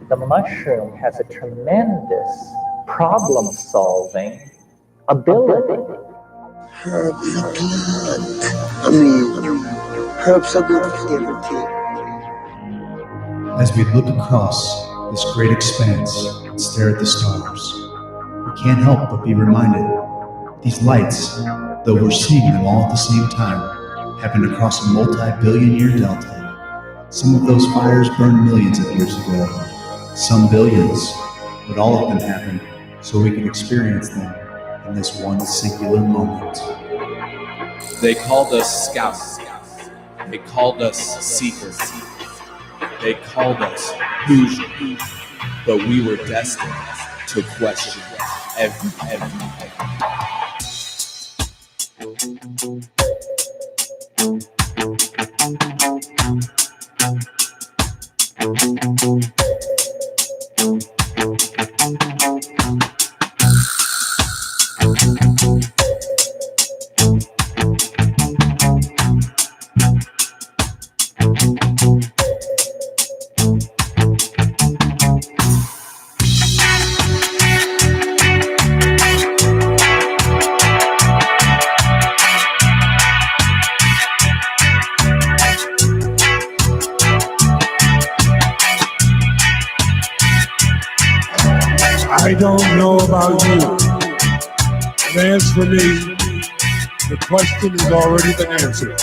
the mushroom has a tremendous problem-solving ability. Herbs are good. Herbs are good for everything. As we look across this great expanse and stare at the stars, we can't help but be reminded these lights, though we're seeing them all at the same time, happened across a multi-billion-year delta. Some of those fires burned millions of years ago, some billions, but all of them happened so we could experience them in this one singular moment. They called us scouts. They called us seekers. They called us Hoosiers. But we were destined to question everything. I don't know about you, but as for me, the question has already been answered.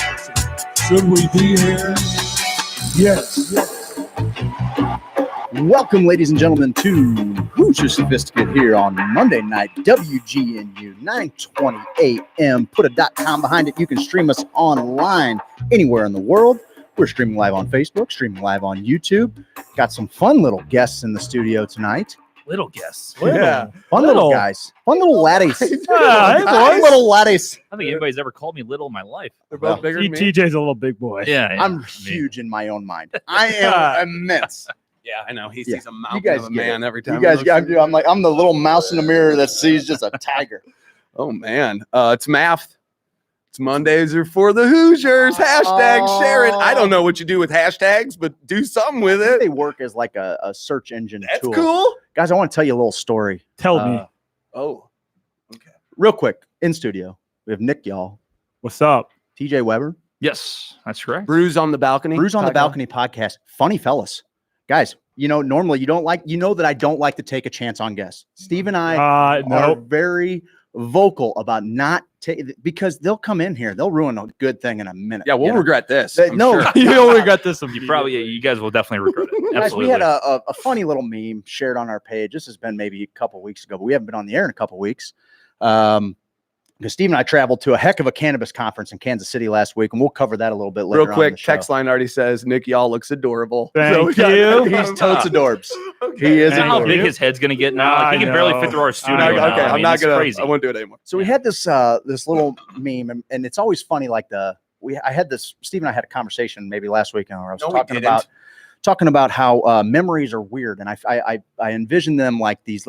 Should we be here? Yes. Welcome, ladies and gentlemen, to Hoosier Sophisticate here on Monday night, WGNU, 9:20 a.m. Put a .com behind it. You can stream us online anywhere in the world. We're streaming live on Facebook, streaming live on YouTube. Got some fun little guests in the studio tonight. Little guests. Yeah. Fun little guys. Fun little laddies. Hey, Fun little laddies. I don't think anybody's ever called me little in my life. They're both bigger than me. TJ's a little big boy. Yeah. I'm huge in my own mind. I am immense. Yeah, I know. He Yeah. sees a mountain guys of a get man it. every time. You guys, he looks at I'm like, I'm the little mouse in the mirror that sees just a tiger. Oh, man. It's math. It's Mondays are for the Hoosiers. Hashtag share it. I don't know what you do with hashtags, but do something with it. They work as like a search engine That's tool. cool. Guys, I want to tell you a little story. Tell me. Oh, okay. Real quick, in studio, we have Nick Yahl, What's up? TJ Weber, Yes, that's correct. Brews on the balcony. Brews on the Balcony podcast. Funny fellas. Guys, you know, normally you know that I don't like to take a chance on guests. Steve and I are Nope. very vocal about not because they'll come in here, they'll ruin a good thing in a minute. Yeah, we'll you know? regret this. They- I'm no, sure. You'll regret this. You guys will definitely regret it. Guys, Absolutely. we had a funny little meme shared on our page. This has been maybe a couple weeks ago, but we haven't been on the air in a couple weeks. Because Steve and I traveled to a heck of a cannabis conference in Kansas City last week, and we'll cover that a little bit later. Real quick, on the show. text line already says Nick Y'all looks adorable. Thank we got- you. He's totes adorbs. Okay. He is You know how adorable. big his head's gonna get now? Like, he can barely fit through our studio. I know. now. Okay, I I'm mean, not it's gonna. Crazy. I won't do it anymore. So we had this this little meme, and it's always funny. Like I had this. Steve and I had a conversation maybe last week, where I was No, we talking about how memories are weird, and I envision them like these.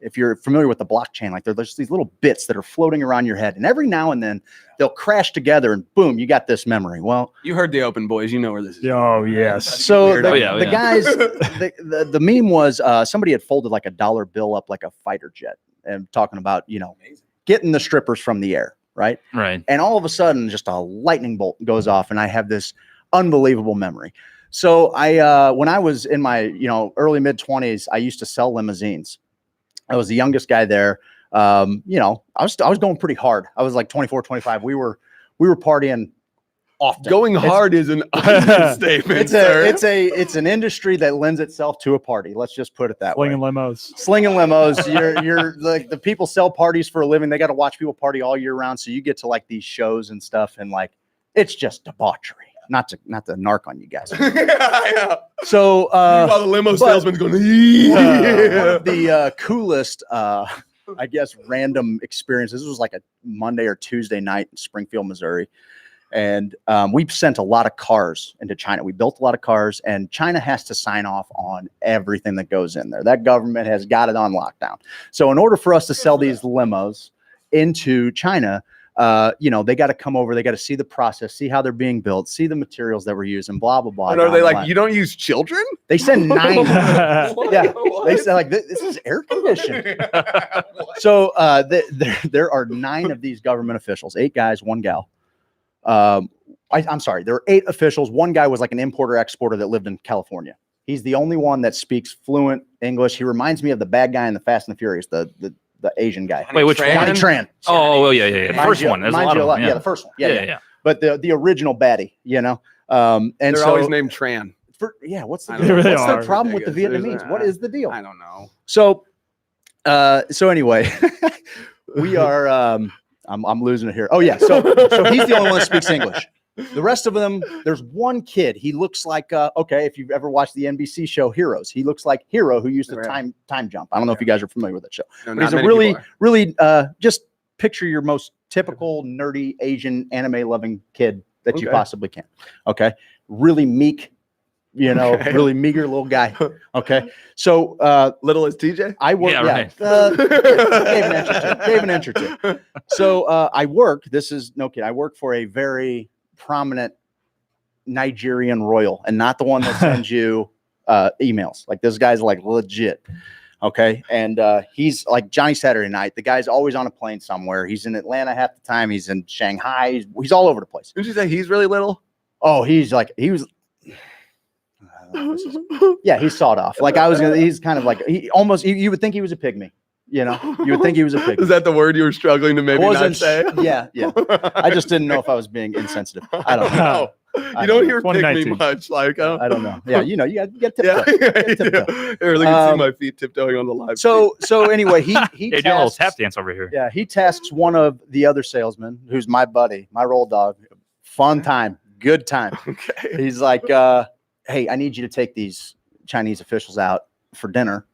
If you're familiar with the blockchain, like there's these little bits that are floating around your head, and every now and then they'll crash together, and boom, you got this memory. Well, You heard the open, boys. You know where this is. Oh, yes. so Weird. the guys, the meme was somebody had folded like a dollar bill up like a fighter jet, and talking about getting the strippers from the air, right? Right. And all of a sudden, just a lightning bolt goes off, and I have this unbelievable memory. So when I was in my early mid-20s, I used to sell limousines. I was the youngest guy there. I was going pretty hard. I was like 24, 25. We were partying often. Going hard is an understatement, sir. It's an industry that lends itself to a party. Let's just put it that Slinging way. limos. Slinging limos. You're like the people sell parties for a living. They got to watch people party all year round. So you get to like these shows and stuff, and like it's just debauchery. Not to narc on you guys. Yeah. So While the limo salesman's going, one of the coolest, I guess, random experiences. This was like a Monday or Tuesday night in Springfield, Missouri. And we've sent a lot of cars into China. We built a lot of cars, and China has to sign off on everything that goes in there. That government has got it on lockdown. So in order for us to sell these limos into China, They got to come over, they got to see the process, see how they're being built, see the materials that we're using, blah blah blah. And are they blah, like, blah. you don't use children? They send 9. Yeah, What? they said like this is air conditioned. So there are 9 of these government officials, 8 guys, 1 gal. I'm sorry, there are 8 officials. 1 guy was like an importer exporter that lived in California. He's the only one that speaks fluent English. He reminds me of the bad guy in the Fast and the Furious, the Asian guy. Wait, which Tran? one? Johnny Tran. Oh, well, yeah. Reminds First you- one. There's a reminds lot you of them. Yeah, the first one. Yeah. Yeah. But the original baddie, And They're so always named Tran. what's the I deal? don't know. They What's the are. problem with the There's Vietnamese? a- What is the deal? I don't know. So anyway, we are I'm losing it here. Oh yeah, so he's the only one that speaks English. The rest of them, there's 1 kid. He looks like if you've ever watched the NBC show Heroes, he looks like Hero who used to Right. time jump. I don't know if you guys are familiar with that show. No, But not he's a many really people are. really just picture your most typical nerdy Asian anime loving kid that you Okay. possibly can. Okay. Really meek, Okay. really meager little guy. Okay. So Little as TJ? I work. Yeah, right. Gave an inch or two. So I work. This is no kid. I work for a very prominent Nigerian royal, and not the one that sends you emails. Like this guy's like legit. Okay, and he's like Johnny Saturday Night. The guy's always on a plane somewhere. He's in Atlanta half the time. He's in Shanghai. He's all over the place. Did you say he's really little? Oh, he was. Yeah, he's sawed off. Like he's kind of like you would think he was a pygmy. You would think he was a pygmy. Is that the word you were struggling to maybe not Wasn't- say? Yeah. I just didn't know if I was being insensitive. I don't know. You don't hear pick me 2019. much. Like, I don't know. Yeah, you got yeah. tiptoe. Here, look at see my feet tiptoeing on the live. So anyway, he Yeah, doing a little tasks, tap dance over here. yeah, he tasks one of the other salesmen, who's my buddy, my roll dog. Fun time, good time. Okay. He's like, hey, I need you to take these Chinese officials out for dinner.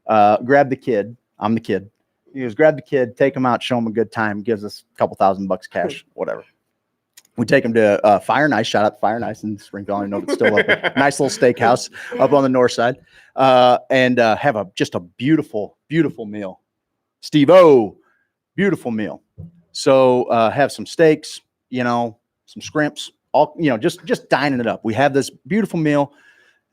Grab the kid. I'm the kid. He goes, grab the kid, take him out, show him a good time, gives us a couple $1,000 cash, whatever. We take him to Fire Nice. Shout out to Fire Nice in Springfield. I don't know if it's still open. Nice little steakhouse up on the north side, and have just a beautiful, beautiful meal. Steve-O, beautiful meal. So have some steaks, some scrimps, all just dining it up. We have this beautiful meal.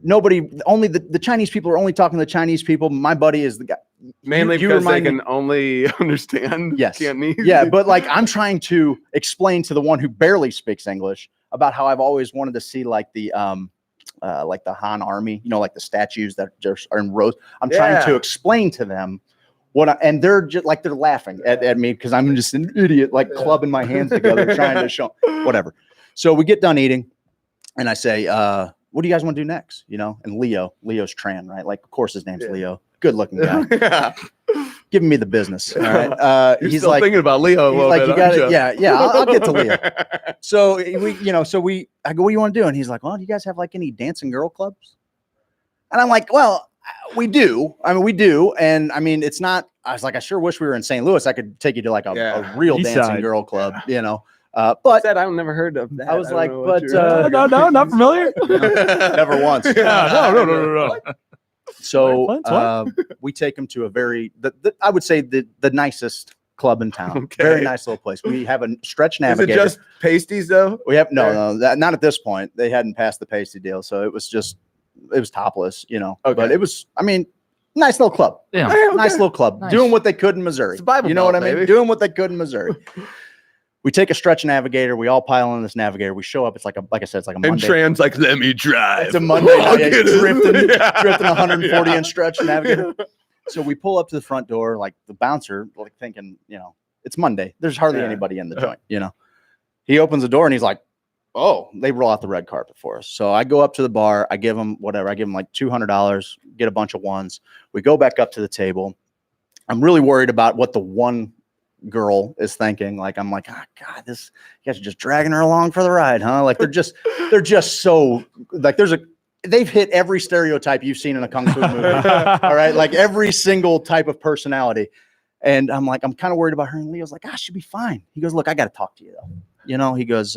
Only the Chinese people are only talking to the Chinese people. My buddy is the guy. Mainly you because they remind me- can only understand Yes. Cantonese. Yeah, but like I'm trying to explain to the one who barely speaks English about how I've always wanted to see like the Han Army, like the statues that just are in rows. I'm trying to Yeah. explain to them and they're just like they're laughing at me because I'm just an idiot, like clubbing my hands together trying to show whatever. So we get done eating, and I say, "What do you guys want to do next?" And Leo's Tran, right? Like, of course, his name's Leo. Good looking guy, Yeah. giving me the business. All right. You're He's still like, thinking about Leo a he's little like, bit, you got aren't it. Yeah. I'll get to Leo. So I go, what do you want to do? And he's like, well, do you guys have like any dancing girl clubs? And I'm like, well, we do. I mean, we do. And I mean, it's not, I was like, I sure wish we were in St. Louis. I could take you to like a real East dancing side. girl club, But I've never heard of that. I was don't like, know what but, you're- No, not familiar. never once. No. So What? we take him to a I would say the nicest club in town. Okay. Very nice little place. We have a stretch Is it navigator. just pasties though? We have no, not at this point. They hadn't passed the pasty deal, so it was topless, Okay. But it was, I mean, nice little club. Yeah. Nice little club. Nice. Doing what they could in Missouri. It's a Bible You know what I Belt, mean? baby. Doing what they could in Missouri. We take a stretch navigator. We all pile on this navigator. We show up. It's like I said, it's like a And Monday. Tran's like, let me drive. It's a Monday I'll night. Yeah, get it. drifting Yeah. 140 Yeah. inch stretch navigator. So we pull up to the front door, like the bouncer, like thinking, it's Monday. There's hardly Yeah. anybody in the joint, He opens the door and he's like, oh, they roll out the red carpet for us. So I go up to the bar. I give him whatever. I give him like $200, get a bunch of ones. We go back up to the table. I'm really worried about what the one girl is thinking. Like, I'm like, oh, God, you guys are just dragging her along for the ride, huh? Like they're just so like they've hit every stereotype you've seen in a kung fu movie. All right. Like every single type of personality. And I'm like, I'm kind of worried about her. And Leo's like, she'll be fine. He goes, look, I got to talk to you though. He goes,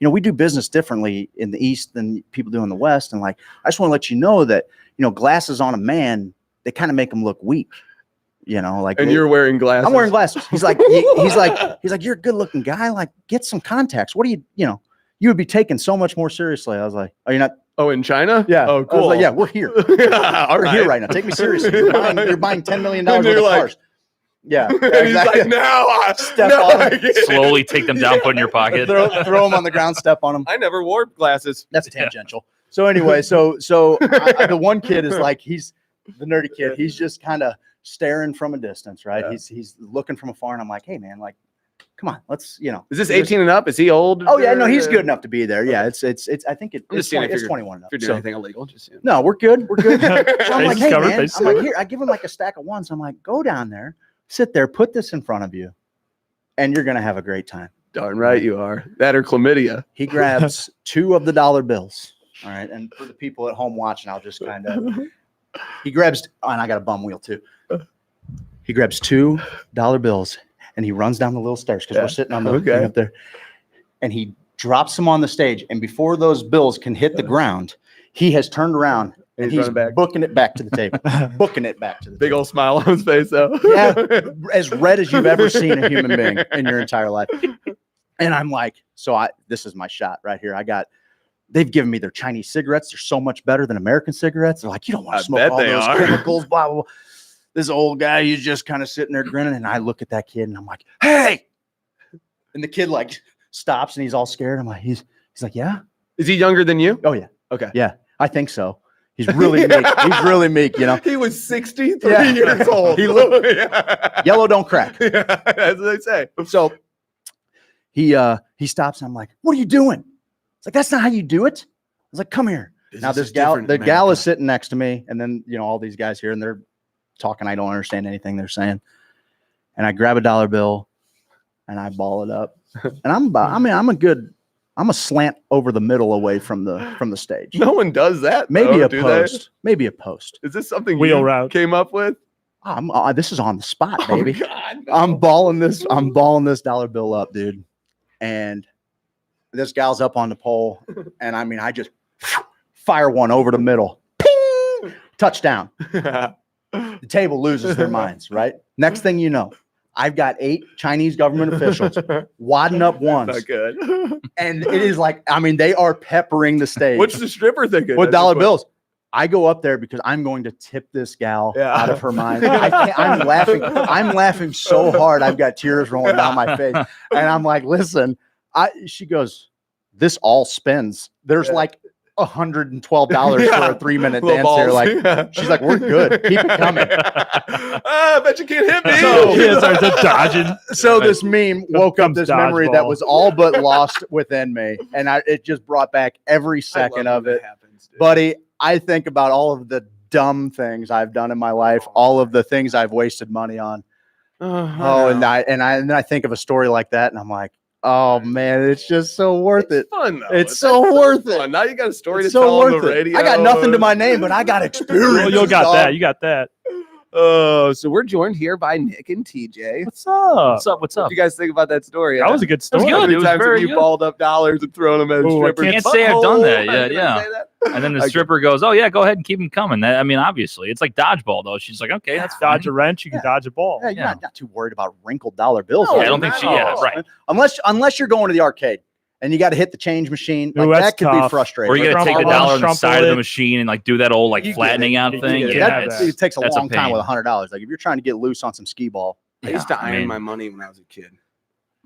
we do business differently in the East than people do in the West. And like, I just want to let you know that, glasses on a man, they kind of make him look weak. you know, like. And you're wearing glasses. I'm wearing glasses. He's like, he's like, you're a good looking guy. Like, get some contacts. What do you know, you would be taken so much more seriously. I was like, oh, you're not. Oh, in China? Yeah. Oh, I was cool. like, yeah, we're here. All We're here right now. Take me seriously. You're buying $10 million worth of cars. Yeah. And he's like, now I Step on him. Slowly take them down, put in your pocket. throw them on the ground, step on them. I never wore glasses. That's tangential. So anyway, the one kid is like, he's the nerdy kid. He's just kind of staring from a distance, right? Yeah. He's looking from afar, and I'm like, hey man, like, come on, let's, you know. Is this 18 and up? Is he old? Oh yeah, no, he's good enough to be there. Yeah, it's. I think it's 21 enough. If you're doing anything illegal, just no, we're good. We're good. So I'm like, hey covered, man, bases I'm like, covered. here, I give him like a stack of ones. I'm like, go down there, sit there, put this in front of you, and you're gonna have a great time. darn right you are. That or chlamydia. He grabs 2 of the dollar bills. All right, and for the people at home watching, I'll just kind of. He grabs, and I got a bum wheel too. He grabs $2 bills and he runs down the little stairs because we're sitting on the thing up there. And he drops them on the stage. And before those bills can hit the ground, he has turned around and he's booking it back to the table. Booking it back to the Big old smile on his face, though. Yeah, as red as you've ever seen a human being in your entire life. And I'm like, this is my shot right here. They've given me their Chinese cigarettes. They're so much better than American cigarettes. They're like, you don't want to smoke all those chemicals, blah, blah, blah. This old guy, he's just kind of sitting there grinning. And I look at that kid and I'm like, hey. And the kid like stops and he's all scared. I'm like, he's like, yeah. Is he younger than you? Oh, yeah. Okay. Yeah, I think so. He's really meek. He's really meek, you know. He was 63 years old. He looked yellow don't crack. Yeah, that's what they say. So he stops and I'm like, what are you doing? It's like, that's not how you do it. I was like, come here. Now this gal, the gal is sitting next to me, and then all these guys here, and they're talking. I don't understand anything they're saying. And I grab a dollar bill and I ball it up. And I'm a slant over the middle away from the stage. No one does that. Maybe though, a post. Maybe a post. Is this something Wheel you route came up with? This is on the spot, baby. Oh, God, no. I'm balling this dollar bill up, dude. And this gal's up on the pole. And I just fire one over the middle. Ping! Touchdown. The table loses their minds, right? Next thing you know, I've got 8 Chinese government officials wadding up ones. Not good. And it is like, they are peppering the stage. What's the stripper thinking? With dollar bills. I go up there because I'm going to tip this gal out of her mind. I'm laughing. I'm laughing so hard. I've got tears rolling down my face. And I'm like, listen, she goes, this all spends. There's like $112 for a 3-minute dance here. Like, she's like, we're good. Keep it coming. I bet you can't hit me. Starts dodging. So this meme woke up this memory that dodgeball. was all but lost within me. And it just brought back every second of it. Buddy, I think about all of the dumb things I've done in my life, all of the things I've wasted money on. And then I think of a story like that and I'm like, oh man, it's just so worth it. Fun, though. It's so worth it. Fun. Now you got a story It's to tell on the worth it. radio. I got nothing to my name, but I got experience. You got that. You got that. So we're joined here by Nick and TJ. What's up? What's up? What's What up? do you guys think about that story? That was a good story. It was How good. many It was times very have you good. balled up dollars and thrown them at Ooh, I strippers? can't say I've done that Butthole? yet, I didn't yeah. say that. And then the Okay. stripper goes, "Oh yeah, go ahead and keep them coming." Obviously, it's like dodgeball though. She's like, "Okay, that's fine." Dodge a wrench, you can dodge a ball. Yeah, you're not too worried about wrinkled dollar bills. Yeah, are I don't you? think she. Yeah, right. Unless you're going to the arcade and you got to hit the change machine. Ooh, Like, that's that could be tough. frustrating. Or you got to take the Crumple it, dollar on the crumple side of the it. machine and like do that old like You get flattening it. out You thing. get it. Yeah, That- it takes a that's a long time pain. with $100. Like if you're trying to get loose on some skee ball. I used to I iron mean- my money when I was a kid.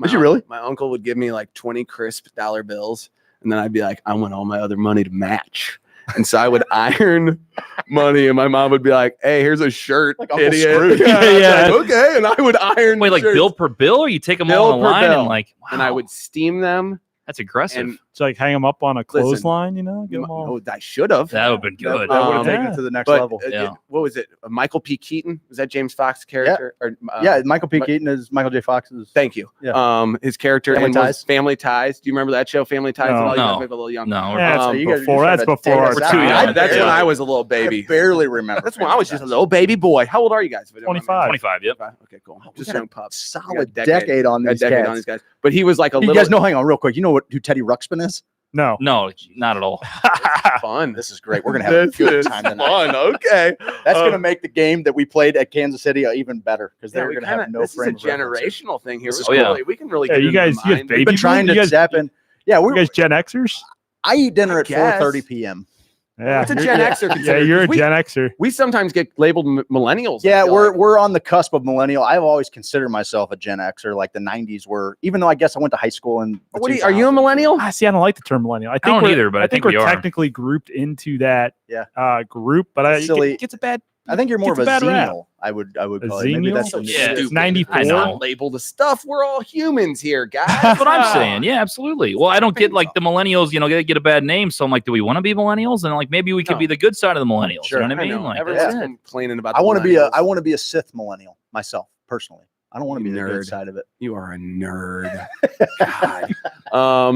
Did you really? My uncle would give me like 20 crisp dollar bills, and then I'd be like, I want all my other money to match. And so I would iron money, and my mom would be like, "Hey, here's a shirt, Like Uncle idiot." Scrooge. Yeah, I was Yeah. like, okay, and I would iron. Wait, like shirts, bill per bill, or you take them Bill all in a per line bill. and like, wow, and I would steam them. that's aggressive. And It's like hang them up on a clothesline, Get them all. oh, I should have. That would have been good. That would have Um, taken it to the next But level. Yeah. what was it? Michael P. Keaton? Was that James Fox's character? Or, Yeah, Michael P. Keaton is Michael J. Fox's. Thank you. Yeah. His character Family in Ties? Family Ties. Do you remember that show, Family Ties? No. At all? You guys No. might be a little young. No, Yeah, So you guys- before- you're that's trying to before date our us time. out. Yeah, That's when Yeah. I was a little baby. I barely remember. That's when I was just a little baby boy. How old are you guys? If you don't mind me 25. 25. Yep. asking? Okay, cool. We Just got a young pups. solid decade. decade on A these decade cats. on these guys. But he was like a You little. guys know, hang on real quick. You know who Teddy Ruxpin is? No. No, not at all. Fun. This is great. We're gonna have a This good is time tonight. fun. Okay. That's gonna make the game that we played at Kansas City even better because Yeah, they're we gonna kinda, have no this is a frame of reference here. generational thing here. This is We cool. can really- we can really Yeah, get you into guys, the you guys mind. baby We've been trying boom? to You guys, step in. Yeah, you guys Gen Xers? I eat dinner at guess. 4:30 p.m. Yeah. What's a you're- Gen Xer Yeah, considered? you're a We- Gen Xer. We sometimes get labeled millennials. I Yeah, feel like. we're on the cusp of millennial. I've always considered myself a Gen Xer, like the '90s were. Even though I guess I went to high school in. The What are you a millennial? See, I don't like the term millennial. I think don't we're, either, but I think we're we are. technically grouped into that group, but That's silly. it gets a bad. I think you're more of Gets a a bad rap. Xenial. I would call A it. Maybe Xenial? that's the Yeah. Stupid. 94. I know. Label the stuff. We're all humans here, guys. That's what I'm saying. Yeah, absolutely. Well, I don't get like the millennials, they get a bad name. So I'm like, do we want to be millennials? And like, maybe we could No. be the good side of the millennials. Sure. You know what I mean? know. Like, Everyone's that's it. complaining about. I want to be millennials. I want to be a Sith millennial myself personally. I don't want to be the Nerd. good side of it. You are a nerd. God.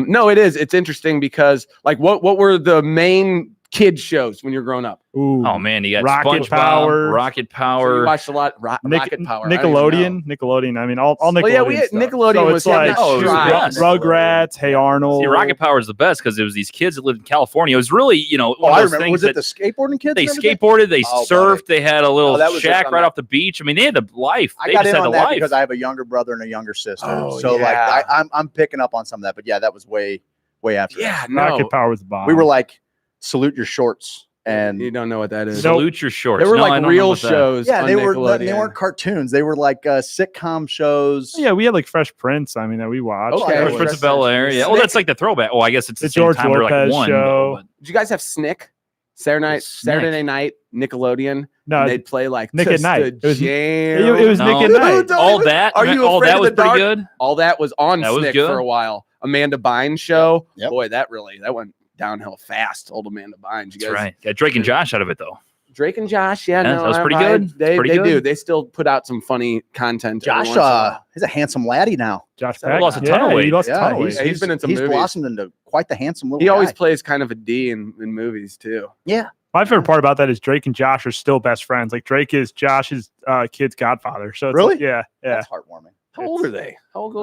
No, it is. It's interesting because, like, what were the main kids shows when you're growing up? Ooh. Oh man, you got Rocket SpongeBob, Power. Rocket So Power. you watched a lot. Rocket Power. I don't even know. Nickelodeon. I mean, all Nickelodeon. Well, yeah, we had stuff. Nickelodeon So was it's like having Oh, it was strides. the best. Rugrats, Hey Arnold. See, Rocket Power is the best because it was these kids that lived in California. It was really, Oh, one I of those remember. things Was it that the skateboarding kids? they and everything? skateboarded, they Oh, surfed, they had a little Oh, that was just shack on right that. off the beach. I mean, they had the life. I They got just in had on the that life. because I have a younger brother and a younger sister. Oh, so yeah. like I'm picking up on some of that. But yeah, that was way after. Yeah, that. no. Rocket Power was the bomb. We were like salute your shorts and You don't know what that is. Salute your shorts. They were No, I like don't know real about that. shows. yeah, on they Nickelodeon. weren't cartoons. They were like sitcom shows. Yeah, we had like Fresh Prince. I mean, that we watched. Okay. Fresh Fresh Prince of Bel Air. Yeah. Oh, Snick. that's like the throwback. Oh, I guess it's the The same George time we're like Lopez one. show. But Did you guys have Snick? Snick. Saturday night Nickelodeon. No, and they'd play like Nick at Just Night. the It was- Jam. it was Nick at No. Night. all that. Are you all afraid that of was the pretty dark? good. All that was on That was Snick good. for a while. Amanda Bynes show. Yep. Boy, that went downhill fast. Old Amanda Bynes. You That's guys, right. Got Drake and Josh out of it though. Drake and Josh. Yeah, Yeah, no, that was pretty I- good. They Pretty they good. do. They still put out some funny content. every Josh, once in a while. he's a handsome laddie now. Josh He Peck. lost a ton of Yeah, weight. he lost a ton of Yeah, weight. he's been in some he's movies. blossomed into quite the handsome little He always guy. plays kind of a D in movies too. Yeah. My favorite part about that is Drake and Josh are still best friends. Like Drake is Josh's kid's godfather. So it's Really? like, yeah. That's heartwarming. How old are they? How old are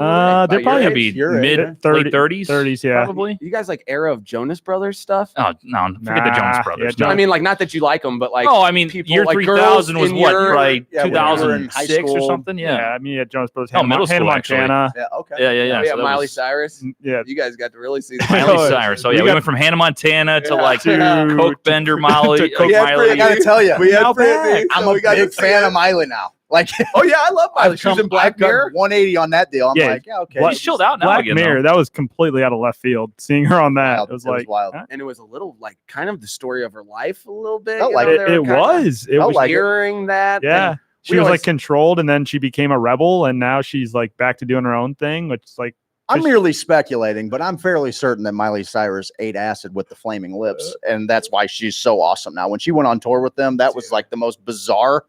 they? They're About your probably age? Be Your age, mid yeah. late 30s. 30s, yeah. Probably. You guys like era of Jonas Brothers stuff? Oh no, forget the Nah, Jonas yeah, Brothers. Jonas- I mean, like, not that you like them, but like, oh, I mean, people, year like, 3000 was girls in what, your- right? Yeah, when we were in high 2006 or school. something. Yeah. I mean, yeah, Jonas Brothers. Oh, Hannah, middle Hannah school, actually. Montana. Yeah. Okay. Yeah. yeah, So that Miley was Cyrus. Yeah. You guys got to really see Miley that. Cyrus. So We yeah, we got- went from Hannah Montana to Yeah. like To- Coke Bender Molly. to Coke- Coke Yeah, Miley. I gotta tell you, We had Now Britney, I'm so a we got big to fan see of Miley now. Like, Oh yeah, I love Miley. I've She was in Black I've done Mirror. 180 on that deal. I'm Yeah. like, yeah, okay. She's chilled out now Black again. Mirror. That was completely out of left field. Seeing her on that, Wild. it was It was like wild. huh? And it was a little like kind of the story of her life, a little bit. Felt you like know, it. they were It kinda was. It felt was. like it. hearing that. Yeah. and She we was always- like controlled, and then she became a rebel, and now she's like back to doing her own thing, which is like I'm merely speculating, but I'm fairly certain that Miley Cyrus ate acid with the flaming lips, and that's why she's so awesome now. When she went on tour with them, that was like the most bizarre.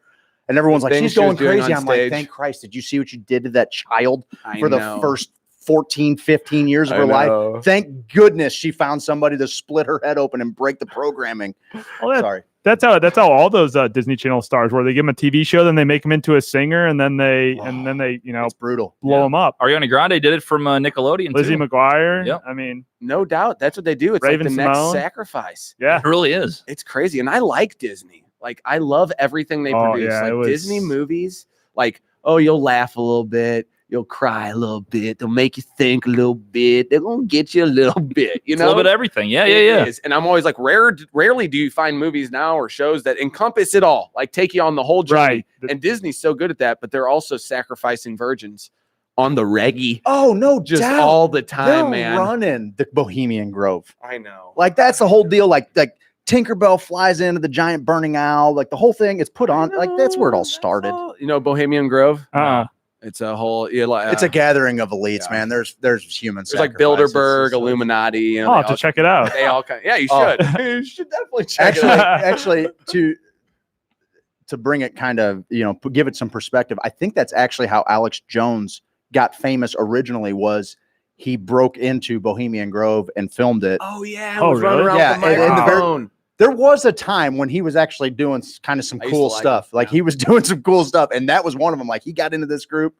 And everyone's like, Things she's she was going doing crazy. on I'm like, stage. thank Christ. Did you see what you did to that child I for the know. first 14, 15 years of I her life? know. Thank goodness she found somebody to split her head open and break the programming. well, Sorry. that's how all those Disney Channel stars were. They give them a TV show, then they make them into a singer, and then they It's brutal. blow them up. Ariana Grande did it from Nickelodeon. Lizzie too. McGuire. Yep. I mean, No doubt, that's what they do. It's Raven like the next Simone. sacrifice. yeah. It really is. It's crazy, and I like Disney. Like, I love everything they Oh, produce. yeah, it Like was- Disney movies. Like, oh, you'll laugh a little bit, you'll cry a little bit, they'll make you think a little bit. They're gonna get you a little bit. You It's a know, little bit of everything. Yeah. It is. And I'm always like, rarely do you find movies now or shows that encompass it all, like take you on the whole journey. Right. And Disney's so good at that, but they're also sacrificing virgins on the reggae Oh, no, just doubt. all the time, They're man. running the Bohemian Grove. I know. Like, that's the whole deal. Like Tinkerbell flies into the giant burning owl. Like, the whole thing is put on. Like, that's where it all started. You know, Bohemian Grove. It's It's a whole. It's a gathering of elites, yeah. man. There's human There's like sacrifice. Bilderberg, It's- Illuminati. You know, I'll they have to all- check it out. They all kind. Yeah, you Oh. should. You should definitely check it actually, out. actually, to bring it kind of, give it some perspective. I think that's actually how Alex Jones got famous originally. Was he broke into Bohemian Grove and filmed it? Oh yeah, Oh, I was running really? around Yeah, with the and the very- microphone. There was a time when he was actually doing kind of some I used cool to like stuff. him, Like yeah. he was doing some cool stuff, and that was one of them. Like he got into this group.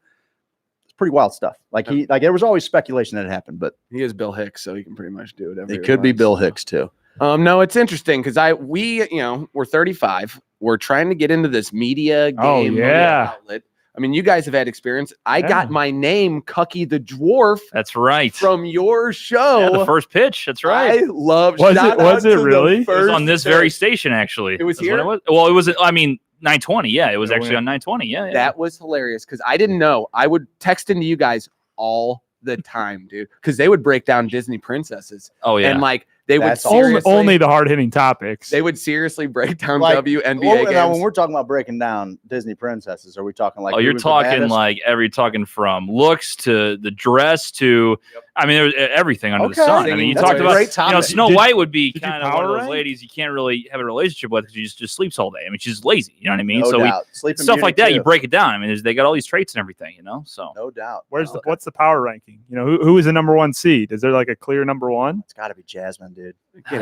pretty wild stuff. Like there was always speculation that it happened, but He is Bill Hicks, so he can pretty much do whatever. it could be wants. Bill Hicks too. No, it's interesting because we're 35. We're trying to get into this media game media outlet. I mean, you guys have had experience. I got my name, Cucky the Dwarf. That's right. From your show. Yeah, the first pitch. That's right. I love. Was it really? It was on this very station, actually. It was That's here? when it was. Well, it was. I mean, 920. Yeah, it was actually on 920. Yeah. That was hilarious because I didn't know. I would text into you guys all the time, dude, because they would break down Disney princesses. Oh yeah, and like they would only the hard hitting topics. They would seriously break down Like, WNBA games. Now, when we're talking about breaking down Disney princesses, are we talking like? Oh, you're talking like talking from looks to the dress to. I mean, there was everything under the sun. I mean, you talked about Snow White would be kind of one of those ladies you can't really have a relationship with because she just sleeps all day. I mean, she's lazy. You know what I mean? No so doubt. stuff like that, you break it down. I mean, they got all these traits and everything. You know, so no doubt. What's the power ranking? You know, who is the number one seed? Is there like a clear number one? It's got to be Jasmine, dude.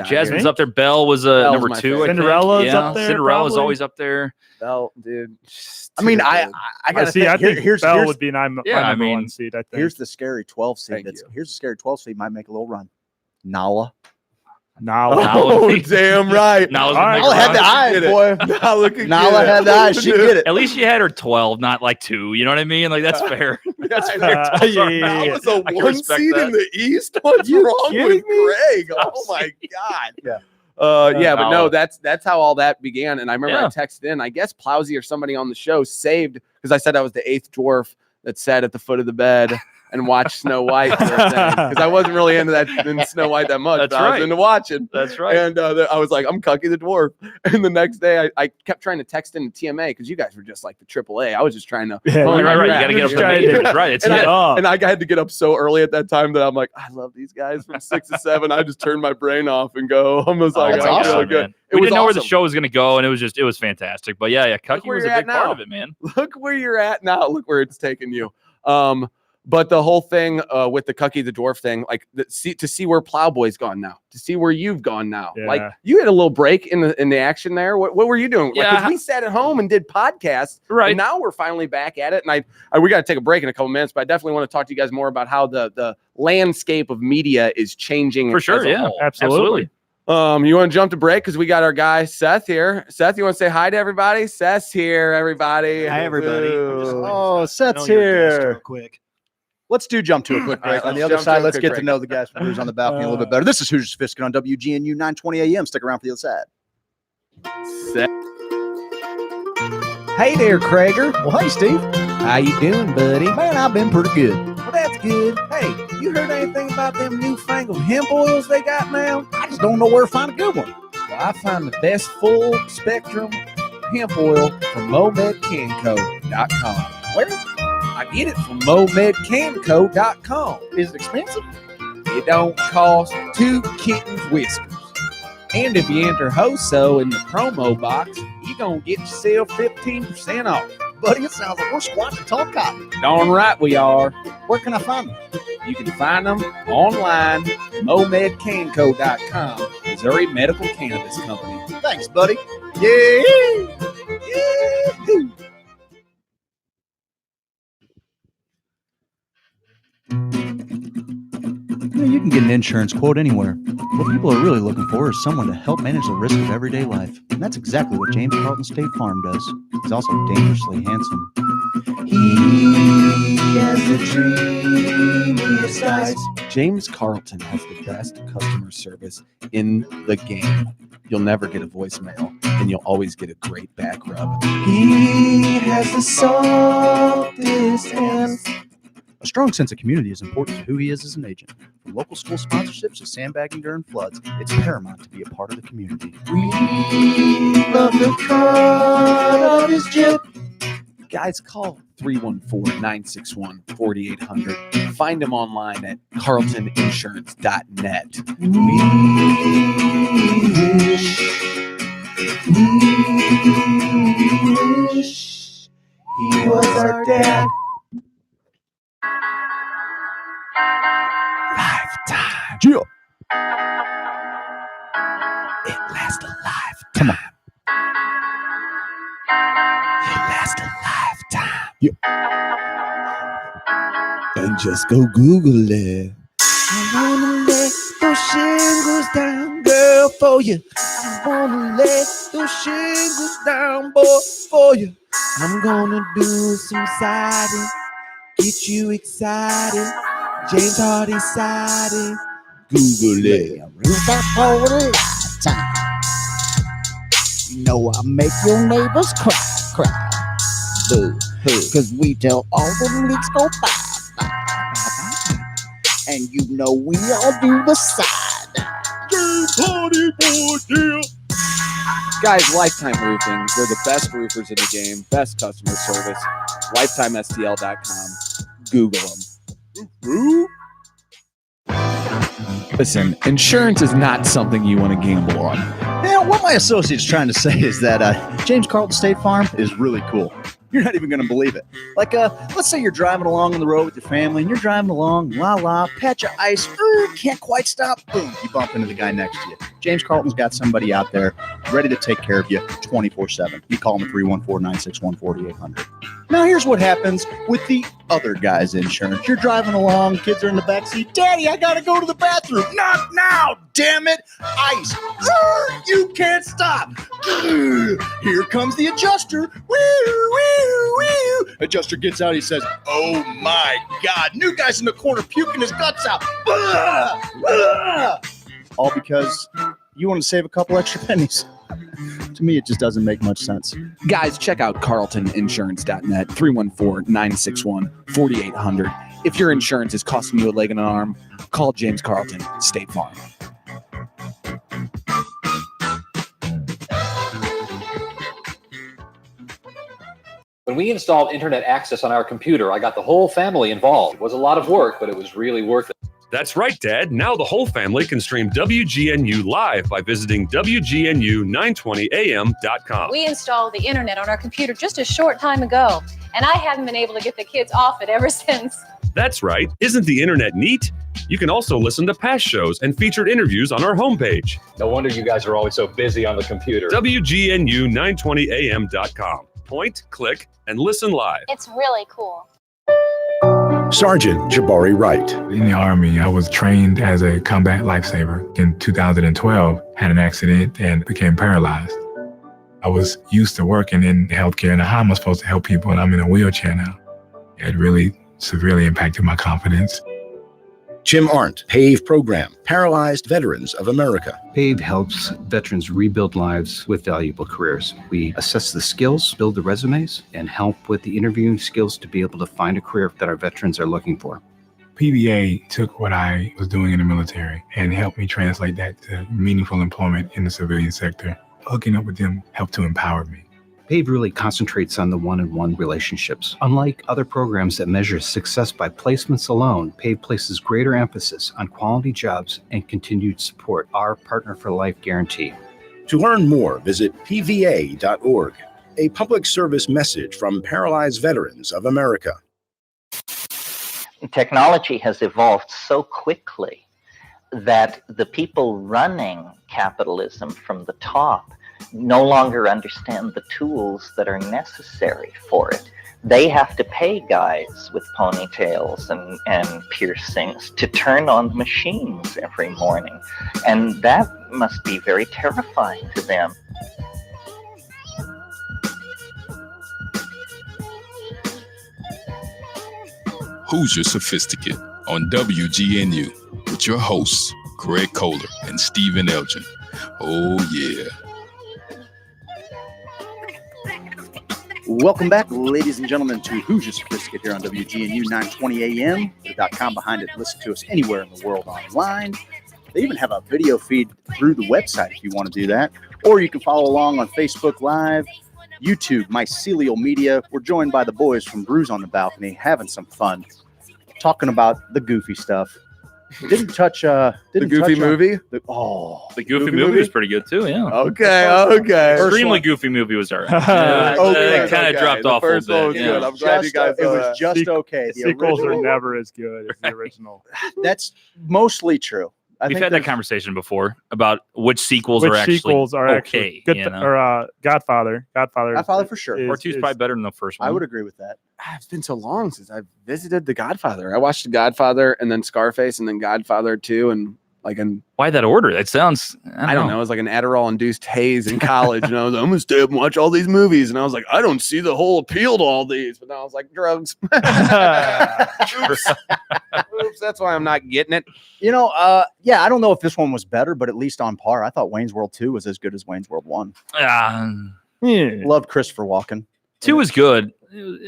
Jasmine's up there. Belle was number 2. Cinderella's up there. Cinderella's always up there. Belle, dude. I mean, I gotta see. I think here's Belle would be my number I one seed. I think. Here's the scary 12 seed. Here's the scary 12 seed. Might make a little run. Nala. Oh, damn right. Nala had the eyes, boy. Nala had the eyes. She get it. At least she had her 12, not like 2. You know what I mean? Like that's fair. That's fair. That was a 1 seed in the East. What's wrong with Greg? Oh my god. Yeah. But no, that's how all that began. And I remember I texted in. I guess Plowsy or somebody on the show saved because I said I was the 8th dwarf that sat at the foot of the bed and watch Snow White because I wasn't really into that in Snow White that much. That's but I was into watching. That's right. And I was like, I'm Cucky the Dwarf. And the next day, I kept trying to text into TMA because you guys were just like the AAA. I was just trying to. Right. You got to get up early. Right. It's and I had to get up so early at that time that I'm like, I love these guys from 6 to 7. I just turned my brain off and go. I was like, that's oh, awesome, so good. We didn't know where the show was going to go, and it was fantastic. But yeah, Cucky was a big part of it, man. Look where you're at now. Look where it's taken you. But the whole thing with the Cucky the Dwarf thing, like to see where Plowboy's gone now, to see where you've gone now. Yeah. Like you had a little break in the action there. What were you doing? Yeah. Like, we sat at home and did podcasts. Right. And now we're finally back at it. And we got to take a break in a couple minutes, but I definitely want to talk to you guys more about how the landscape of media is changing. For sure. as a Yeah. whole. Absolutely. You want to jump to break because we got our guy Seth here. Seth, you want to say hi to everybody? Seth's here, everybody. Hi, everybody. Oh, Seth's here. Real quick. Let's jump to a quick break. On the other side, let's get to know the guys from Who's on the Balcony a little bit better. This is Hoosier Sophisticate on WGNU 920 AM. Stick around for the other side. Seth. Hey there, Krager. Well, hey, Steve. How you doing, buddy? Man, I've been pretty good. Well, that's good. Hey, you heard anything about them newfangled hemp oils they got now? I just don't know where to find a good one. Well, I find the best full spectrum hemp oil from MomedCanco.com. Where? I get it from MomedCanco.com. Is it expensive? It don't cost 2 kittens whiskers. And if you enter HOSO in the promo box, you're going to get yourself 15% off. Buddy, it sounds like we're squatting tall cotton. Darn right we are. Where can I find them? You can find them online, MomedCanco.com, Missouri Medical Cannabis Company. Thanks, buddy. Yeah. You can get an insurance quote anywhere. What people are really looking for is someone to help manage the risk of everyday life. And that's exactly what James Carlton State Farm does. He's also dangerously handsome. He has a dream in his eyes. James Carlton has the best customer service in the game. You'll never get a voicemail, and you'll always get a great back rub. He has the softest hands. A strong sense of community is important to who he is as an agent. From local school sponsorships to sandbagging during floods, it's paramount to be a part of the community. We love the cut of his jib. Guys, call 314-961-4800. Find him online at carltoninsurance.net. We wish he was our dad. Lifetime. Yeah. It lasts a lifetime. Come on. It lasts a lifetime. Yeah. Just go Google it. I wanna let those shingles down, girl, for you. I wanna let those shingles down, boy, for you. I'm gonna do some siding, get you excited. James Hardy siding. Google it. Roof that for a lifetime. You know I make your neighbors cry. Boo, boo. Cause we tell all the leaks go bye. And you know we all do the side. James Hardy, boy, yeah. Guys, Lifetime Roofing. They're the best roofers in the game. Best customer service. LifetimeSTL.com. Google them. Listen, insurance is not something you want to gamble on. Yeah, what my associate's trying to say is that James Carlton State Farm is really cool. You're not even going to believe it. Like, let's say you're driving along on the road with your family, and you're driving along, patch of ice, can't quite stop, boom, you bump into the guy next to you. James Carlton's got somebody out there ready to take care of you 24/7. You call them at 314-961-4800. Now, here's what happens with the other guy's insurance. You're driving along, kids are in the backseat. Daddy, I got to go to the bathroom. Not now, damn it. Ice. You can't stop. Here comes the adjuster. Adjuster gets out. He says, oh, my God. New guy's in the corner puking his guts out. All because you want to save a couple extra pennies. To me, it just doesn't make much sense. Guys, check out carltoninsurance.net, 314-961-4800. If your insurance is costing you a leg and an arm, call James Carlton, State Farm. When we installed internet access on our computer, I got the whole family involved. It was a lot of work, but it was really worth it. That's right, Dad. Now the whole family can stream WGNU live by visiting WGNU920am.com. We installed the internet on our computer just a short time ago, and I haven't been able to get the kids off it ever since. That's right. Isn't the internet neat? You can also listen to past shows and featured interviews on our homepage. No wonder you guys are always so busy on the computer. WGNU920am.com. Point, click, and listen live. It's really cool. Sergeant Jabari Wright. In the Army, I was trained as a combat lifesaver. In 2012, had an accident and became paralyzed. I was used to working in healthcare and how am I supposed to help people, and I'm in a wheelchair now. It really severely impacted my confidence. Jim Arndt, PAVE Program, Paralyzed Veterans of America. PAVE helps veterans rebuild lives with valuable careers. We assess the skills, build the resumes, and help with the interviewing skills to be able to find a career that our veterans are looking for. PVA took what I was doing in the military and helped me translate that to meaningful employment in the civilian sector. Hooking up with them helped to empower me. PAVE really concentrates on the one-on-one relationships. Unlike other programs that measure success by placements alone, PAVE places greater emphasis on quality jobs and continued support, our Partner for Life guarantee. To learn more, visit pva.org. A public service message from Paralyzed Veterans of America. Technology has evolved so quickly that the people running capitalism from the top no longer understand the tools that are necessary for it. They have to pay guys with ponytails and piercings to turn on machines every morning. And that must be very terrifying to them. Hoosier Sophisticate on WGNU with your hosts, Craig Kohler and Stephen Elgin. Oh, yeah. Welcome back, ladies and gentlemen, to Hoosier Sophisticate here on WGNU 920 AM. The .com behind it. Listen to us anywhere in the world online. They even have a video feed through the website if you want to do that. Or you can follow along on Facebook Live, YouTube, Mycelial Media. We're joined by the boys from Brews on the Balcony, having some fun, talking about the goofy stuff. We didn't touch the Goofy movie. The Goofy movie was pretty good too. Yeah. Okay. Extremely Goofy movie was alright. It kind of dropped off a little bit. Good. I'm glad you guys. It was just okay. The sequels are never as good as the original. That's mostly true. We've had that conversation before about which sequels are actually good. Or Godfather for sure. Part 2 is probably better than the first one. I would agree with that. It's been so long since I've visited The Godfather. I watched The Godfather and then Scarface and then Godfather 2 and why that order? That sounds I don't know. It was like an Adderall induced haze in college, and I was like, I'm gonna stay up and watch all these movies, and I was like, I don't see the whole appeal to all these, but now I was like, drugs. Oops, that's why I'm not getting it. I don't know if this one was better, but at least on par. I thought Wayne's World 2 was as good as Wayne's World 1. Love Christopher Walken. 2 was good.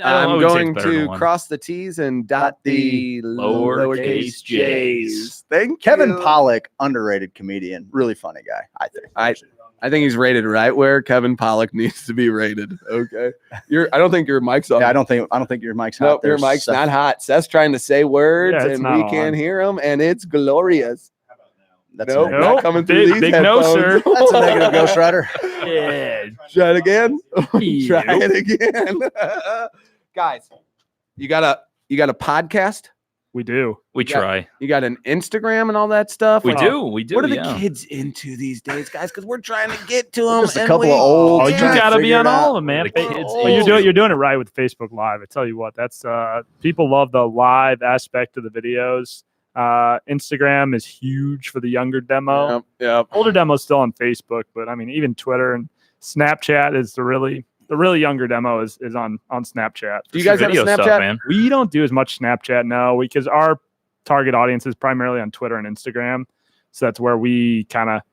I'm going to cross the T's and dot the lowercase J's. Thank you. Kevin Pollak, underrated comedian, really funny guy. I think. I think he's rated right where Kevin Pollak needs to be rated. Okay, I don't think your mic's on. Yeah, I don't think your mic's hot. Nope, your mic's not hot. Seth's trying to say words and we can't hear them, and it's glorious. That's not coming through these big headphones. no, sir. That's a negative Ghost Rider. Yeah. Try it again. Try it again. Guys, you got a podcast? We do. We try. You got an Instagram and all that stuff? We do. What are the kids into these days, guys? Because we're trying to get to them. Just a couple of old. Oh, you got to be on all of them, man. Kids You're doing it right with Facebook Live. I tell you what, that's people love the live aspect of the videos. Instagram is huge for the younger demo. Yep. Older demo is still on Facebook, but I mean, even Twitter and Snapchat is the really younger demo is on Snapchat. Do you guys have a Snapchat? Stuff, man. We don't do as much Snapchat now because our target audience is primarily on Twitter and Instagram. So that's where we kind of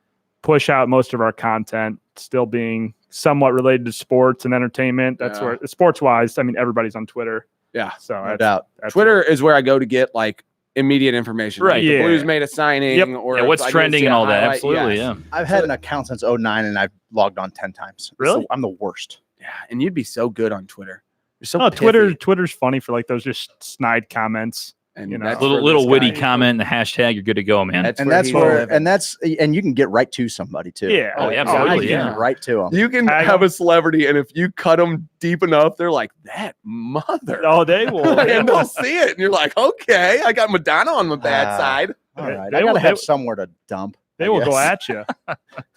push out most of our content, still being somewhat related to sports and entertainment. That's where sports wise, I mean, everybody's on Twitter. Yeah. So no doubt. Twitter is where I go to get like immediate information. Right. Like the Blues made a signing or what's trending and all that. Absolutely. Yes. Yeah. I've had an account since 2009 and I've logged on 10 times. Really? So I'm the worst. Yeah. And you'd be so good on Twitter. You're so Twitter's funny for like those just snide comments. And little witty comment and the hashtag, you're good to go, man. And you can get right to somebody too. Yeah. Oh, yeah, absolutely. Yeah. Right to them. You can have a celebrity, and if you cut them deep enough, they're like, that mother. Oh, they will. And they'll see it, and you're like, okay, I got Madonna on my bad side. All right. I gotta have somewhere to dump. They will go at you.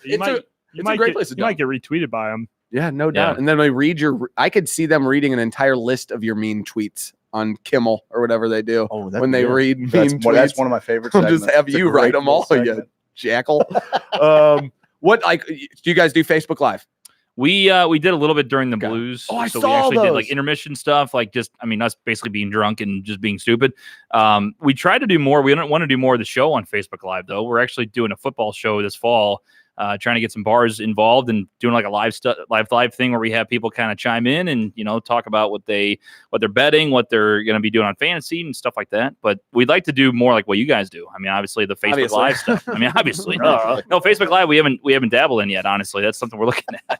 You might get retweeted by them. Yeah, no doubt. And then they read I could see them reading an entire list of your mean tweets on Kimmel or whatever they do when they read mean tweets. That's one of my favorite I'll segments. just have you write them all, you jackal. What, like, do you guys do Facebook Live? We did a little bit during the Blues. Oh, I so saw we actually those. did like intermission stuff, like just, I mean, us basically being drunk and just being stupid. We tried to do more. We don't want to do more of the show on Facebook Live, though. We're actually doing a football show this fall. Trying to get some bars involved and doing like a live thing where we have people kind of chime in and, you know, talk about what they're betting, what they're going to be doing on fantasy and stuff like that. But we'd like to do more like what you guys do. I mean, obviously the Facebook Live stuff. I mean, obviously no, Facebook Live we haven't dabbled in yet. Honestly, that's something we're looking at.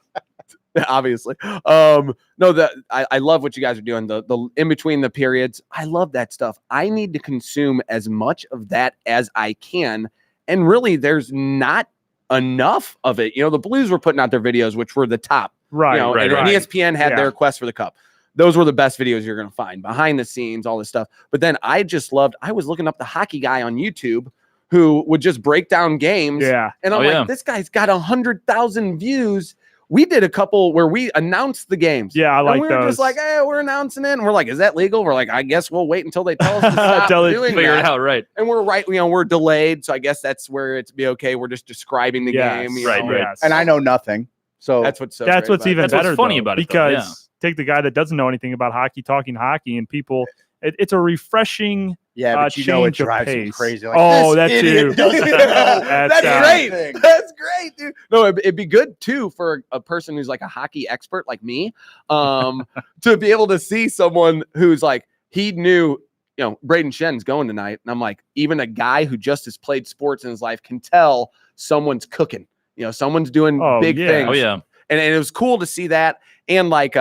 Obviously. I love what you guys are doing. The in between the periods. I love that stuff. I need to consume as much of that as I can. And really, there's not enough of it. You know, the Blues were putting out their videos, which were the top. Right. You know, and ESPN had their quest for the cup. Those were the best videos you're going to find behind the scenes, all this stuff. But then I was looking up the hockey guy on YouTube who would just break down games. Yeah. And I'm like, this guy's got 100,000 views. We did a couple where we announced the games. Yeah, I like those. We were just like, hey, we're announcing it. And we're like, is that legal? We're like, I guess we'll wait until they tell us to stop doing figure that. it out, right. And we're right, you know, we're delayed. So I guess that's where it's be okay. We're just describing the game. You know? Yes. And I know nothing. So that's what's even better. Funny about it. Because take the guy that doesn't know anything about hockey talking hockey, and people, it's a refreshing but you know it drives pace. him crazy. Like, that's you. That's great. That's great, dude. No, it'd be good too for a person who's like a hockey expert like me, to be able to see someone who's like, he knew, you know, Braden Shen's going tonight. And I'm like, even a guy who just has played sports in his life can tell someone's cooking, you know, someone's doing big things. Oh yeah. And it was cool to see that. And like,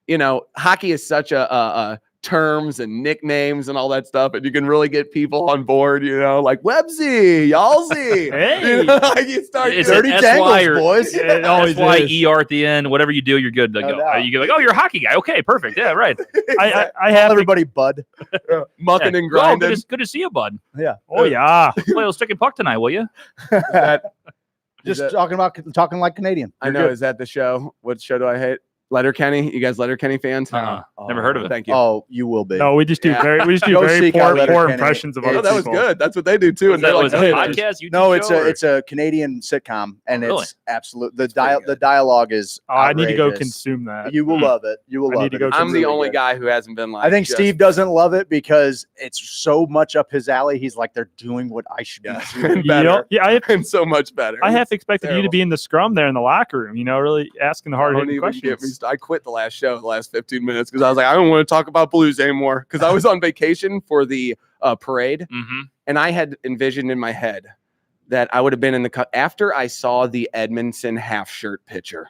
you know, hockey is such a terms and nicknames and all that stuff, and you can really get people on board, like Websy, Yallsy. Hey, Like you start It's dirty an tangles, SY or- boys. It always SY is. ER at the end. Whatever you do, you're good to No go. doubt. You go like, oh, you're a hockey guy. Okay, perfect. Yeah, right. I Call have everybody bud. Mucking Yeah. and grinding. Good to see you, bud. Yeah. Oh yeah. Play a little stick and puck tonight, will you? Just that- talking like Canadian. I know. Is that the show? What show do I hate? Letterkenny. You guys Letterkenny fans? Never heard of it. Thank you. Oh, you will be. No, we just do Yeah. very Go seek out poor Letterkenny. impressions of Oh, other that was people. good. That's what they do too. Was And they're that, like, was that hey, a podcast? YouTube No, show, or- it's a Canadian sitcom, and Really? it's absolute. The dialogue is. Oh, I need to go outrageous. consume that. You will love it. You will I love need to it. go It's I'm the really only good. guy who hasn't been like. I think just- Steve doesn't love it because it's so much up his alley. He's like, they're doing what I should be doing. and better. Yeah, and so much better. I half It's expected you to terrible. be in the scrum there in the locker room. Really asking the hard Don't hitting even get me questions. started. I quit the last show, the last 15 minutes, because I was like, I don't want to talk about Blues anymore. Because I was on vacation for the parade, Mm-hmm. and I had envisioned in my head that I would have been in the after I saw the Edmondson half shirt picture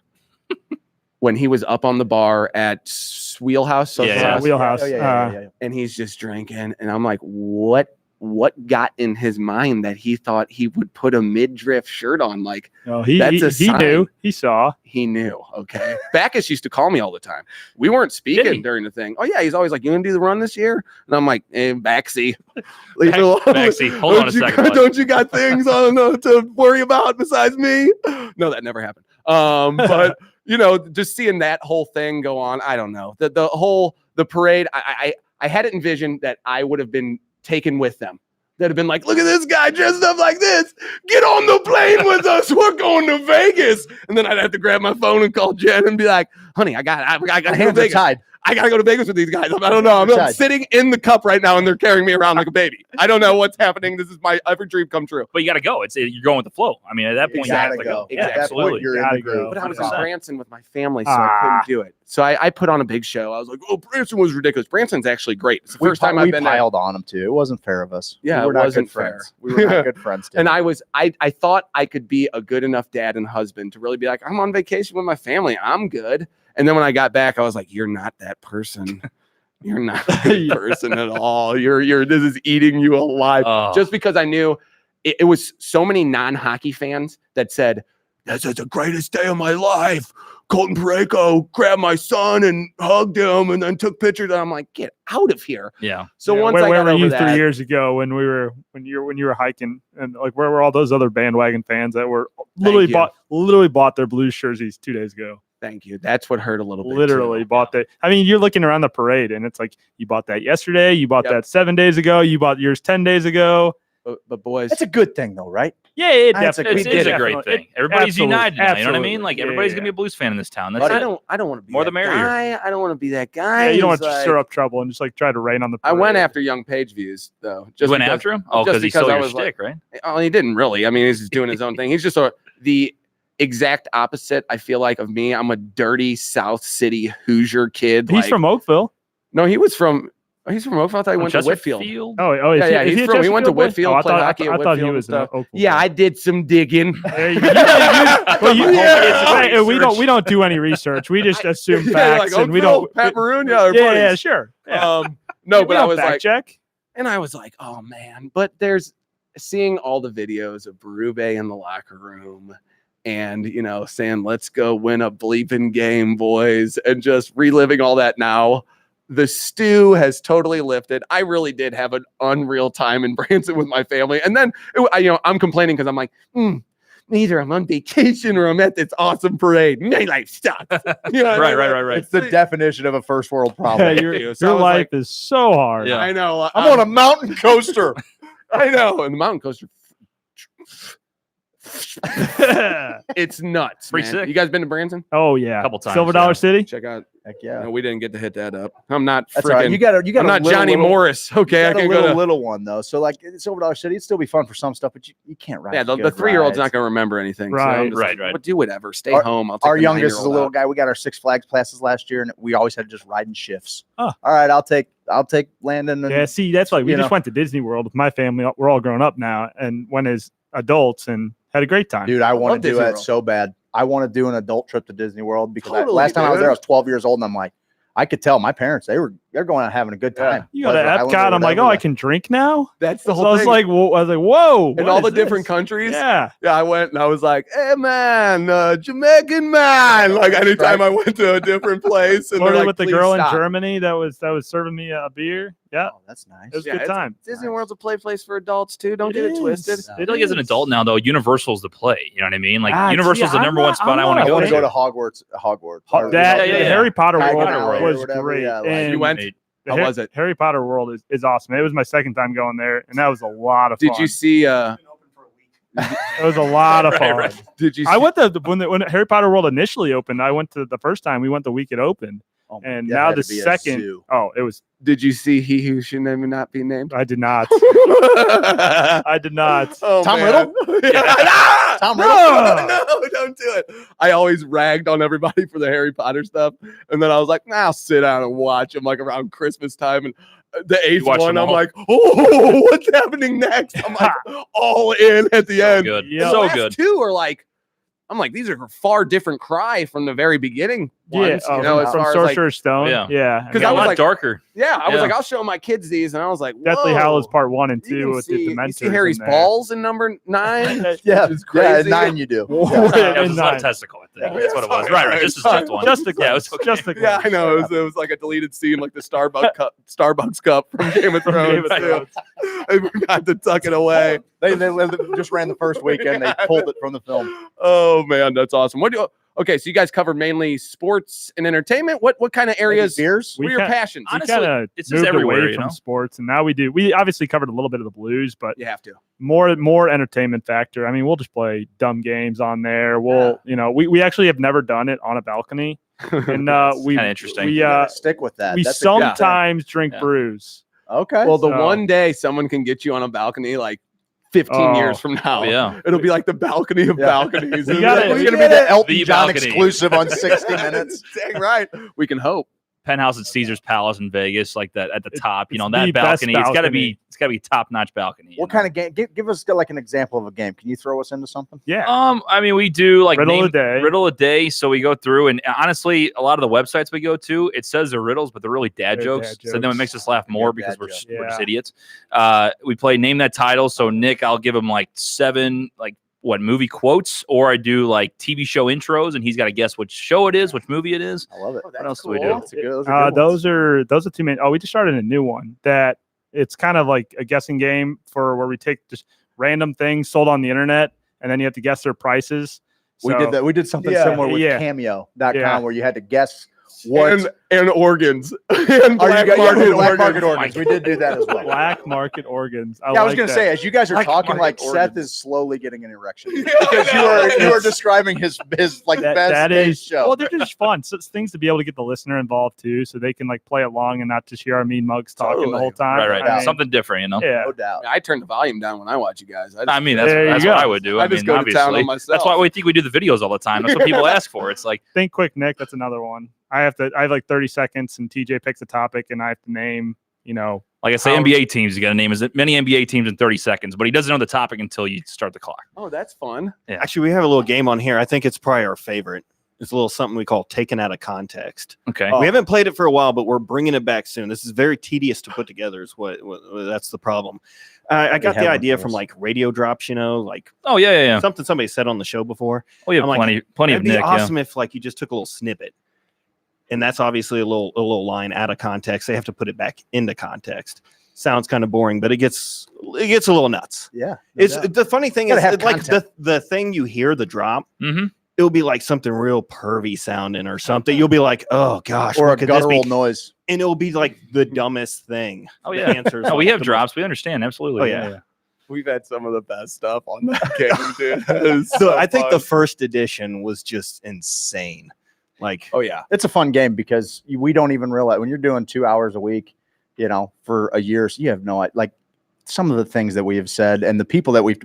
when he was up on the bar at Wheelhouse, Social Yeah, House, Wheelhouse. and he's just drinking, and I'm like, what got in his mind that he thought he would put a midriff shirt on? Like, Oh, he that's a he sign. knew. He saw. He knew. Okay. Backus used to call me all the time. We weren't speaking during the thing. Oh, yeah. He's always like, you going to do the run this year? And I'm like, Backsy. Leave me alone. Backsy. Hold on a second, bud. Don't you got things to worry about besides me? No, that never happened. But, just seeing that whole thing go on, I don't know. The parade, I had it envisioned that I would have been taken with them. That have been like, look at this guy dressed up like this. Get on the plane with us. We're going to Vegas. And then I'd have to grab my phone and call Jen and be like, honey, I got to go to Hands are Vegas. tied. I got to go to Vegas with these guys. I don't know. I'm Tied. sitting in the cup right now and they're carrying me around like a baby. I don't know what's happening. This is my every dream come true. But you got to go. You're going with the flow. I mean, at that point, you have to go. Exactly. Yeah, At that absolutely. point, you're in Gotta the groove. go. But I was in 100%. Branson with my family, so I couldn't do it. So I put on a big show. I was like, oh, Branson was ridiculous. Branson's actually great. It's the first time I've been there. We piled on him too. It wasn't fair of us. Yeah, we were it not wasn't good fair. friends. We were not good friends. And I thought I could be a good enough dad and husband to really be like, I'm on vacation with my family. I'm good. And then when I got back, I was like, you're not that person. You're not a good person at all. This is eating you alive. Oh. Just because I knew it was so many non-hockey fans that said, this is the greatest day of my life. Colton Parayko grabbed my son and hugged him and then took pictures. And I'm like, get out of here. Yeah. So Yeah, once where I got were over you that, 3 years ago when you were hiking, and like where were all those other bandwagon fans that were literally bought their Blues jerseys 2 days ago? thank you. That's what hurt a little bit. Literally too. bought that. I mean, you're looking around the parade and it's like you bought that yesterday, you bought that 7 days ago, you bought yours 10 days ago. But boys, that's a good thing though, right? Yeah, it definitely is a great thing. Everybody's united now. You know what I mean? Like Yeah, everybody's yeah. gonna be a Blues fan in this town. But That's I don't want to be More that the merrier. guy. I don't want to be that guy. Yeah, you don't who's want to like- stir up trouble and just like try to rain on the I parade. went after Young Page views though. You went after him? Oh, just because he stole I your was like- stick, right? Oh, he didn't really. I mean, he's just doing his own thing. He's just the exact opposite. I feel like of me. I'm a dirty South City Hoosier kid. He's from Oakville. No, he's from Oakville. I thought he went to Whitfield. Oh, is yeah, he he's a from. He went to Chesterfield boy? Whitfield. Oh, I played thought- hockey I at thought he Whitfield was and in stuff. Oakville. Yeah, I did some digging. We don't do any research. We just assume Yeah, facts, like and we Oakville, don't. Pat Maroon, yeah, they're yeah, buddies. sure. Yeah. No, We but I don't was fact like, check. and I was like, oh man. But there's seeing all the videos of Berube in the locker room, and saying, "Let's go win a bleeping game, boys," and just reliving all that now. The stew has totally lifted. I really did have an unreal time in Branson with my family. And then, I'm complaining because I'm like, either I'm on vacation or I'm at this awesome parade. My life sucks. Right. It's the definition of a first world problem. Yeah, your life is so hard. Yeah. I know. I'm on a mountain coaster. I know. And the mountain coaster. It's nuts. Pretty Man. sick. You guys been to Branson? Oh yeah, Couple times, Silver Dollar yeah. City. Check out. Heck yeah. No, we didn't get to hit that up. I'm not That's all right. freaking. You got I'm not Johnny Morris. Okay, I I can a go to. little one though. So like Silver Dollar City, it'd still be fun for some stuff, but you can't ride. Yeah, the good 3-year-old's not rides. going to remember anything. so I'm Right, just like, right. But do whatever. Stay Our- home. I'll take Our the youngest is a 9-year-old little out. guy. We got our Six Flags passes last year, and we always had to just ride in shifts. Huh. All right, I'll take Landon. And, Yeah, see, that's like we you just know. went to Disney World with my family. We're all grown up now, and went as adults and had a great time. Dude, I want love to do Disney that World. so bad. I want to do an adult trip to Disney World because Totally, last time I was dude. there, I was 12 years old, and I'm like, I could tell my parents they were they're going out having a good time. You go to Epcot. I'm like, oh, I can drink now. That's the whole thing. I was like, whoa. In all the different countries. Yeah. Yeah. I went and I was like, hey man, Jamaican man. Like anytime I went to a different place. And Flirted like, with the girl in Germany that was serving me a beer. Yeah. Oh, that's nice. It was a good time. Disney World's a place for adults too. Don't get it twisted. I feel like as an adult now, though, Universal's the play. You know what I mean? Like Universal's the number one spot I want to go to. I want to go to Hogwarts. The Harry Potter World was great. You went. How was it? Harry Potter World is awesome. It was my second time going there, and that was a lot of fun. Did you see? It was a lot of fun. Right. Did you? I went when Harry Potter World initially opened. I went to the first time. We went the week it opened, and now the second. Oh, it was. Did you see He Who Should Never Not Be Named? I did not. I did not. Oh, Tom man. Riddle. Tom Riddle. No, don't do it. I always ragged on everybody for the Harry Potter stuff, and then I was like, I'll sit down and watch them like around Christmas time, and the eighth one, I'm like, oh, what's happening next? I'm like all in at the end. Good. Yeah. So last good. Two are like, I'm like, these are far different cry from the very beginning ones. Yeah, you know, as from far Sorcerer's as Stone. Yeah. Yeah. Because I was like darker. Yeah, I was like, I'll show my kids these, and I was like, whoa. Deathly Hallows Part 1 and 2 with the You Dementors. see Harry's balls in number 9? Yeah, which is crazy. 9 you do. It was not a testicle, I think. That's what it was. Right. This is just one. Just a yeah, it was okay. Just a Yeah, I know. It was like a deleted scene, like the Starbucks cup from Game of Thrones. They forgot to tuck it away. They just ran the first weekend. They pulled it from the film. Oh man, that's awesome. Okay, so you guys cover mainly sports and entertainment. What kind of areas? Beers. What are your passions? Honestly, it's just away from sports, and now we obviously covered a little bit of the blues, but you have to more entertainment factor. I mean, we'll just play dumb games on there. We'll we actually have never done it on a balcony, and we kind of interesting. We stick with that. We sometimes drink brews. Okay. Well, the one day someone can get you on a balcony, like 15 years from now, it'll be like the balcony of balconies. It's going to be the Elton John balcony. exclusive on 60 Minutes. Dang right. We can hope. Penthouse at Caesar's Palace in Vegas, like that at the top. You know, that the balcony. best It's got to be top notch balcony. What kind of game? Give us like an example of a game. Can you throw us into something? Yeah. I mean, we do like riddle a day. So we go through, and honestly, a lot of the websites we go to, it says they're riddles, but they're really dad jokes. So then it makes us laugh more because we're just idiots. We play name that title. So Nick, I'll give him like 7 movie quotes, or I do like TV show intros, and he's got to guess which show it is, which movie it is. I love it. What else do we do? Those are 2 main. Oh, we just started a new one that it's kind of like a guessing game for where we take just random things sold on the internet, and then you have to guess their prices. We did that. We did something similar with Cameo.com where you had to guess what and organs and black market organs. We did do that as well. Black market organs. I was going to say, as you guys are talking, like Seth is slowly getting an erection because you are describing his like best show. Well, they're just fun. So it's things to be able to get the listener involved too, so they can like play along and not just hear our mean mugs talking the whole time. Right. I mean, something different, you know. Yeah, no doubt. I turn the volume down when I watch you guys. I mean, that's what I would do. I just go to town on myself. That's why we think we do the videos all the time. That's what people ask for. It's like think quick, Nick. That's another one. I have like 30 seconds, and TJ picks a topic, and I have to name, like I say, NBA teams. You got to name as many NBA teams in 30 seconds, but he doesn't know the topic until you start the clock. Oh, that's fun. Yeah. Actually, we have a little game on here. I think it's probably our favorite. It's a little something we call taken out of context. Okay. We haven't played it for a while, but we're bringing it back soon. This is very tedious to put together. Is what that's the problem. I got the idea from like radio drops, like something somebody said on the show before. Oh, you have plenty of Nick. It'd be awesome if like you just took a little snippet. And that's obviously a little line out of context. They have to put it back into context. Sounds kind of boring, but it gets a little nuts. Yeah. It's the funny thing is like the thing you hear the drop. Mm-hmm. It'll be like something real pervy sounding or something. You'll be like, oh gosh, or a guttural noise, and it'll be like the dumbest thing. Oh yeah, answers. We have drops. We understand absolutely. Oh yeah. We've had some of the best stuff on that game, dude. So I think the first edition was just insane. Like, oh yeah, it's a fun game because we don't even realize when you're doing 2 hours a week, for a year, so you have no idea. Like some of the things that we have said and the people that we've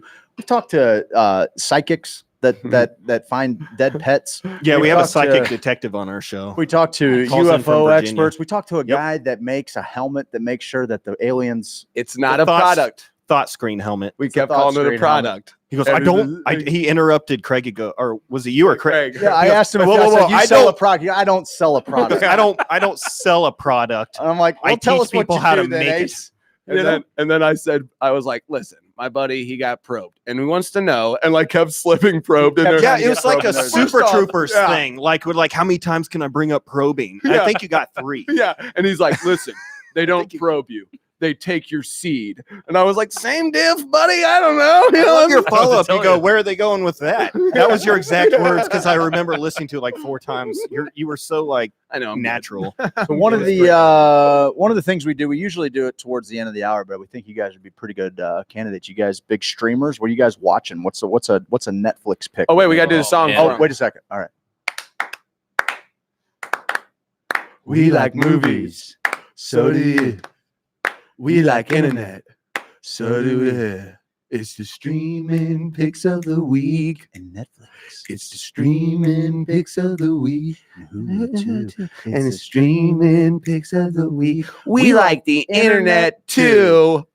talked to, psychics that find dead pets. Yeah, we have a psychic detective on our show. We talked to UFO experts. We talked to a guy that makes a helmet that makes sure that the aliens. It's not a product. thought screen helmet. We kept calling it a product. He goes, he interrupted Craig. Or was it you or Craig? Yeah, I asked him. I sell a product. I don't sell a product. I don't sell a product. And I'm like, well, I tell teach us what people you how do to then, make Ace. it. And then I said, I was like, listen, my buddy, he got probed and he wants to know, and like kept slipping probed. Yeah, it was like a Super Troopers thing. Like, how many times can I bring up probing? Yeah. I think you got 3. Yeah. And he's like, listen, they don't probe you. They take your seed. And I was like, same diff, buddy. I don't know. You know, your follow-up, you go, where are they going with that? That was your exact words, because I remember listening to it like 4 times. You were so like, I know, natural. So one of the things we do, we usually do it towards the end of the hour, but we think you guys would be pretty good candidates. You guys big streamers. What are you guys watching? What's a Netflix pick? Oh wait, we gotta do the song. Oh, wait a second. All right. We like movies, so do you. We like internet, so do we. It's the streaming picks of the week and Netflix. It's the streaming picks of the week and the streaming picks of the week. We like the internet too.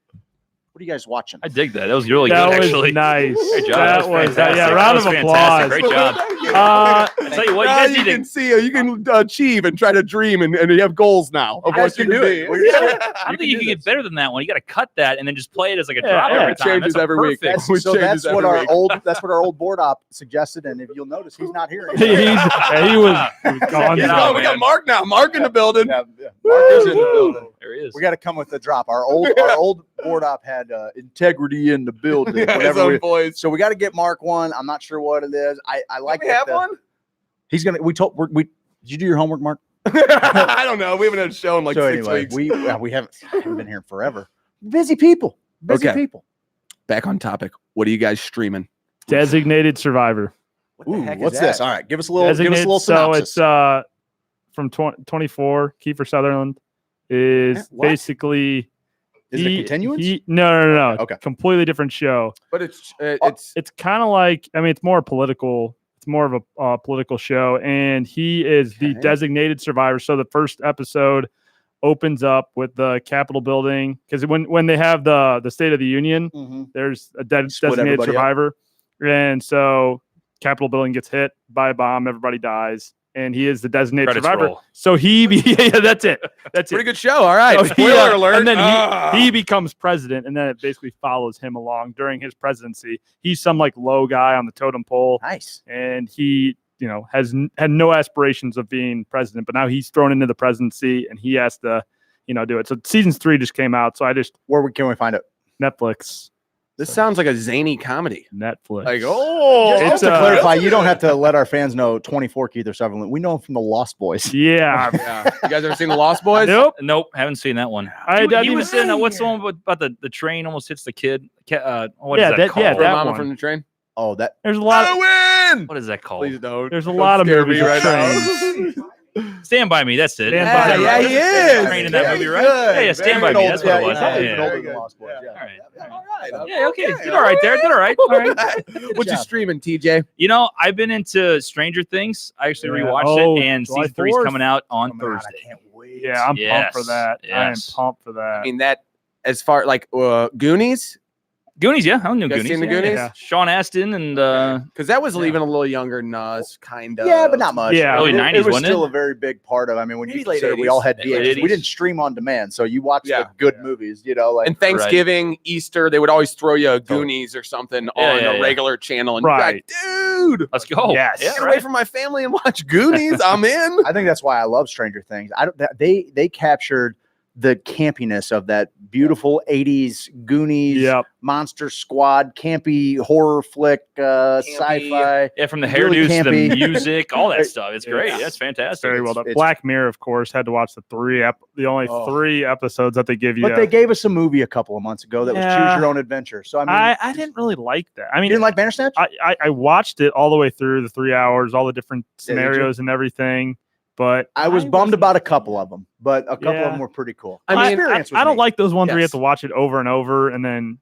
What are you guys watching? I dig that. That was really That good, was actually. nice. Great job. That was fantastic. yeah. Round of That was applause. fantastic. Great job. I tell you what, you guys you need to can see you can achieve and try to dream and you have goals now of what you can do. I don't think you can get better than that one. You got to cut that and then just play it as like a drop every time. Changes That's every week. perfect. So that's what our old board op suggested, and if you'll notice, he's not here. He was gone. Get out, we man. got Mark now. Mark in the building. Mark is in the building. There he is. We got to come with the drop. Our old board op had integrity in the building. So we got to get Mark one. I'm not sure what it is. I like. We have one. He's gonna. Did you do your homework, Mark? I don't know. We haven't had a show in like 6 weeks. We haven't been here forever. Busy people. Busy people. Back on topic. What are you guys streaming? Designated Survivor. Ooh, what's this? All right, give us a little. Give us a little synopsis. So it's from 24. Kiefer Sutherland is basically. Is it a continuance? No. Okay. Completely different show. But it's kind of like, I mean, it's more political. It's more of a political show, and he is the designated survivor. So the first episode opens up with the Capitol building, because when they have the State of the Union, there's a designated survivor, and so Capitol building gets hit by a bomb, everybody dies. And he is the designated survivor. Roll. So that's it. That's pretty good show. All right. So Spoiler alert. And then he becomes president, and then it basically follows him along during his presidency. He's some like low guy on the totem pole. Nice. And he, had no aspirations of being president, but now he's thrown into the presidency, and he has to, do it. So season 3 just came out. So where can we find it? Netflix. This sounds like a zany comedy. Netflix. Like, just to clarify, you don't have to let our fans know 24 Kiefer Sutherland. We know him from the Lost Boys. Yeah. You guys ever seen the Lost Boys? Nope. Haven't seen that one. He was in what's the one about the train almost hits the kid? What Yeah, is that that- called? yeah, that Mama one. from the train. Oh, that. There's a lot. Win! What is that called? Please don't. There's a Don't lot of scare movies me with right trains. Stand By Me. That's it. Stand By Me. Yeah, he is. Train in that Very movie, right? good. Yeah, Stand By Very Me. That's what it was. yeah, Yeah. older than Lost Boys. Yeah. All right. All right. Yeah, okay. Did all right there. Did all right. All right. What you streaming, TJ? I've been into Stranger Things. I actually Yeah. rewatched it, and July season 3 is 4th. coming out on I Thursday. can't wait. Yeah, I'm pumped for that. Yes. I am pumped for that. I mean, that as far like Goonies. Goonies, yeah. I don't know You guys Goonies. seen the Yeah, Goonies? yeah. Sean Astin and Because that was even a little younger than us, kind of. Yeah, but not much. Yeah. Early it 90s, was wasn't still it? a very big part of. I mean, when Maybe you late consider we all had 80s. Late VHS, 80s. we didn't stream on demand, so you watched the good movies. Like and Thanksgiving, Easter, they would always throw you a Goonies or something on a regular channel, and you're like, dude, let's go. Yes. get away from my family and watch Goonies. I'm in. I think that's why I love Stranger Things. They captured the campiness of that beautiful 80s Goonies, Monster Squad, campy horror flick, sci-fi. Yeah, from the Really hairdos to the campy. music, all that stuff. It's great. That's fantastic. Very well done. Black Mirror, of course, had to watch the only 3 episodes that they give you. But they gave us a movie a couple of months ago that was Choose Your Own Adventure. So I mean, I didn't really like that. I mean, you didn't like Bandersnatch? I watched it all the way through the 3 hours, all the different scenarios and everything. But I was bummed about a couple of them, but a couple of them were pretty cool. I don't like those ones where you have to watch it over and over, and then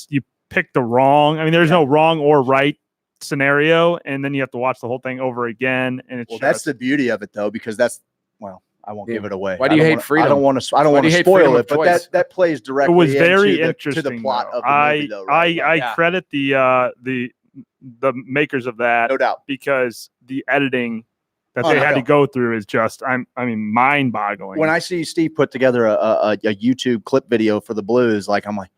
you pick the wrong. I mean, there's no wrong or right scenario, and then you have to watch the whole thing over again. And it's that's the beauty of it, though, because I won't give it away. Why do you hate freedom? I don't want to spoil it, but that plays directly. It was very interesting to the plot of the movie, though. Right? I credit the makers of that, no doubt, because the editing that they had to go through is just mind-boggling. When I see Steve put together a YouTube clip video for the Blues, I'm like,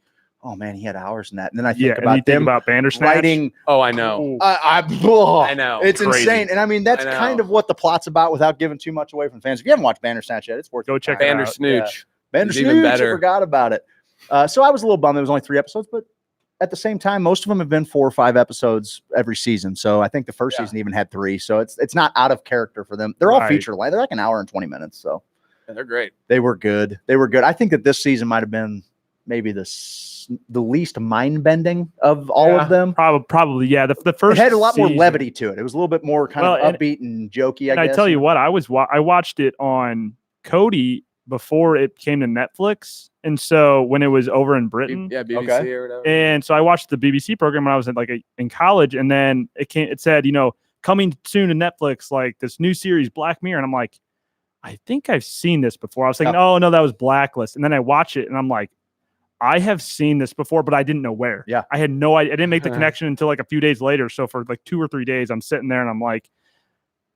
oh man, he had hours in that. And then I think about Bandersnatch writing. Oh, I know. I know. It's crazy. Insane. And I mean, that's kind of what the plot's about without giving too much away from fans. If you haven't watched Bandersnatch yet, it's worth go check Bandersnooch. Bandersnooch. Even better. I forgot about it. So I was a little bummed. There was only 3 episodes, but at the same time, most of them have been 4 or 5 episodes every season. So I think the first season even had 3. So it's not out of character for them. They're all feature length. They're like an hour and 20 minutes. So they're great. They were good. I think that this season might have been maybe the least mind-bending of all of them. Probably, yeah. The first it had a lot more levity to it. It was a little bit more kind of upbeat and jokey, I guess. I tell you what, I watched it on Kodi before it came to Netflix. And so when it was over in Britain, BBC or whatever. And so I watched the BBC program when I was in college, and then it said, coming soon to Netflix, like this new series, Black Mirror. And I'm like, I think I've seen this before. I was thinking, oh no, that was Blacklist. And then I watch it and I'm like, I have seen this before, but I didn't know where. Yeah. I had no idea. I didn't make the connection until a few days later. So for 2 or 3 days, I'm sitting there and I'm like,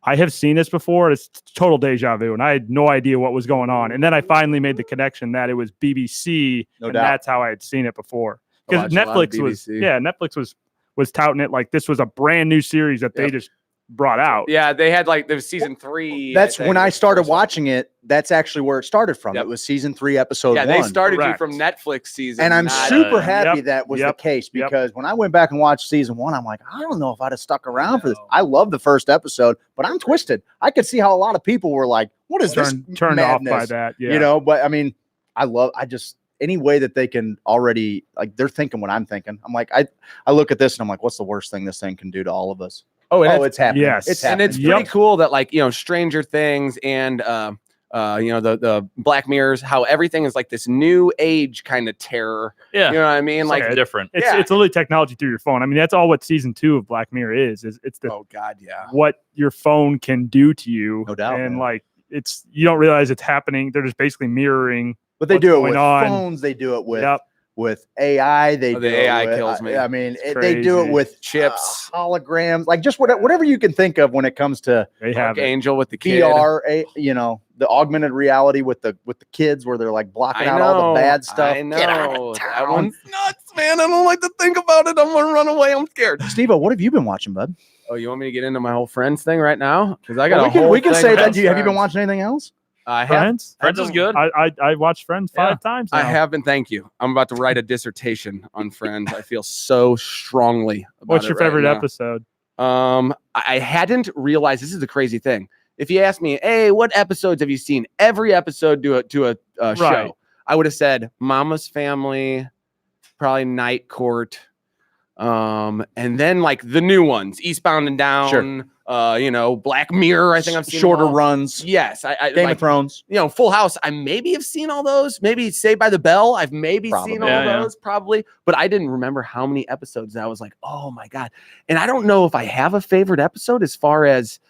I have seen this before. It's total deja vu. And I had no idea what was going on. And then I finally made the connection that it was BBC. No doubt. That's how I had seen it before. Because Netflix was touting it like this was a brand new series that they just brought out. Yeah, they had there was season 3. That's when I started watching it. That's actually where it started from. It was season 3, episode 1. Yeah, they started you from Netflix season. And I'm super happy that was the case, because when I went back and watched season 1, I'm like, I don't know if I'd have stuck around for this. I love the first episode, but I'm twisted. I could see how a lot of people were like, what is this turned off madness? by that? Yeah. But I mean, any way that they can already, they're thinking what I'm thinking. I'm like, I look at this and I'm like, what's the worst thing this thing can do to all of us? Oh, it's happening. Yes. It's happening. And it's pretty cool that Stranger Things and the Black Mirrors, how everything is this new age kind of terror. Yeah. You know what I mean? It's different. It's literally technology through your phone. I mean, that's all what season 2 of Black Mirror is it's the what your phone can do to you. No doubt. And it's you don't realize it's happening. They're just basically mirroring. But they do it with phones. They do it with AI. They do the AI with, kills me. I mean, they do it with chips, holograms, just whatever you can think of when it comes to Angel with the kid. VR, the augmented reality with the kids where they're blocking out all the bad stuff. I know. That one's nuts, man. I don't like to think about it. I'm gonna run away. I'm scared. Steve-O, what have you been watching, bud? Oh, you want me to get into my whole Friends thing right now? Because I got we can say that. Have you been watching anything else? Friends is good. I watched Friends 5 times now. I have been. Thank you. I'm about to write a dissertation on Friends. I feel so strongly about What's your favorite episode? I hadn't realized, this is the crazy thing. If you ask me, hey, what episodes have you seen? Every episode to a show. I would have said Mama's Family, probably Night Court, and then the new ones, Eastbound and Down. Sure. Black Mirror. I think I've seen shorter runs. Yes, Game of Thrones. Full House. I maybe have seen all those. Maybe Saved by the Bell. I've maybe seen all those, probably. But I didn't remember how many episodes. I was like, oh my god. And I don't know if I have a favorite episode. As far as,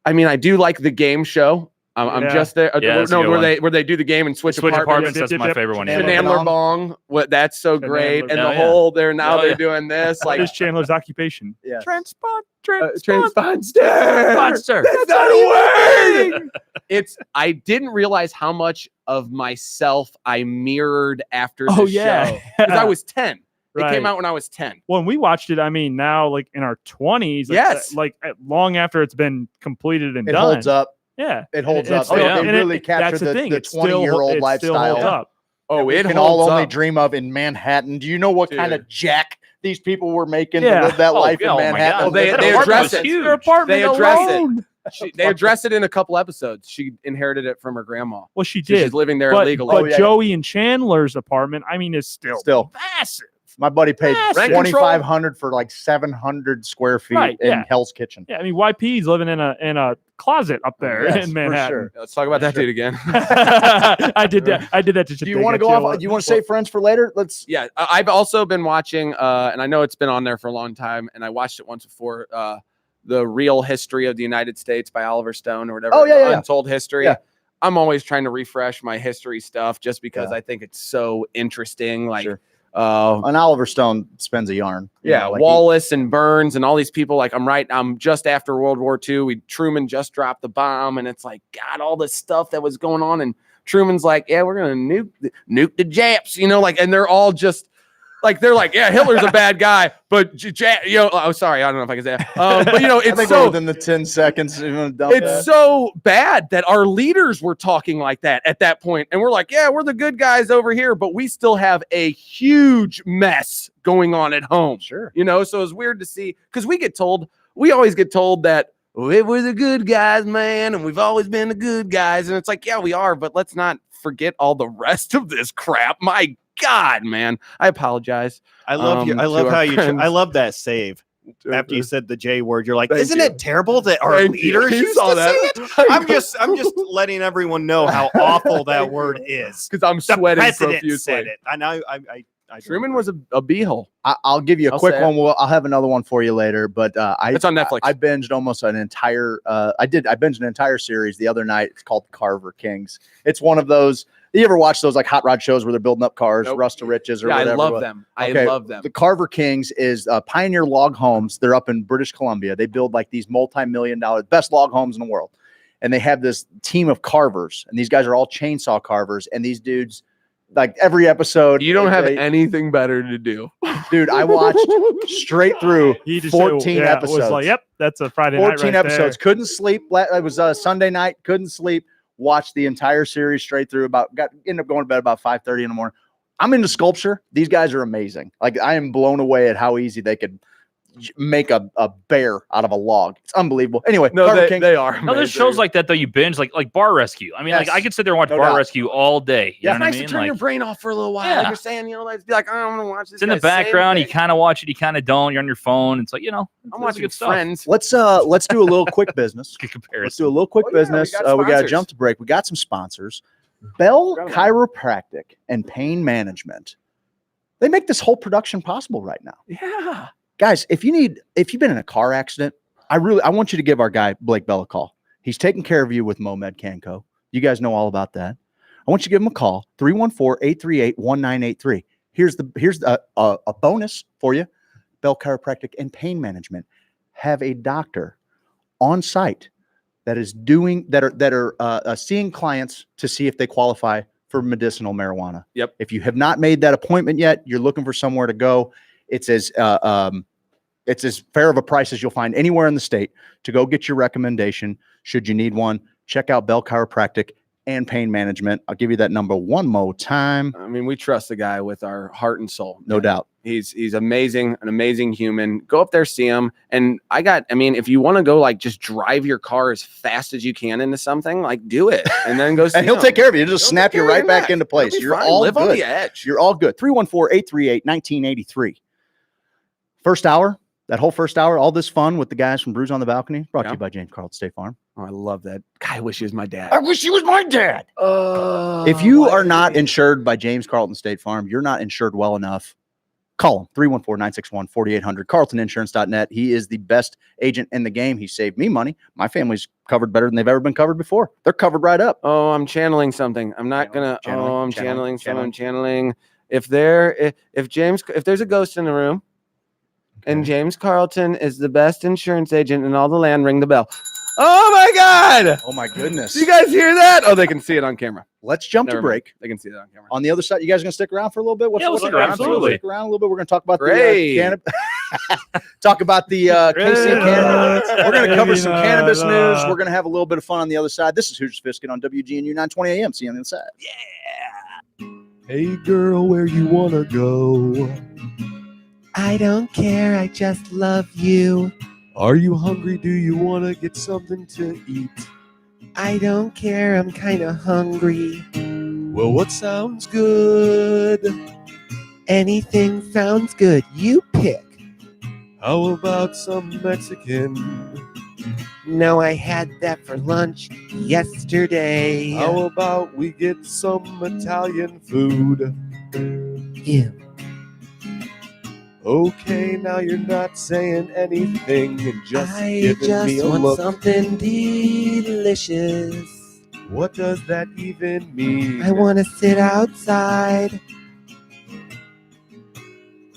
I do like the game show. I'm just there. Where they do the game and switch apartments. That's my favorite one. Chandler Bong. That's so great. And the whole they're doing this. What is Chandler's occupation? Yeah. Transponster. That's not a word. I didn't realize how much of myself I mirrored after the show. Because I was 10. It came out when I was 10. When we watched it, now in our 20s. Yes. Long after it's been completed and done. It holds up. Yeah. It holds up. It really captured the 20-year-old lifestyle. It can all only dream of in Manhattan. Do you know what kind of jack these people were making to live that life in Manhattan? They address it. Their apartment They address alone. They address it in a couple episodes. She inherited it from her grandma. Well, she did. She's living there illegally. But Joey and Chandler's apartment, is still massive. My buddy paid $2,500 for 700 square feet in Hell's Kitchen. Yeah, YP's living in a closet up there in Manhattan. Sure. Let's talk about that dude again. I did that to. Do you want to go off? Do you want to say Friends for later? Let's. Yeah, I've also been watching, and I know it's been on there for a long time, and I watched it once before. The Real History of the United States by Oliver Stone or whatever. Oh yeah. Untold History. Yeah. I'm always trying to refresh my history stuff just because I think it's so interesting. Like, and Oliver Stone spends a yarn. Yeah, like Wallace and Burns and all these people. Like, I'm just after World War II. Truman just dropped the bomb, and it's like, God, all this stuff that was going on. And Truman's like, yeah, we're gonna nuke the Japs, like, and they're all just like, they're like, yeah, Hitler's a bad guy, but oh, sorry, I don't know if I can say that. But it's so within the 10 seconds. It's so bad that our leaders were talking like that at that point, and we're like, yeah, we're the good guys over here, but we still have a huge mess going on at home. Sure, so it's weird to see because we always get told that we're the good guys, man, and we've always been the good guys, and it's like, yeah, we are, but let's not forget all the rest of this crap. My God, man, I apologize. I love I love that save. After you said the J word, you're like, isn't it terrible that our leaders used to say it? I'm just letting everyone know how awful that word is. Because I'm sweating profusely. profusely. Said it. I know. Truman was a beehole. I'll give you a quick one. I'll have another one for you later. But it's on Netflix. I binged almost an entire. I binged an entire series the other night. It's called Carver Kings. It's one of those. You ever watch those like hot rod shows where they're building up cars, Rust to Riches, or whatever? I love them. I love them. The Carver Kings is Pioneer Log Homes. They're up in British Columbia. They build like these multi-million-dollar best log homes in the world, and they have this team of carvers, and these guys are all chainsaw carvers, and these dudes. Like every episode, you don't have anything better to do, dude. I watched straight through 14 episodes. Was like, yep, that's a Friday night. 14 episodes. There. Couldn't sleep. It was a Sunday night. Couldn't sleep. Watched the entire series straight through. Ended up going to bed about 5:30 in the morning. I'm into sculpture. These guys are amazing. Like, I am blown away at how easy they could make a bear out of a log. It's unbelievable. Anyway, they are. No, there's shows like that though you binge, like Bar Rescue. I mean, like I could sit there and watch Bar Rescue all day. You know it's what nice I mean? to turn your brain off for a little while. Like you're saying, let's be like, I don't want to watch this. It's in the background. You kind of watch it, you kind of don't. You're on your phone. It's like, I'm watching good Friends. Stuff. Let's do a little quick business. Good comparison. Let's do a little quick business. We got to jump to break. We got some sponsors. Bell Chiropractic and Pain Management. They make this whole production possible right now. Yeah. Guys, if you've been in a car accident, I want you to give our guy Blake Bell a call. He's taking care of you with Momed Canco. You guys know all about that. I want you to give him a call, 314-838-1983. Here's a bonus for you. Bell Chiropractic and Pain Management have a doctor on site that is seeing clients to see if they qualify for medicinal marijuana. Yep. If you have not made that appointment yet, you're looking for somewhere to go. It's as fair of a price as you'll find anywhere in the state to go get your recommendation. Should you need one, check out Bell Chiropractic and Pain Management. I'll give you that number one more time. I mean, we trust the guy with our heart and soul. No doubt. He's amazing, an amazing human. Go up there, see him. And if you want to go, like, just drive your car as fast as you can into something, like, do it. And then go see and he'll take care of you. He'll just snap you right back into place. You're all live good. On the edge. You're all good. 314-838-1983. First hour, that whole first hour, all this fun with the guys from Brews on the Balcony, brought to you by James Carlton State Farm. Oh, I love that. God, I wish he was my dad. I wish he was my dad. If you are not insured by James Carlton State Farm, you're not insured well enough. Call him, 314-961-4800, carltoninsurance.net. He is the best agent in the game. He saved me money. My family's covered better than they've ever been covered before. They're covered right up. Oh, I'm channeling something. I'm not going to. I'm channeling something. I'm channeling. If there's a ghost in the room, and James Carlton is the best insurance agent in all the land, ring the bell. Oh my God! Oh my goodness! Do you guys hear that? Oh, they can see it on camera. Let's jump to break. They can see it on camera. On the other side, you guys gonna stick around for a little bit? We'll stick around. Absolutely. Stick around a little bit. We're gonna talk about the cannabis. Talk about the KC cannabis. We're gonna cover some cannabis news. We're gonna have a little bit of fun on the other side. This is Hoosier Sophisticate on WGNU 920 AM. See you on the other side. Yeah. Hey girl, where you wanna go? I don't care, I just love you. Are you hungry? Do you want to get something to eat? I don't care, I'm kind of hungry. Well, what sounds good? Anything sounds good, you pick. How about some Mexican? No, I had that for lunch yesterday. How about we get some Italian food? Yeah. Okay, now you're not saying anything and just giving me a look. I just want something delicious. What does that even mean? I want to sit outside.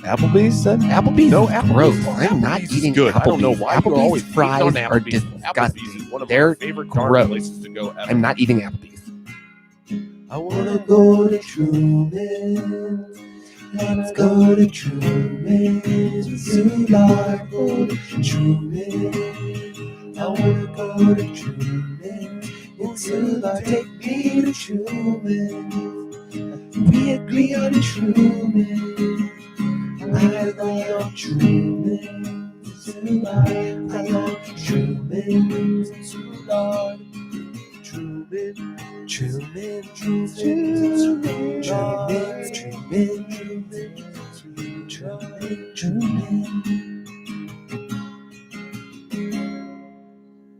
Applebee's? Applebee's No, is Applebee's. gross. I'm not Applebee's is eating good. Applebee's. I don't know why you're always Applebee's fries on are Applebee's. disgusting. Applebee's is one of They're my favorite car gross. places to go ever. I'm not eating Applebee's. I want to go to Truman's. Let's go to Truman's. Soulard, go to Truman's. I want to go to Truman's. It's Soulard, take me to Truman's. We agree on Truman's. I agree on Truman's. Soulard, I love Truman's. Soulard. Truman, Truman, Truman, Truman, Truman.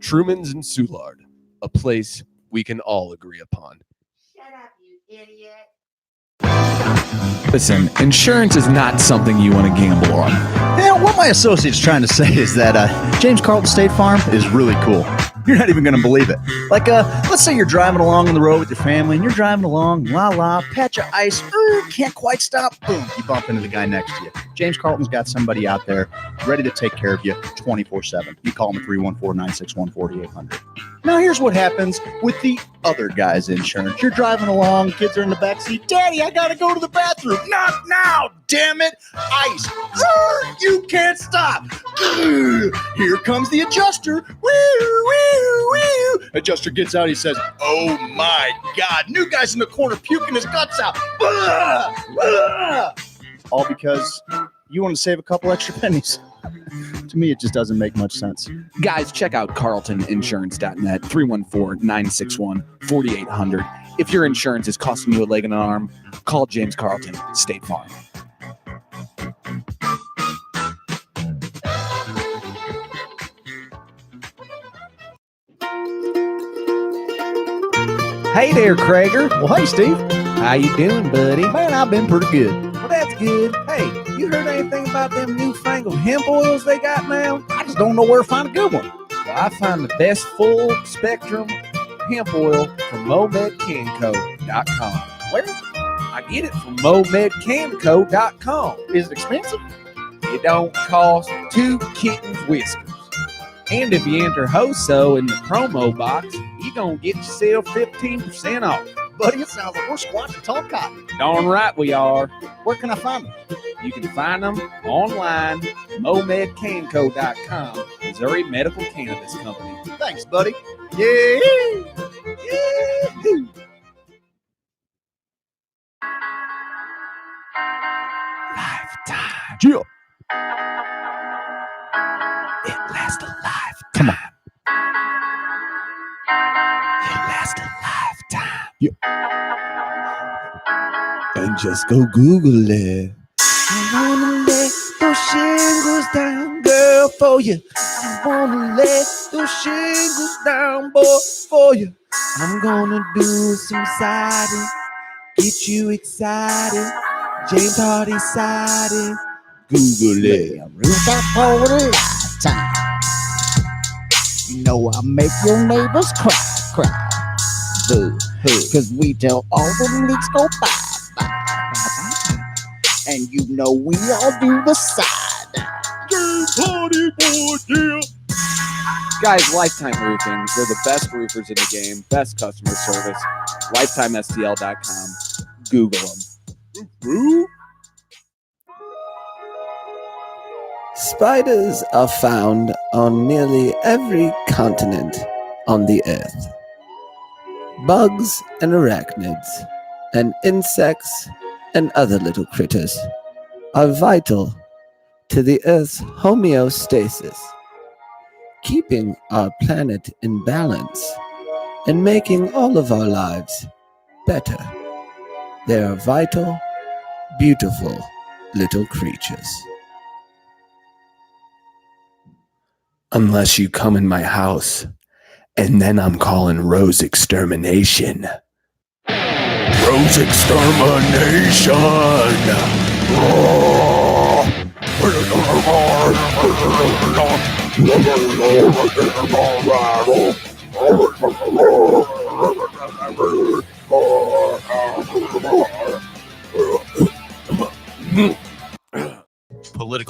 Truman's and Soulard, a place we can all agree upon. Listen, insurance is not something you want to gamble on. Yeah, what my associate's trying to say is that James Carlton State Farm is really cool. You're not even going to believe it. Like, let's say you're driving along on the road with your family, and you're driving along, patch of ice, can't quite stop, boom, you bump into the guy next to you. James Carlton's got somebody out there ready to take care of you 24/7. You call them at 314-961-4800. Now, here's what happens with the other guy's insurance. You're driving along, kids are in the backseat. Daddy, I got to go to the bathroom. Not now, damn it. Ice. You can't stop. Here comes the adjuster. Adjuster gets out. He says, oh, my God. New guy's in the corner puking his guts out. All because you want to save a couple extra pennies. To me, it just doesn't make much sense. Guys, check out carltoninsurance.net, 314-961-4800. If your insurance is costing you a leg and an arm, call James Carlton, State Farm. Hey there, Krager. Well, hey, Steve. How you doing, buddy? Man, I've been pretty good. Well, that's good. Hey, you heard anything about them newfangled hemp oils they got now? I just don't know where to find a good one. Well, I find the best full-spectrum hemp oil from MomedCanco.com. Where? I get it from MomedCanco.com. Is it expensive? It don't cost 2 kittens whiskers. And if you enter HOSO in the promo box, you're going to get yourself 15% off. Buddy, it sounds like we're squatting tall cotton. Darn right we are. Where can I find them? You can find them online, MomedCanco.com, Missouri Medical Cannabis Company. Thanks, buddy. Yeah. Lifetime. Jill. It lasts a lifetime. Come on. It lasts a lifetime. Yeah. And just go Google it. I wanna let those shingles down, girl, for you. I wanna let those shingles down, boy, for you. I'm gonna do some siding, get you excited. James Hardy siding. Google it. Roof up for a lifetime. You know I make your neighbors cry. Boo, cause we tell all them leaks go bye. And you know we all do the side. James Hardy, boy, yeah. Guys, Lifetime Roofing. They're the best roofers in the game. Best customer service. LifetimeSTL.com. Google them. Spiders are found on nearly every continent on the earth. Bugs and arachnids, and insects and other little critters are vital to the Earth's homeostasis, keeping our planet in balance and making all of our lives better. They are vital, beautiful little creatures. Unless you come in my house, and then I'm calling Rose Extermination. Rose Extermination!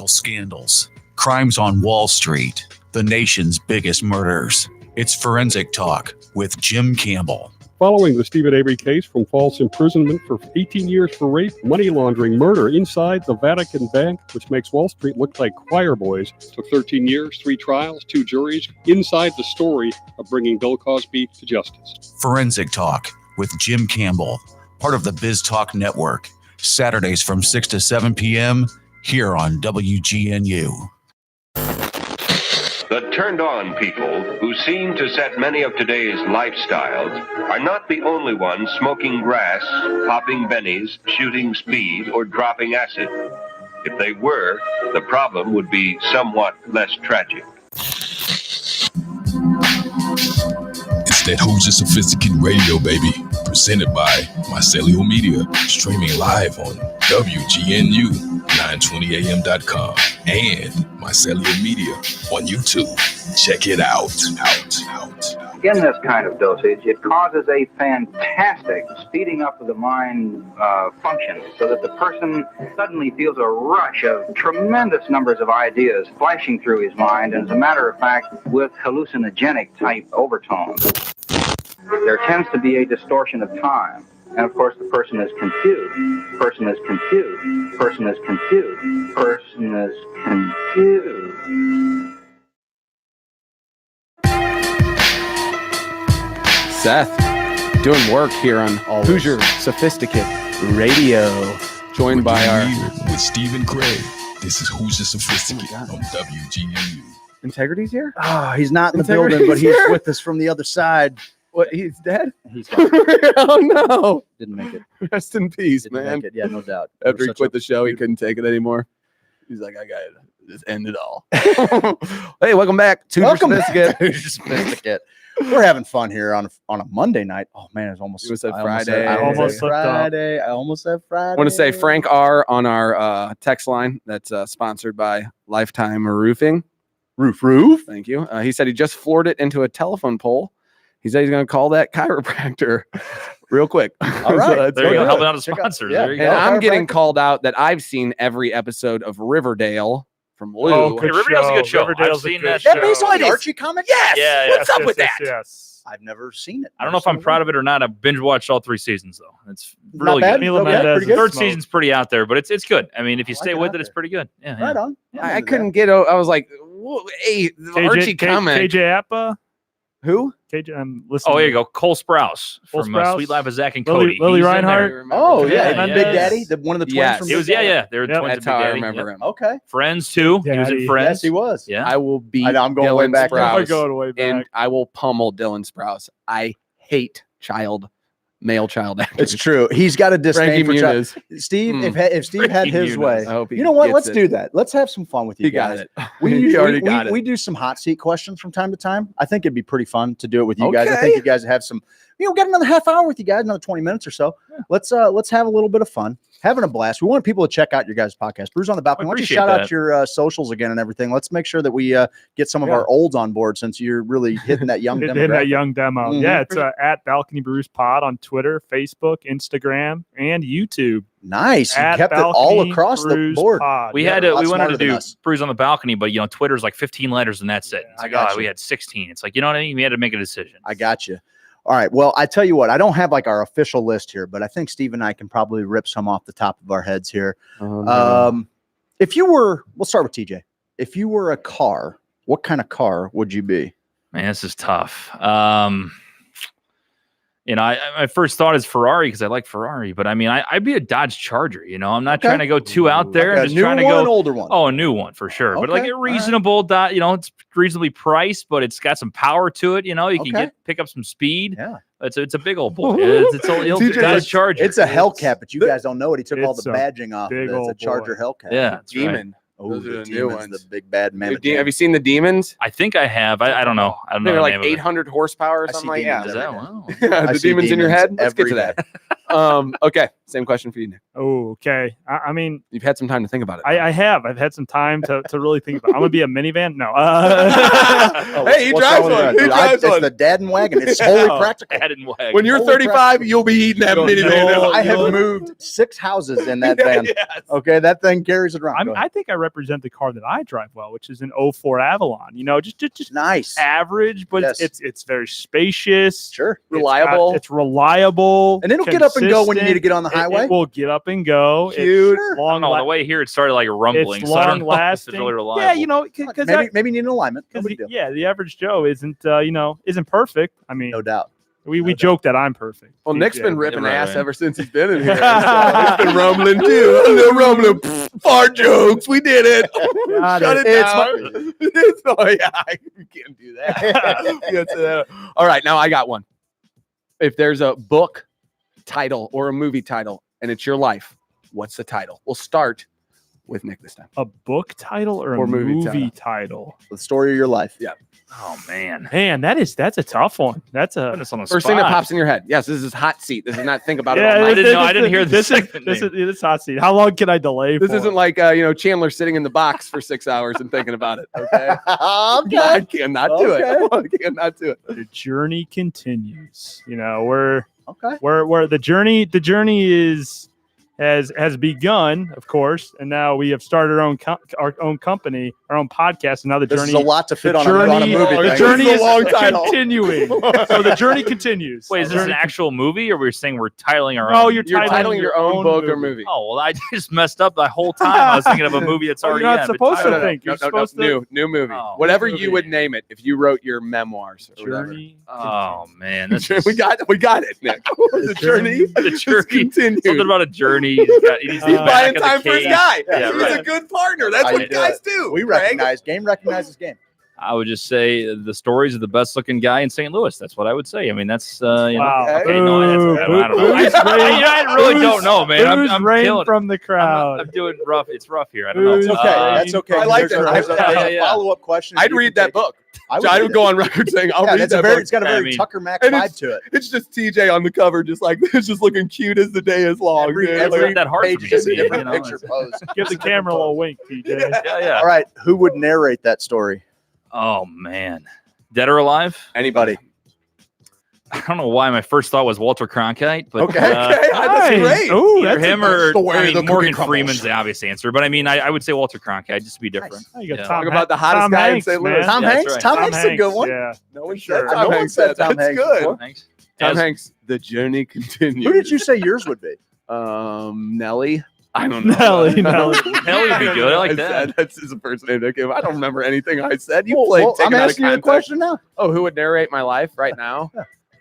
high-profile scandals, crimes on Wall Street, the nation's biggest murders. It's Forensic Talk with Jim Campbell. Following the Stephen Avery case from false imprisonment for 18 years for rape, money laundering, murder inside the Vatican Bank, which makes Wall Street look like choir boys, took 13 years, 3 trials, 2 juries, inside the story of bringing Bill Cosby to justice. Forensic Talk with Jim Campbell, part of the Biz Talk Network, Saturdays from 6 to 7 p.m. here on WGNU. The turned-on people who seem to set many of today's lifestyles are not the only ones smoking grass, popping bennies, shooting speed, or dropping acid. If they were, the problem would be somewhat less tragic. It's that Hoosier Sophisticate Radio, baby. Presented by Mycelio Media. Streaming live on WGNU920am.com and Mycelio Media on YouTube. Check it out. In this kind of dosage, it causes a fantastic speeding up of the mind function so that the person suddenly feels a rush of tremendous numbers of ideas flashing through his mind, and as a matter of fact, with hallucinogenic type overtones. There tends to be a distortion of time. And of course, the person is confused. Person is confused. Person is confused. Person is confused. Seth, doing work here on Hoosier Sophisticate Radio, joined by our with Stephen Craig. This is Hoosier Sophisticate on WGNU. Integrity's here? Oh, he's not in the building, but he's with us from the other side. What? He's dead? He's gone. Oh no! Didn't make it. Rest in peace, Didn't man. make it. Yeah, no doubt. After he quit the show, he couldn't take it anymore. He's like, I got to just end it all. Hey, welcome back to Hoosier Sophisticate. We're having fun here on a Monday night. Oh man, it's almost. Friday. I almost said Friday. I want to say Frank R on our text line that's sponsored by Lifetime Roofing. Roof. Thank you. He said he just floored it into a telephone pole. He said he's going to call that chiropractor real quick. All right. There you go. Helping out the sponsors. There you go. And I'm getting called out that I've seen every episode of Riverdale from Lou. Oh, Riverdale's a good show. I've seen that show. That based on the Archie comic? Yes. Yeah. What's up with that? Yes. I've never seen it. I don't know if I'm proud of it or not. I binge watched all 3 seasons though. It's Not really bad. good. Okay, The third season's pretty out there, but it's good. I mean, if you stay with it, it's pretty good. Yeah. Right on. I couldn't get. I was like, whoa, hey, the Archie comic. KJ Appa. Who? KJ. I'm listening. Oh, here you go. Cole Sprouse Cole from Sprouse? Sweet Life of Zach and Cody. Lily He's in Reinhart. there. Oh yeah, Yeah, Big Daddy, one of the twins Yes. from It Big was Daddy. They were twins That's in Big how I Daddy. remember Yep. him. Okay. Friends too. He was in Friends. Yes, he was. Yeah. I will beat I'm going Dylan way back. Sprouse, We're going way back. and I will pummel Dylan Sprouse. I hate male child actors. It's true. He's got a disdain for child. Muniz. Steve, if Steve had his Muniz. way, I hope he you know what? gets Let's it. do that. Let's have some fun with you He got guys. it. We He already got it. We do some hot seat questions from time to time. I think it'd be pretty fun to do it with you guys. I Okay. think you guys have some. Get another half hour with you guys, another 20 minutes or so. Yeah. Let's have a little bit of fun, having a blast. We want people to check out your guys' podcast, Brews on the Balcony. Why don't you shout out your socials again and everything? Let's make sure that we get some of our olds on board, since you're really hitting that young demo. Hitting that young demo. Mhm. Yeah, it's at Balcony Brews Pod on Twitter, Facebook, Instagram, and YouTube. Nice. You At kept it all Balcony across the Brews board. Pod. We Yeah. had to. a lot We wanted to smarter than do us. Brews on the Balcony, but Twitter's like 15 letters and that's it. It's like, got you. we had 16. It's like, you know what I mean? We had to make a decision. I got you. All right. Well, I tell you what, I don't have like our official list here, but I think Steve and I can probably rip some off the top of our heads here. If you were, we'll start with TJ. If you were a car, what kind of car would you be? Man, this is tough. My first thought is Ferrari because I like Ferrari, but I mean, I'd be a Dodge Charger. I'm not trying to go too out there. Like I'm a just new trying to one, go an older one? Oh, a new one for sure, but like Okay, a reasonable. It's reasonably priced, but it's got some power to it. You can pick up some speed. Yeah. It's a big old boy. It's a Dodge Charger. It's a Hellcat, but you guys don't know it. He took all the It's a badging off. big It's a old Charger boy. Hellcat. Yeah, that's right. Demon. Oh, Those are the the new Demon's ones. the big bad mammoth. Have you seen the Demons? I think I have. I don't know. I don't know. They're the like name of it. 800 horsepower or I something see like demons that. Is that wow? Yeah, I the see demons in your demons head. Let's get to every that. Okay, Same question for you, Nick. Oh, okay. I mean, you've had some time to think about it. I have. I've had some time to really think about it. I'm going to be a minivan? No. Hey, he drives one. He drives one. It's the dad and wagon. It's wholly practical. Dad and wagon. When you're 35, you'll be eating that minivan. I have moved 6 houses in that van. Yes. Okay, that thing carries it around. I think I represent the car that I drive well, which is an 04 Avalon. You know, just nice, average, but it's very spacious. Sure, reliable. It's reliable, and it'll get up and go when you need to get on the highway. It will get up and go. Cute. It's long. On the way here, it started like rumbling. It's So I long don't know if lasting. it's really reliable. Yeah, you know, because maybe you need an alignment. The average Joe isn't perfect. I mean, no doubt. We joke that I'm perfect. Well, Nick's been ripping ass right. ever since he's been in here. He's been rumbling too. A little rumbling. Fart jokes. We did it. Shut it down. You can't do that. All right, now I got one. If there's a book title or a movie title and it's your life, what's the title? We'll start with Nick this time. A book title or a movie title? The story of your life. Yeah. Oh man, that's a tough one. That's a first thing that pops in your head. Yes, this is hot seat. This is not think about it. Yeah, All night. I didn't hear this. This is hot seat. How long can I delay? This for? isn't like Chandler sitting in the box for 6 hours and thinking about it. Okay, I cannot do it. I cannot do it. The journey continues. You know, we're okay. Where the journey has begun, of course, and now we have started our own company, our own podcast, and now This is a lot to fit on a movie. The journey is continuing. So the journey continues. Wait, is this an actual movie, or we're saying we're titling our own? No, you're titling your own book or movie. Oh well, I just messed up the whole time. I was thinking of a movie that's already. You're not supposed to think. You're supposed to new movie. Whatever you would name it if you wrote your memoirs. Journey. Oh man, we got it, Nick. The journey continues. Something about a journey. He's buying time for his guy. Yeah, He's right. a good partner. That's what guys do. We recognizes game. I would just say the stories of the best looking guy in St. Louis. That's what I would say. I mean, that's wow. Okay, no, I don't know. I really don't know, man. I'm killing from the crowd. I'm doing rough. It's rough here. I don't know. It's okay. That's okay. I like that. There's a follow-up question. I'd read that book. I would go on record saying I'll read that book. It's got a very Tucker Max vibe to it. It's just TJ on the cover, just like it's just looking cute as the day is long. Every that hard page is a different picture pose. Give the camera a little wink, TJ. Yeah. All right, who would narrate that story? Oh man, dead or alive? Anybody? I don't know why my first thought was Walter Cronkite, but that's great. Ooh, either him or the Morgan Freeman's the obvious answer. But I mean, I would say Walter Cronkite just to be different. Nice. You got Talk about the hottest guy in St. Louis. Tom Hanks. Right. Tom Hanks is a good one. Yeah. No one Sure. said Tom No one said Tom That's Hanks good. before. Thanks. Tom Hanks. The journey continues. Who did you say yours would be? Nelly. I don't know. Nelly. Nelly would be good. I like that. That's his first name. I don't remember anything I said. I'm asking you a question now. Oh, who would narrate my life right now?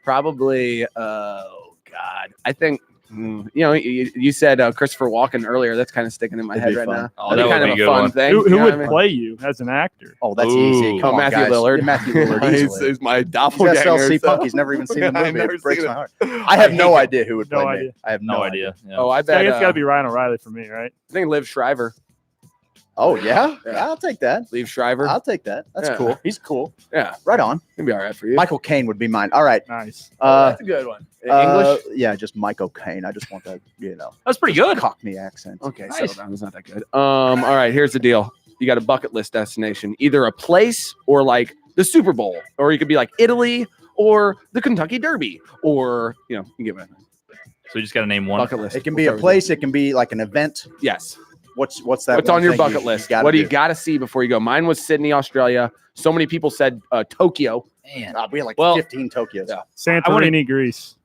Probably. Oh God, I think. You said Christopher Walken earlier. That's kind of sticking in my head right now. Oh, that'd be that kind would of be a a fun one. thing. Who would play you as an actor? Oh, that's easy. Come on, Matthew guys. Lillard. Matthew Lillard easily. He's my He's doppelganger. SLC so- Punk. He's never even seen the movie. never It breaks seen my it. heart. I have no idea who would No play idea. me. I have no idea. Yeah. Oh, I It's bet. got to be Ryan O'Reilly for me, right? I think Liv Shriver. Oh yeah, I'll take that. Liv Shriver. I'll take that. That's Yeah. cool. He's cool. Yeah, Right on. it'd be all right for you. Michael Caine would be mine. All right. Nice. That's a good one. English. Yeah, just Michael Caine. I just want that. That's pretty good. Cockney accent. Okay, Nice. so that was not that good. All right, here's the deal. You got a bucket list destination, either a place or like the Super Bowl, or you could be like Italy or the Kentucky Derby, or you get it. So you just got to name one. Bucket list. It can be a place. It can be like an event. Yes. What's that? What's one on your thing bucket list? gotta What do you do? got to see before you go? Mine was Sydney, Australia. So many people said Tokyo. Man. We had like Well, 15 Tokyos. Yeah. Santorini, Greece.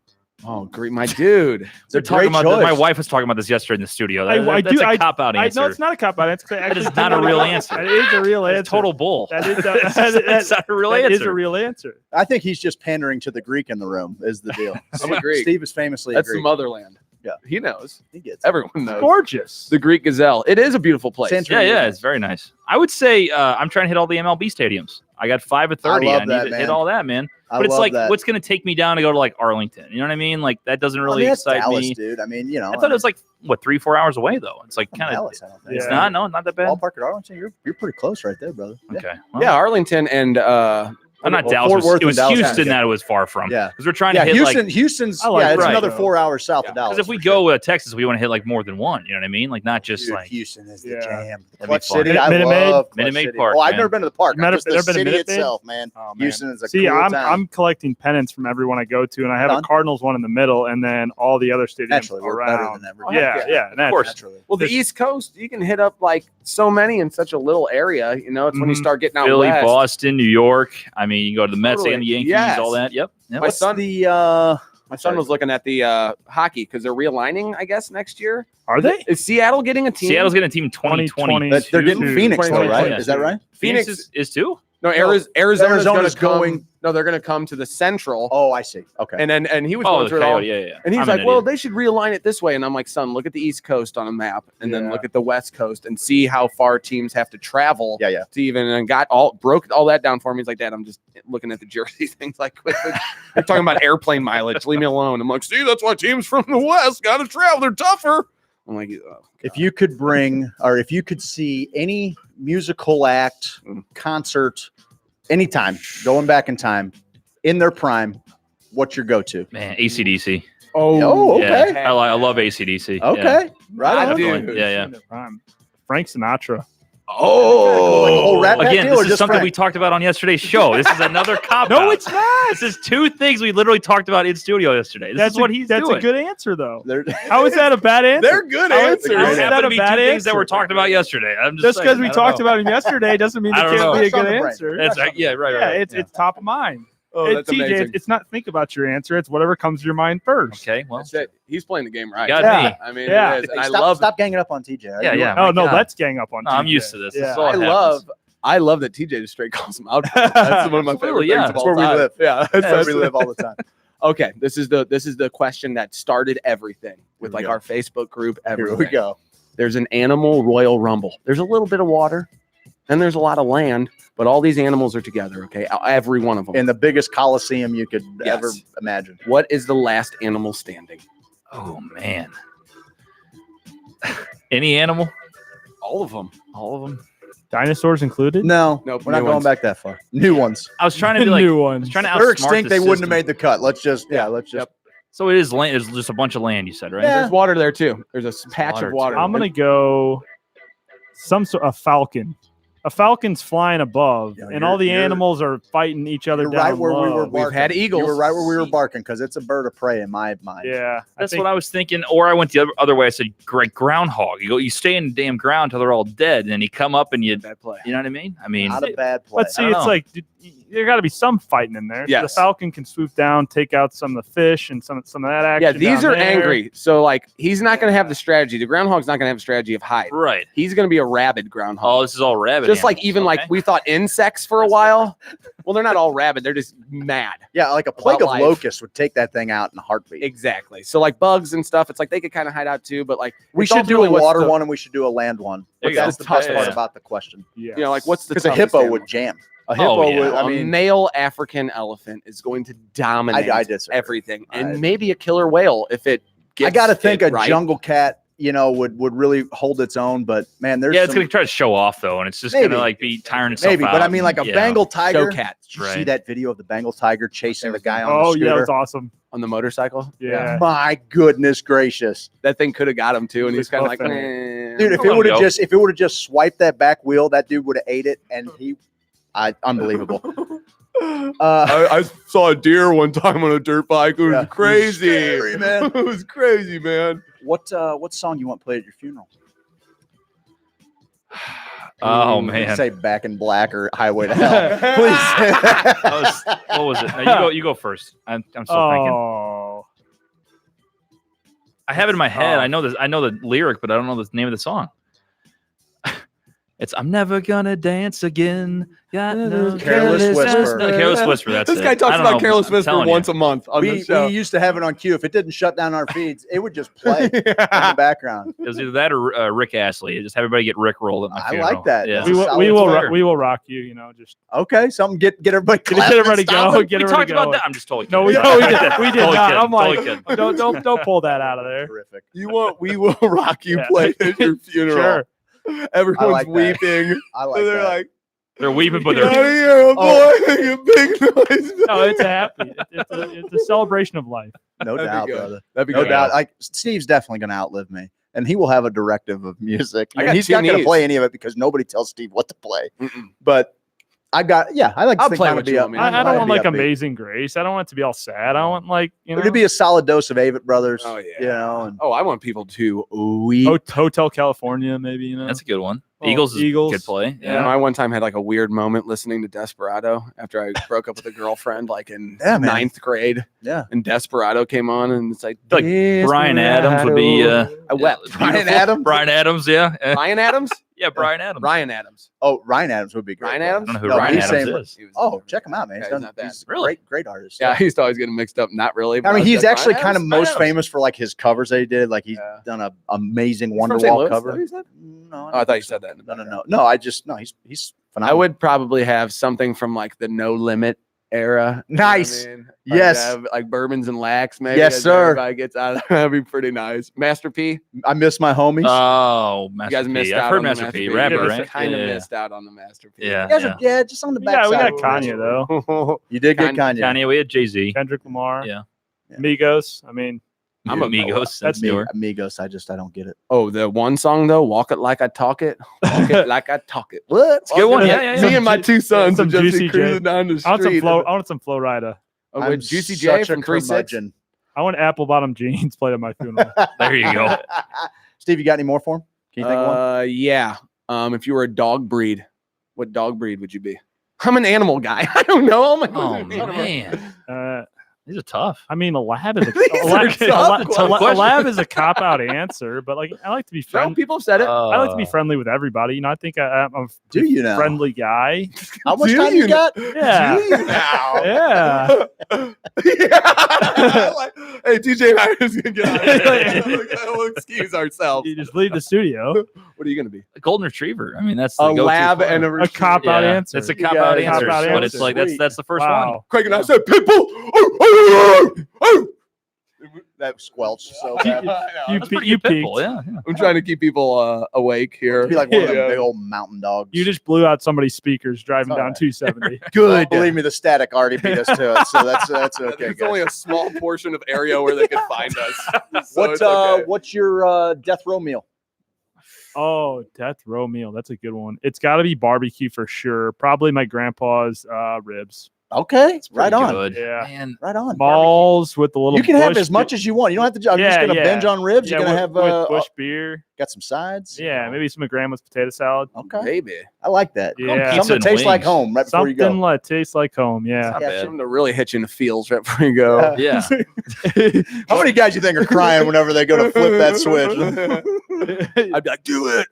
Oh, great, my dude. They're talking about this. My wife was talking about this yesterday in the studio. That's a cop-out answer. No, it's not a cop-out answer. That is not a real answer. That is a real answer. That's total bull. That is That's not a real answer. That is a real answer. I think he's just pandering to the Greek in the room. Is the deal? I'm a Greek. Steve is famously That's a Greek. the motherland. Yeah, he knows. He gets Everyone knows. Gorgeous. The Greek Gazelle. It is a beautiful place. Yeah, it's very nice. I would say I'm trying to hit all the MLB stadiums. I got 5 of 30. I love need that, to man. hit all that, man. I But it's love like, that. what's going to take me down to go to like Arlington? You know what I mean? Like that doesn't really that's excite Dallas, me. dude. I mean, I thought it was like 3-4 hours away though. It's like kind of. Dallas, I don't think. It's not that bad. Ballpark at Arlington. You're pretty close right there, brother. Okay. Yeah, Arlington and Not Dallas. It was Houston that it was far from. Yeah, because we're trying to hit Houston's. It's another 4 hours south of Dallas. Because if we go Texas, we want to hit like more than one. You know what I mean? Like not just like Houston is the jam. Clutch City, I love Minute Maid Park. Oh, I've never been to the park. Just the city itself, man. Oh, man. Houston is a See, cool I'm town. I'm collecting pennants from everyone I go to, and I have a Cardinals one in the middle, and then all the other stadiums Naturally, we're better around. than everyone. Yeah, of course. Naturally. Well, the East Coast, you can hit up like so many in such a little area. You know, it's when you start getting out Philly, west. Boston, New York. I mean, you go to the Mets Totally. and the Yankees, Yes. all that. Yep. My son, my son was looking at the hockey because they're realigning, I guess, next year. Are they? Is Seattle getting a team? Seattle's getting a team 2020. They're getting Phoenix, though, right? Yeah. Is that right? Phoenix is too? No, Arizona's going. Come, no, they're going to come to the Central. Oh, I see. Okay. And he was going through it all. Yeah. And he's I'm an like, well, idiot. they should realign it this way. And I'm like, son, look at the East Coast on a map, and then look at the West Coast, and see how far teams have to travel. Yeah. To even and broke all that down for me. He's like, Dad, I'm just looking at the jersey things. Like, they're talking about airplane mileage. Leave me alone. I'm like, see, that's why teams from the West got to travel. They're tougher. I'm like, oh, if you could bring, or if you could see any musical act, concert, anytime, going back in time, in their prime, what's your go-to? Man, AC/DC. Oh, okay. Yeah, I love AC/DC. Okay, Yeah. right on. Definitely. Yeah. Frank Sinatra. Oh, rap again, deal, this is something Frank? we talked about on yesterday's show. This is another cop. No, it's not. This is two things we literally talked about in studio yesterday. This is what he's doing. That's a good answer, though. How is that a bad answer? They're good answers. How is that that a be bad two things that answer? were talked about yesterday? I'm Just saying, because we I don't talked know. about him yesterday doesn't mean it I don't can't know. be a That's on good the brain. answer. That's right. Yeah, right. Yeah, it's top of mind. Oh, that's TJ, amazing. it's not think about your answer. It's whatever comes to your mind first. Okay, well, That's it. He's playing the game right. got me. I mean, Yeah. it is. And I Stop, love. stop ganging up on TJ. Yeah. Oh my no, God. let's gang up on. No, I'm TJ. used to this. This Yeah. is all that happens. I love that TJ just straight calls him out. That's one of my favorite Absolutely, yeah. things. That's where we live. Yeah, That's where we live all the time. Okay, this is the question that started everything with Here we like go. our Facebook group. Here Everything. we go. There's an animal royal rumble. There's a little bit of water, and there's a lot of land, but all these animals are together. Okay, every one of them. In the biggest coliseum you could Yes. ever imagine. What is the last animal standing? Oh man. Any animal? All of them. All of them. Dinosaurs included? No, Nope, we're not new going ones. back that far. New ones. I was trying to be like New I was ones. trying to If they're outsmart extinct, the they wouldn't have system. made the cut. Let's just So it is land. It's just a bunch of land. You said right? Yeah. There's water there too. There's a patch water, of water. I'm gonna go some sort of falcon. A falcon's flying above, Yeah, and all the you're- animals are fighting each other You're down right where we low. were barking. We've had eagles. You were right where we were barking because it's a bird of prey in my mind. Yeah, That's what I was thinking. Or I went the other way. I said, "Great groundhog." You stay in the damn ground till they're all dead, and then you come up and you. Bad play. You know what I mean? I mean, Not a bad play. Let's see. I don't It's know. like there got to be some fighting in there. So Yes. the falcon can swoop down, take out some of the fish, and some of that action. Yeah, these down are there. angry. So like he's not going to have the strategy. The groundhog's not going to have a strategy of hide. right. He's going to be a rabid groundhog. Oh, this is all rabbit. just like animals, even like okay. we thought insects for a while. Well, they're not all rabid. They're just mad. Yeah, like a plague of life. locusts would take that thing out in a heartbeat. Exactly. So like bugs and stuff, it's like they could kind of hide out too. But like We it's should do a ultimately what's water the- one and we should do a land one. There you That's go. the best Yeah, part yeah. about the question. Yeah. You know, like what's the Because a toughest hippo animal? would jam. A hippo Oh, yeah. would. I A mean, male African elephant is going to dominate I disagree. everything, and maybe a killer whale if it. Gets I got to think it a right. jungle cat, would really hold its own. But man, there's Yeah, it's some- gonna try to show off though, and it's just Maybe. gonna like be tiring itself maybe. out. But I mean, like a Yeah. Bengal tiger. Show cat Did you see Right. that video of the Bengal tiger chasing the guy on Oh the scooter? yeah, that's awesome. on the motorcycle. Yeah. My goodness gracious, That thing could have got him too, and he's kind of like, Dude, dude! If Let it him would have go. just swiped that back wheel, that dude would have ate it, and unbelievable. I saw a deer one time on a dirt bike. It was Yeah. crazy, Scary, man. It was crazy, man. What song you want played at your funeral? Oh man. Say Back in Black or Highway to Hell, please. What was it? No, you go first. I'm still thinking. Oh, I have it in my head. Oh. I know this. I know the lyric, but I don't know the name of the song. It's "I'm never gonna dance again." Got no Careless Whisper. No, Careless Whisper. That's This it. guy talks I don't about know, Careless I'm Whisper telling you. once a month on the we show. used to have it on cue. If it didn't shut down our feeds, it would just play in the background. It was either that or Rick Astley. Just have everybody get Rick rolled at my I funeral. like that. Yeah. That's a solid fire. we will rock you. Just Okay, something get everybody. get everybody clapping, go. Get We everybody talked about going. that. I'm just totally No, kidding. we did. We did Totally not. kidding, I'm like, totally kidding. don't pull that out of there. Terrific. We will rock you Yeah. play at your funeral. Sure. Everyone's like that. weeping. I like and they're that. like, They're weeping, but Get out of they're here, boy. You big noise. No, it's happy. It's a celebration of life. No That'd be doubt, good. brother. That'd be no good. doubt. Like Steve's definitely going to outlive me, and he will have a directive of music. I And got he's two not going to knees. play any of it because nobody tells Steve what to play. But I like I'll to play kind what of be you up. want me I don't want like upbeat. Amazing Grace. I don't want it to be all sad. I want like It'd be a solid dose of Avett Brothers. Oh, yeah. You know, and Oh, I want people to weep. Hotel California, maybe, you know. that's a good one. Oh, Eagles is Eagles. good play. You know, I one time had like a weird moment listening to Desperado after I broke up with a girlfriend, like in Yeah, man. 9th grade. Yeah. And Desperado came on, and it's like Brian Adams would be. I wept. Brian Adams? Brian Adams, yeah. Ryan Adams? Yeah, Brian Adams. Ryan Adams. Oh, Ryan Adams would be great. Ryan Adams? I don't know who No, Ryan he's Adams saying- is. Oh, check him out, man. Yeah, He's he's done. not bad. He's a Really? great artist. Yeah, I used to always get him mixed up. Not really. I but mean, was he's like, actually Ryan kind of Adams? most Ryan Adams. famous for like his covers that he did. Like he's done a amazing He's from St. Wonderwall Louis, cover. though, you said? No, Oh, I thought you said that. No. He's I phenomenal. would probably have something from like the No Limit era. You know what I Nice. mean? Yes. Have, like bourbons and lax, maybe. Yes, as sir. Everybody gets out of that'd be pretty nice. Master P. I miss my homies. Oh, You Master guys missed P. out I've heard on the Master P. P. Rapper, You right? kind of Yeah. missed out on the Master P. Yeah. You guys are just on the back Yeah, we side. got Kanye though. You did get Kanye. Kanye, we had Jay-Z. Kendrick Lamar. Yeah. Migos. I mean, I'm a Amigos. That's newer. Amigos. I don't get it. Oh, the one song though, "Walk It Like I Talk It," walk it like I talk it. What? It's a good one. Yeah. Me and my two sons some would just Juicy be J. cruising down the I want some street. flow. I want some Flow Rida. Oh, I'm with Juicy J such a from 3-6. curmudgeon. I want apple bottom jeans played at my funeral. There you go. Steve, you got any more for him? Can you think of one? Yeah. If you were a dog breed, what dog breed would you be? I'm an animal guy. I don't know. Oh my Oh, god. man. These are tough. I mean, a lab is These are tough a lab is a cop out answer, but like I like to be No, friendly. people have said it. I like to be friendly with everybody. You know, I think I'm a Do you now? friendly guy. How much Do time you you got? Yeah. Do you now? Yeah. Like, hey, TJ and I are just gonna get out of here. We'll excuse ourselves. You just leave the studio. What are you gonna be? A golden retriever. I mean, that's the A go-to lab play. and a A cop out Yeah, answer. It's a You cop got out a answer, cop-out but it's answer. like that's the first Wow. one. Craig and I said, "People." That squelched so You, bad. you, That's pe- pretty you good pit peaked. bull, yeah. I'm trying to keep people awake here. It'd be like one of them Yeah. big old mountain dogs. You just blew out somebody's speakers driving It's all down right. 270. good. Believe me, the static already beat us to it, so that's okay. There's Guys. only a small portion of area where they could find us. So it's okay. What's your death row meal? Oh, death row meal. That's a good one. It's got to be barbecue for sure. Probably my grandpa's ribs. Okay, right on. Good. Yeah. Man, Right on. Balls with the little. You can have bush as much as you want. You don't have to. I'm just Yeah, gonna yeah. binge on ribs. Yeah, You're gonna with have bush beer. got some sides. Yeah, maybe some of grandma's potato salad. Okay, Baby. I like that. Yeah. Pizza Something and that tastes like wings. home right before you Something go. like tastes like home. Yeah. not Yeah, bad. Something to really hit you in the feels right before you go. Yeah. How many guys you think are crying whenever they go to flip that switch? I'd be like, do it.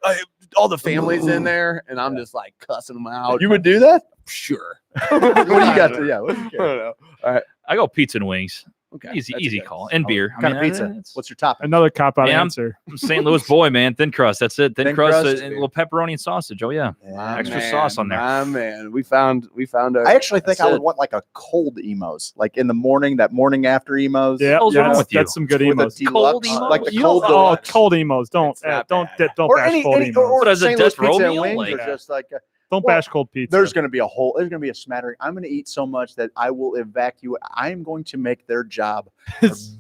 All the families in there, and I'm just like cussing them out. You would do that? Sure. What do you got to? Yeah. What do you I care? don't know. All right. I go pizza and wings. Okay. Easy, That's easy good. call. And beer. What kind of pizza? it's- What's your topping? Another cop out Yeah, answer. I'm a St. Louis boy, man. Thin crust. That's it. Thin Thin crust, crust? and a little pepperoni and sausage. Oh yeah. Yeah. Extra sauce on there. My man. We found a I actually think That's I would it. want like a cold emos, like in the morning, that morning after emos. Yeah, hell's wrong that's, with you? that's some good With a emos. deluxe, emo? like the You cold don't- oh, deluxe. cold emos. Don't It's not don't bad. don't or bash any, cold any emos. or What is it, St. Louis death row pizza and meal? wings, Like- or just like Don't well, bash cold pizza. there's going to be there's going to be a smattering. I'm going to eat so much that I will evacuate. I am going to make their job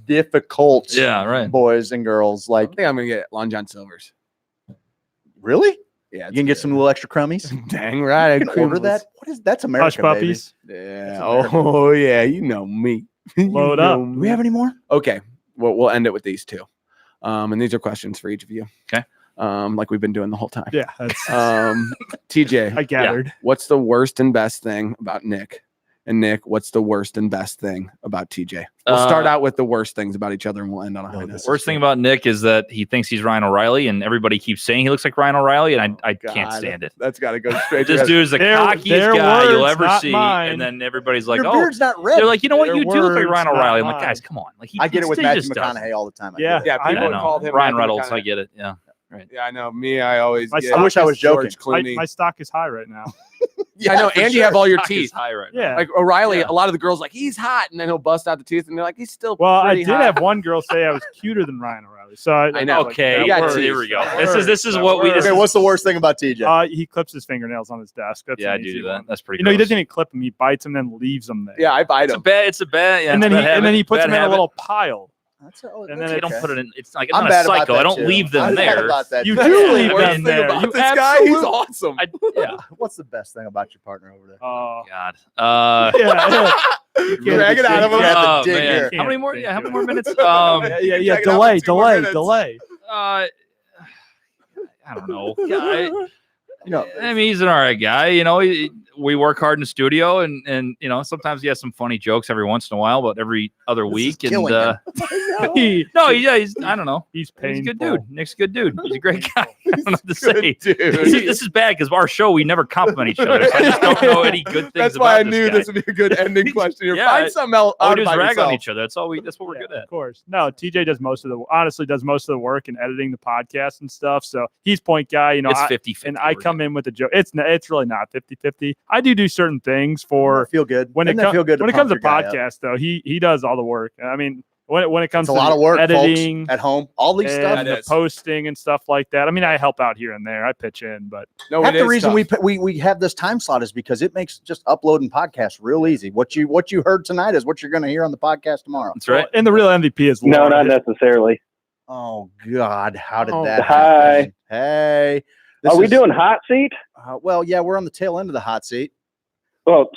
difficult. Yeah, right. Boys and girls, I like think I'm gonna get Long John Silver's. really. Yeah, You can get some little extra crummies. Dang right. You can order that. What is that's America, Hush puppies. Yeah. America. Oh yeah. You know me. You Load know up. me. Do we have any more? Okay. Well, we'll end it with these two. And these are questions for each of you. Okay. Like we've been doing the whole time. Yeah, that's, TJ, I gathered. what's the worst and best thing about Nick? And Nick, what's the worst and best thing about TJ? We'll start out with the worst things about each other, and we'll end on a high note. Worst thing about Nick is that he thinks he's Ryan O'Reilly, and everybody keeps saying he looks like Ryan O'Reilly, and I can't God, stand it. That's got to go straight to This dude is the Their cockiest guy you'll words, ever not see, mine. and then everybody's like, Your "Oh, beard's not red. they're like, you know what? Their You do look like words, Ryan not O'Reilly." I'm like, mine. guys, come on! Like, I get it with he Matthew just doesn't. McConaughey all the time. Yeah, Yeah, I people know. called him Ryan Matthew Reynolds. McConaughey. I get it. Yeah. Yeah, I know. Me, I always. My get stock I wish I was George joking. My, Clooney. my stock is high right now. I know, and you have all your Stock is teeth. high right now. Yeah. Like O'Reilly, a lot of the girls like he's hot, and then he'll bust out the teeth, and they're like he's still. Well, I pretty did hot. have one girl say I was cuter than Ryan O'Reilly. So I know. Okay, that here works. we go. That This is works. what we. That Okay, works. what's the worst thing about TJ? He clips his fingernails on his desk. That's Yeah, I an easy do that. one. That's pretty. You know, he gross. doesn't even clip them. He bites them, then leaves them there. Yeah, I bite them. It's a bad. Yeah, and it's then a bad habit. he puts Bad them in a habit. little pile. And then they don't put it in. It's like it's I'm not bad a about cycle. I that don't too. leave them I'm bad there. about that You too. do leave Worst them thing there. about You this guy, he's awesome. Yeah. What's the best thing about your partner over there? Oh God. yeah. Drag it out of him. Oh, Dig man. here. How many more? Yeah, how many more minutes? Yeah. Delay. I don't know. No. I mean, he's an all right guy. You know, we work hard in the studio, and you know, sometimes he has some funny jokes every once in a while, but every other week. And killing him. he's I don't know. He's a good painful. dude. Nick's a good dude. He's a great guy. I don't know what to say. Dude. This is bad because our show we never compliment each other. So I just don't know any good things. That's why I about knew guy. this would be a good ending question. Here. Yeah, Find something else All out we do is about rag yourself. on each other. That's what we're good at. Of course. No, TJ does most of the work in editing the podcast and stuff. So he's point guy. You know, It's 50-50 and I over come in with a joke. It's really not 50-50. I do certain things for feel good. when Doesn't it that feel good to when it comes to pump your guy up? podcast though. He does all the work. I mean, when it comes It's a to lot of work, editing folks, at home. All these and stuff. the posting and stuff like that. I mean, I help out here and there. I pitch in, but No, Half it the is reason tough. we have this time slot is because it makes just uploading podcasts real easy. What you heard tonight is what you're going to hear on the podcast tomorrow. That's right. And the real MVP is No, Laura. not necessarily. Oh God, how did Oh, that hi. happen? Hey, Are we doing hot seat? Well, yeah, we're on the tail end of the hot seat. Well,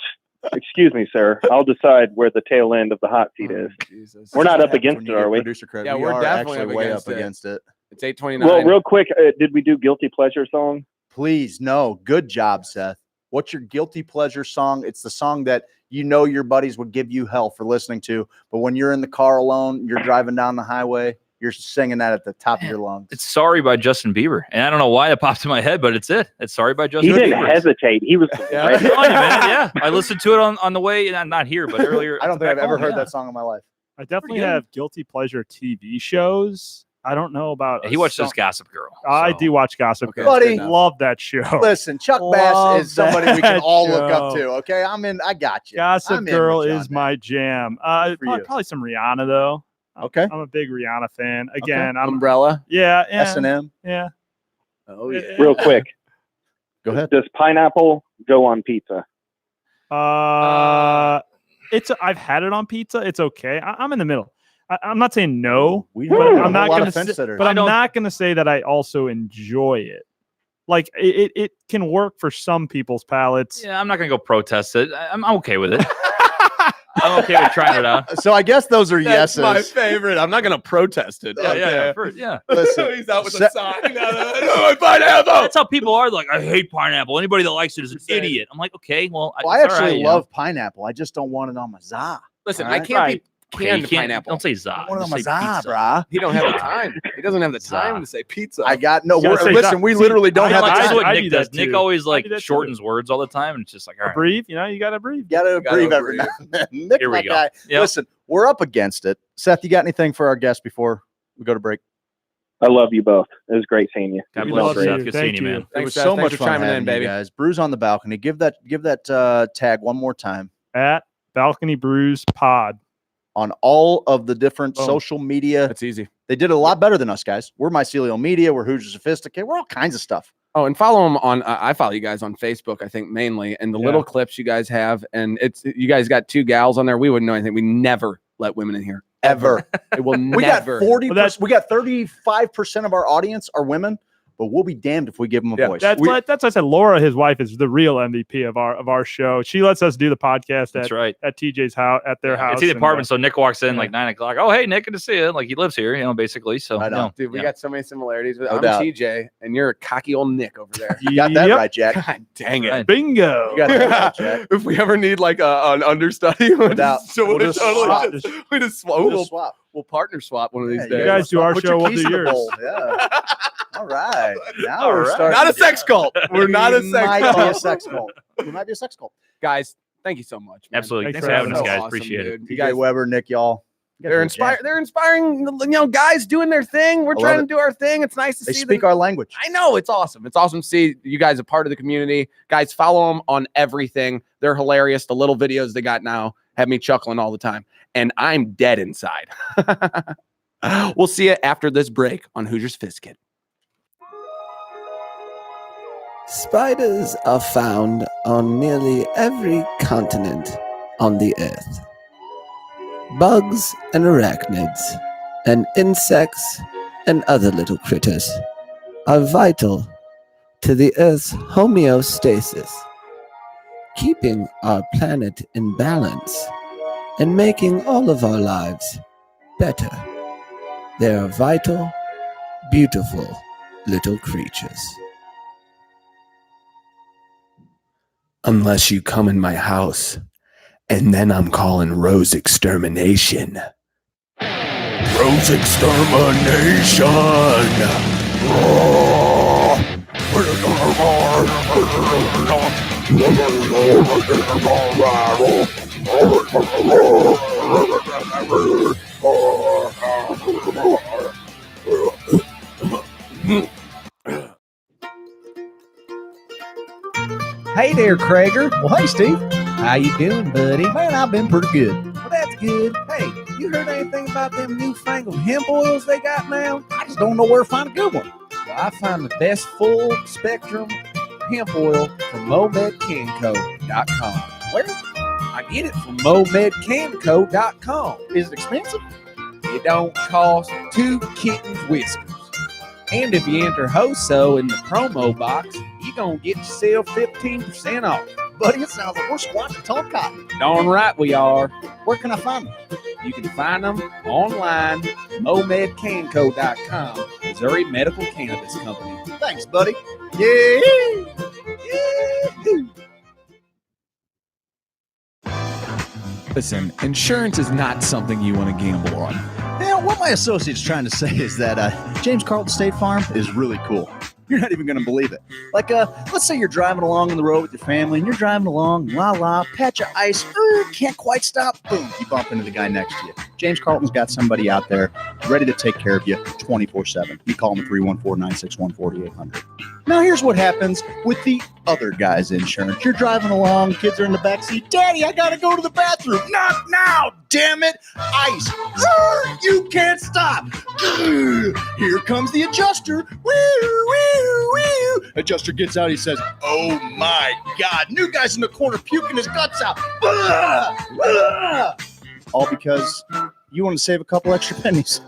excuse me, sir. I'll decide where the tail end of the hot seat is. Jesus. We're not up When against you it, get are we? producer credit. Yeah, we we're are definitely actually up way against up it. against it. It's 8:29. Well, real quick, did we do guilty pleasure song? Please, no. Good job, Seth. What's your guilty pleasure song? It's the song that you know your buddies would give you hell for listening to, but when you're in the car alone, you're driving down the highway, you're singing that at the top of your lungs. It's "Sorry" by Justin Bieber, and I don't know why it popped in my head, but it's it. It's "Sorry" by Justin He Bieber. didn't hesitate. He was. Yeah. I'm telling you, man. Yeah, I listened to it on the way, not here, but earlier. I don't think I've back ever home, heard yeah. that song in my life. I definitely good. have guilty pleasure TV shows. I don't know about. Yeah, he watched this Gossip Girl. I so. do watch Gossip Okay, Girl. that's good enough. Love that show. Listen, Chuck Love Bass is somebody we can that all look up show. to. Okay, I got you. Gossip I'm in Girl with John is there. my jam. for Probably, you. probably some Rihanna though. Okay. I'm a big Rihanna fan. Again, I'm Umbrella. yeah, S&M. yeah. Oh yeah. Real quick, Go ahead. does pineapple go on pizza? I've had it on pizza. It's okay. I'm in the middle. I'm not saying no, We but have I'm a not lot going of to. fence sitters. But I'm not going to say that I also enjoy it. Like it can work for some people's palates. Yeah, I'm not gonna go protest it. I'm okay with it. I'm okay with trying it out. So I guess those are That's yeses. my favorite. I'm not gonna protest it. Yeah. Listen, He's out with a sign. No, pineapple. That's how people are. Like, I hate pineapple. Anybody that likes it is an idiot. I'm like, okay, well, I it's all actually right, you love know? pineapple. I just don't want it on my za. Listen, All I right? can't be Okay, canned you can't- pineapple. Don't say za. I want it on just my say za, pizza. brah. He don't have the time. He doesn't have the time Za. to say pizza. I got no. You gotta say Listen, za. we See, literally don't I have like the that's time. what I Nick do does. that Nick too. always I like do that too. shortens words all the time, and it's just like, all right. Breathe. You know, you got to breathe. You gotta gotta breathe every breathe. now and then. Nick, Here we my go. guy. Yep. Listen, we're up against it. Seth, you got anything for our guest before we go to break? I love you both. It was great seeing you. God We bless love you. you. Good Thank seeing you, you. man. It was Seth. so Thanks much for fun chiming having in, you baby. guys. Brews on the balcony. Give that tag one more time At Balcony Brews Pod. on all of the different Boom. social media. That's easy. They did it a lot better than us, guys. We're Mycelial Media. We're Hoosier Sophisticate. We're all kinds of stuff. Oh, and follow him on. I follow you guys on Facebook. I think mainly, and the Yeah. little clips you guys have, and you guys got 2 gals on there. We wouldn't know anything. We never let women in here Ever. It will We got never. 40. Well, that's- We got 35% of our audience are women, but we'll be damned if we give them a Yeah, voice. That's what I said. Laura, his wife, is the real MVP of our show. She lets us do the podcast That's at, right. at TJ's house, at their house. It's in the and, apartment, so Nick walks in yeah. like 9 o'clock. Oh, hey, Nick, good to see you. Like he lives here, basically. So I know. you know, Dude, we yeah. got so many similarities. No I'm doubt. TJ, and you're a cocky old Nick over there. You got that Yep. right, Jack. God dang it. Right. Bingo. You got that right, Jack. If we ever need like an understudy, we'll doubt. just, so We'll we'll just totally swap. just- we just swap. We'll We'll, just swap. we'll partner swap one of these Yeah, days. You guys do our Put show, your we'll keys do in the yours. bowl. Yeah. All right. Now All we're right. starting. Not a sex cult. We're not a We sex might be a cult. sex cult. We might be a sex cult. Guys, thank you so much. Man. Absolutely. Thanks Thanks for for having having us, us. guys. Awesome, Appreciate it. dude. You TJ guys, Weber, Nick Yahl. They're inspiring, guys doing their thing. We're trying to do our thing. It's nice to see them speak our language. I know, it's awesome. It's awesome to see you guys a part of the community. Guys, follow them on everything. They're hilarious. The little videos they got now have me chuckling all the time. And I'm dead inside. We'll see you after this break on Hoosier Sophisticate. Spiders are found on nearly every continent on the earth. Bugs and arachnids, and insects and other little critters are vital to the Earth's homeostasis, keeping our planet in balance and making all of our lives better. They are vital, beautiful little creatures. Unless you come in my house, and then I'm calling Rose Extermination. Rose Extermination! Hey there, Krager. Well, hey, Steve. How you doing, buddy? Man, I've been pretty good. Well, that's good. Hey, you heard anything about them newfangled hemp oils they got now? I just don't know where to find a good one. Well, I find the best full spectrum hemp oil from MomedCanco.com. Where? I get it from MomedCanco.com. Is it expensive? It don't cost 2 kittens whiskers. And if you enter HOSO in the promo box, you're going to get yourself 15% off. Buddy, it sounds like we're squatting tall cotton. Darn right we are. Where can I find them? You can find them online, MomedCanco.com, Missouri Medical Cannabis Company. Thanks, buddy. Yeah. Listen, insurance is not something you want to gamble on. You know, what my associate's trying to say is that James Carlton State Farm is really cool. You're not even going to believe it. Like, let's say you're driving along on the road with your family, and you're driving along, patch of ice, can't quite stop, boom, you bump into the guy next to you. James Carlton's got somebody out there ready to take care of you 24/7. You call them 314-961-4800. Now, here's what happens with the other guy's insurance. You're driving along, kids are in the backseat. Daddy, I got to go to the bathroom. Not now, damn it. Ice. You can't stop. Here comes the adjuster. Adjuster gets out. He says, oh, my God. New guy's in the corner puking his guts out. All because you want to save a couple extra pennies.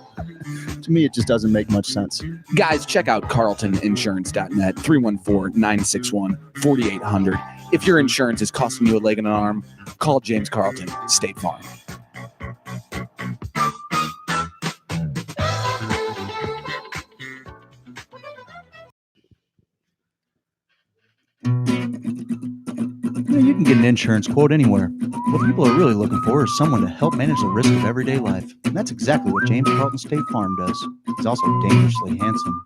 To me, it just doesn't make much sense. Guys, check out carltoninsurance.net, 314-961-4800. If your insurance is costing you a leg and an arm, call James Carlton State Farm. You can get an insurance quote anywhere. What people are really looking for is someone to help manage the risk of everyday life. And that's exactly what James Carlton State Farm does. He's also dangerously handsome.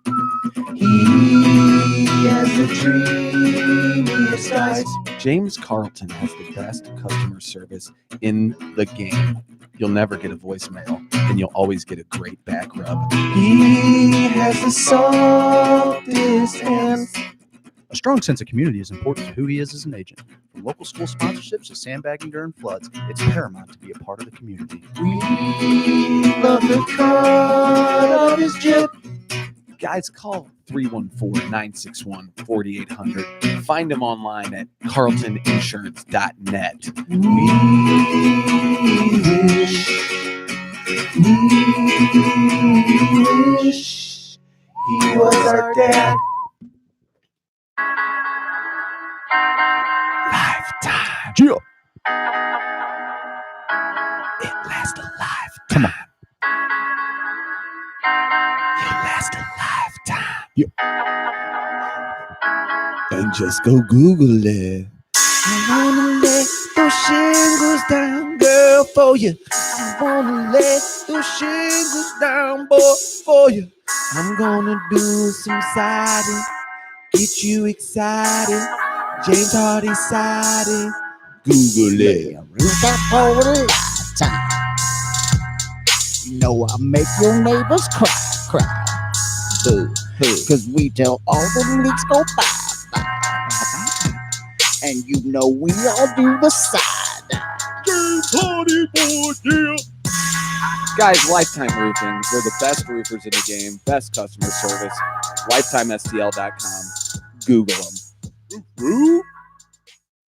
He has the dreamiest eyes. James Carlton has the best customer service in the game. You'll never get a voicemail, and you'll always get a great back rub. He has the softest hands. A strong sense of community is important to who he is as an agent. From local school sponsorships to sandbagging during floods, it's paramount to be a part of the community. We love the cut of his jib. Guys, call 314-961-4800. Find him online at carltoninsurance.net. We wish he was our dad. Lifetime. Yeah. It lasts a lifetime. Come on. It lasts a lifetime. Yeah. And just go Google it. I wanna lay those shingles down, girl, for you. I wanna lay those shingles down, boy, for you. I'm gonna do some siding, get you excited. James Hardy siding. Google it. Root that for a lifetime. You know I make your neighbors cry. Boo, boo. Cause we tell all the leaks go bye. And you know we all do the side. Guys, Lifetime Roofing. They're the best roofers in the game. Best customer service. LifetimeSTL.com. Google them.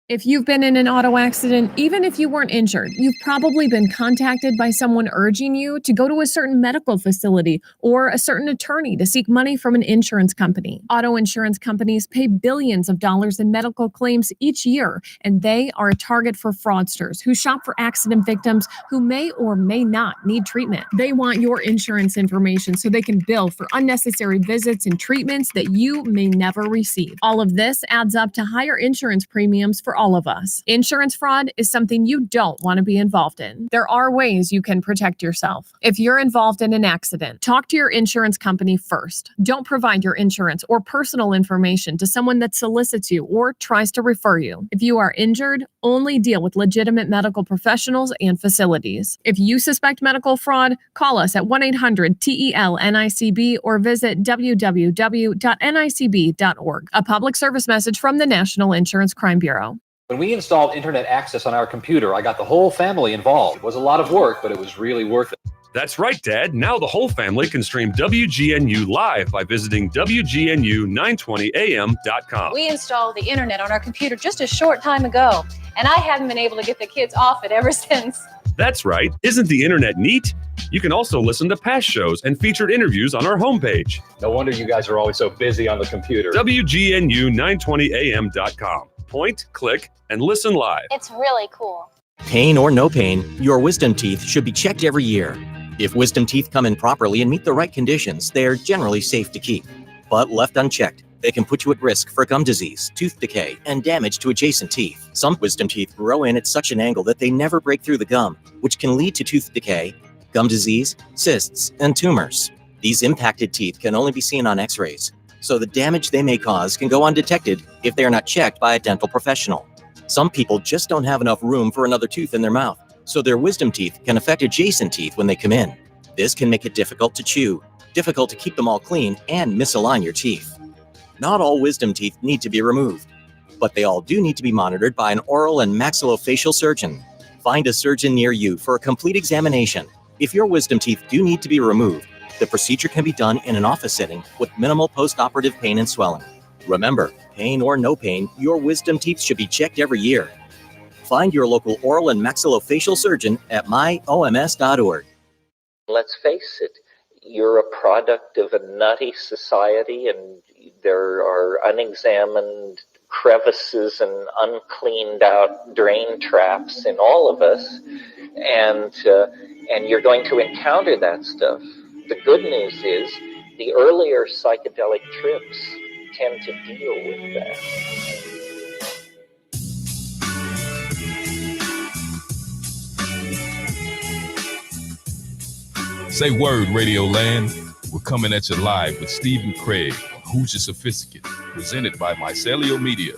If you've been in an auto accident, even if you weren't injured, you've probably been contacted by someone urging you to go to a certain medical facility or a certain attorney to seek money from an insurance company. Auto insurance companies pay billions of dollars in medical claims each year, and they are a target for fraudsters who shop for accident victims who may or may not need treatment. They want your insurance information so they can bill for unnecessary visits and treatments that you may never receive. All of this adds up to higher insurance premiums for all of us. Insurance fraud is something you don't want to be involved in. There are ways you can protect yourself. If you're involved in an accident, talk to your insurance company first. Don't provide your insurance or personal information to someone that solicits you or tries to refer you. If you are injured, only deal with legitimate medical professionals and facilities. If you suspect medical fraud, call us at 1-800-TEL-NICB or visit www.nicb.org. A public service message from the National Insurance Crime Bureau. When we installed internet access on our computer, I got the whole family involved. It was a lot of work, but it was really worth it. That's right, Dad. Now the whole family can stream WGNU live by visiting WGNU920am.com. We installed the internet on our computer just a short time ago, and I haven't been able to get the kids off it ever since. That's right. Isn't the internet neat? You can also listen to past shows and featured interviews on our homepage. No wonder you guys are always so busy on the computer. WGNU920am.com. Point, click, and listen live. It's really cool. Pain or no pain, your wisdom teeth should be checked every year. If wisdom teeth come in properly and meet the right conditions, they are generally safe to keep. But left unchecked, they can put you at risk for gum disease, tooth decay, and damage to adjacent teeth. Some wisdom teeth grow in at such an angle that they never break through the gum, which can lead to tooth decay, gum disease, cysts, and tumors. These impacted teeth can only be seen on x-rays, so the damage they may cause can go undetected if they are not checked by a dental professional. Some people just don't have enough room for another tooth in their mouth, so their wisdom teeth can affect adjacent teeth when they come in. This can make it difficult to chew, difficult to keep them all clean, and misalign your teeth. Not all wisdom teeth need to be removed, but they all do need to be monitored by an oral and maxillofacial surgeon. Find a surgeon near you for a complete examination. If your wisdom teeth do need to be removed, the procedure can be done in an office setting with minimal post-operative pain and swelling. Remember, pain or no pain, your wisdom teeth should be checked every year. Find your local oral and maxillofacial surgeon at myoms.org. Let's face it, you're a product of a nutty society, and there are unexamined crevices and uncleaned out drain traps in all of us, and you're going to encounter that stuff. The good news is the earlier psychedelic trips tend to deal with that. Say word, Radio Land. We're coming at you live with Steve and Craig on Hoosier Sophisticate, presented by Mycelio Media.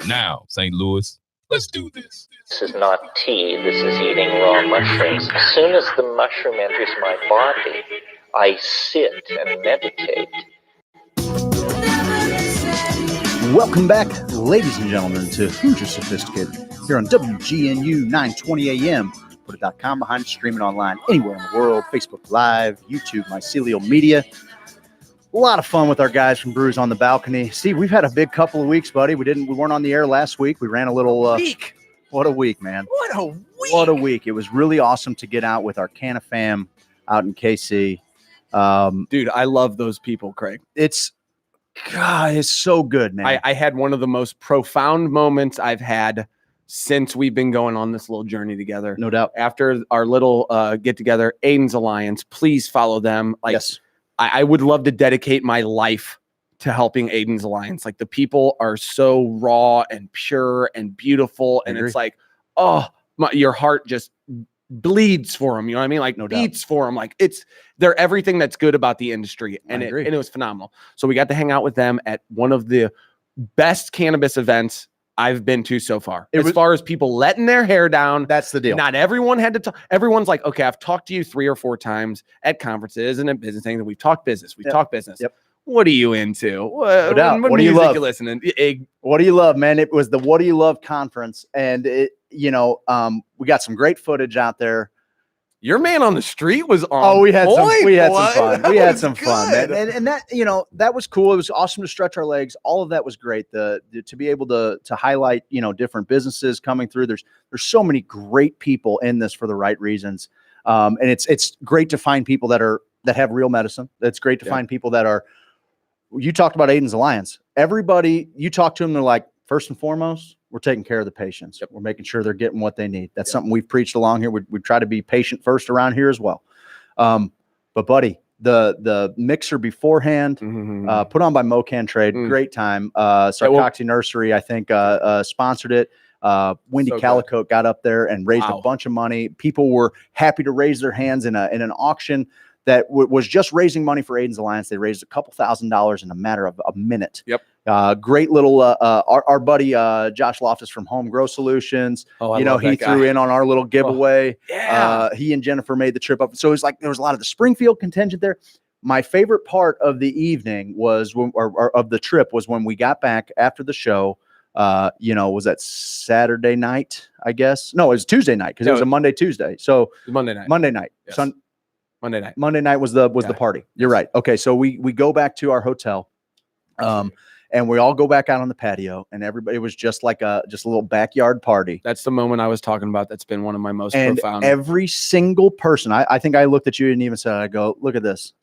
Now, St. Louis, let's do this. This is not tea, this is eating raw mushrooms. As soon as the mushroom enters my body, I sit and meditate. Welcome back, ladies and gentlemen, to Hoosier Sophisticate here on WGNU 920 AM. Put.com, behind streaming online anywhere in the world, Facebook Live, YouTube, Mycelio Media. A lot of fun with our guys from Brews on the Balcony. Steve, we've had a big couple of weeks, buddy. We weren't on the air last week. We ran a little week. What a week, man. What a week. What a week. It was really awesome to get out with our Canna fam out in KC. Dude, I love those people, Craig. It's so good, man. I had one of the most profound moments I've had since we've been going on this little journey together. No doubt. After our little get together, Aiden's Alliance, please follow them. Yes. I would love to dedicate my life to helping Aiden's Alliance. Like, the people are so raw and pure and beautiful. And it's like, your heart just bleeds for them. You know what I mean? Like, beats for them. Like, they're everything that's good about the industry. And it was phenomenal. So we got to hang out with them at one of the best cannabis events I've been to so far. As far as people letting their hair down. That's the deal. Not everyone had to talk. Everyone's like, okay, I've talked to you 3 or 4 times at conferences and at business things, and we've talked business. We've talked business. Yep. What are you into? What do you love? Listening? What do you love, man? It was the What Do You Love conference, and we got some great footage out there. Your man on the street was on. Oh, we had some fun. We had some good. fun, man. And that, that was cool. It was awesome to stretch our legs. All of that was great. To be able to highlight, different businesses coming through. There's so many great people in this for the right reasons. And it's great to find people that have real medicine. It's great to find people that are. You talked about Aiden's Alliance. Everybody, you talk to them, they're like, first and foremost, we're taking care of the patients. We're making sure they're getting what they need. That's something we've preached along here. We try to be patient first around here as well. But buddy, the mixer beforehand, put on by Mocan Trade, great time. Sarcoxy Nursery, I think, sponsored it. Wendy Calicote got up there and raised a bunch of money. People were happy to raise their hands in an auction that was just raising money for Aiden's Alliance. They raised a couple $1,000s in a matter of a minute. Yep. Great little our buddy Josh Loftus from Home Grow Solutions. He threw in on our little giveaway. He and Jennifer made the trip up. So it was like there was a lot of the Springfield contingent there. My favorite part of the evening was of the trip was when we got back after the show. Was that Saturday night? I guess no, it was Tuesday night because it was a Monday Tuesday. So Monday night. Yes. Monday night was the party. You're right. Okay, so we go back to our hotel, and we all go back out on the patio, and everybody was just like a little backyard party. That's the moment I was talking about. That's been one of my most profound. Every single person, I think I looked at you and even said, I go, look at this,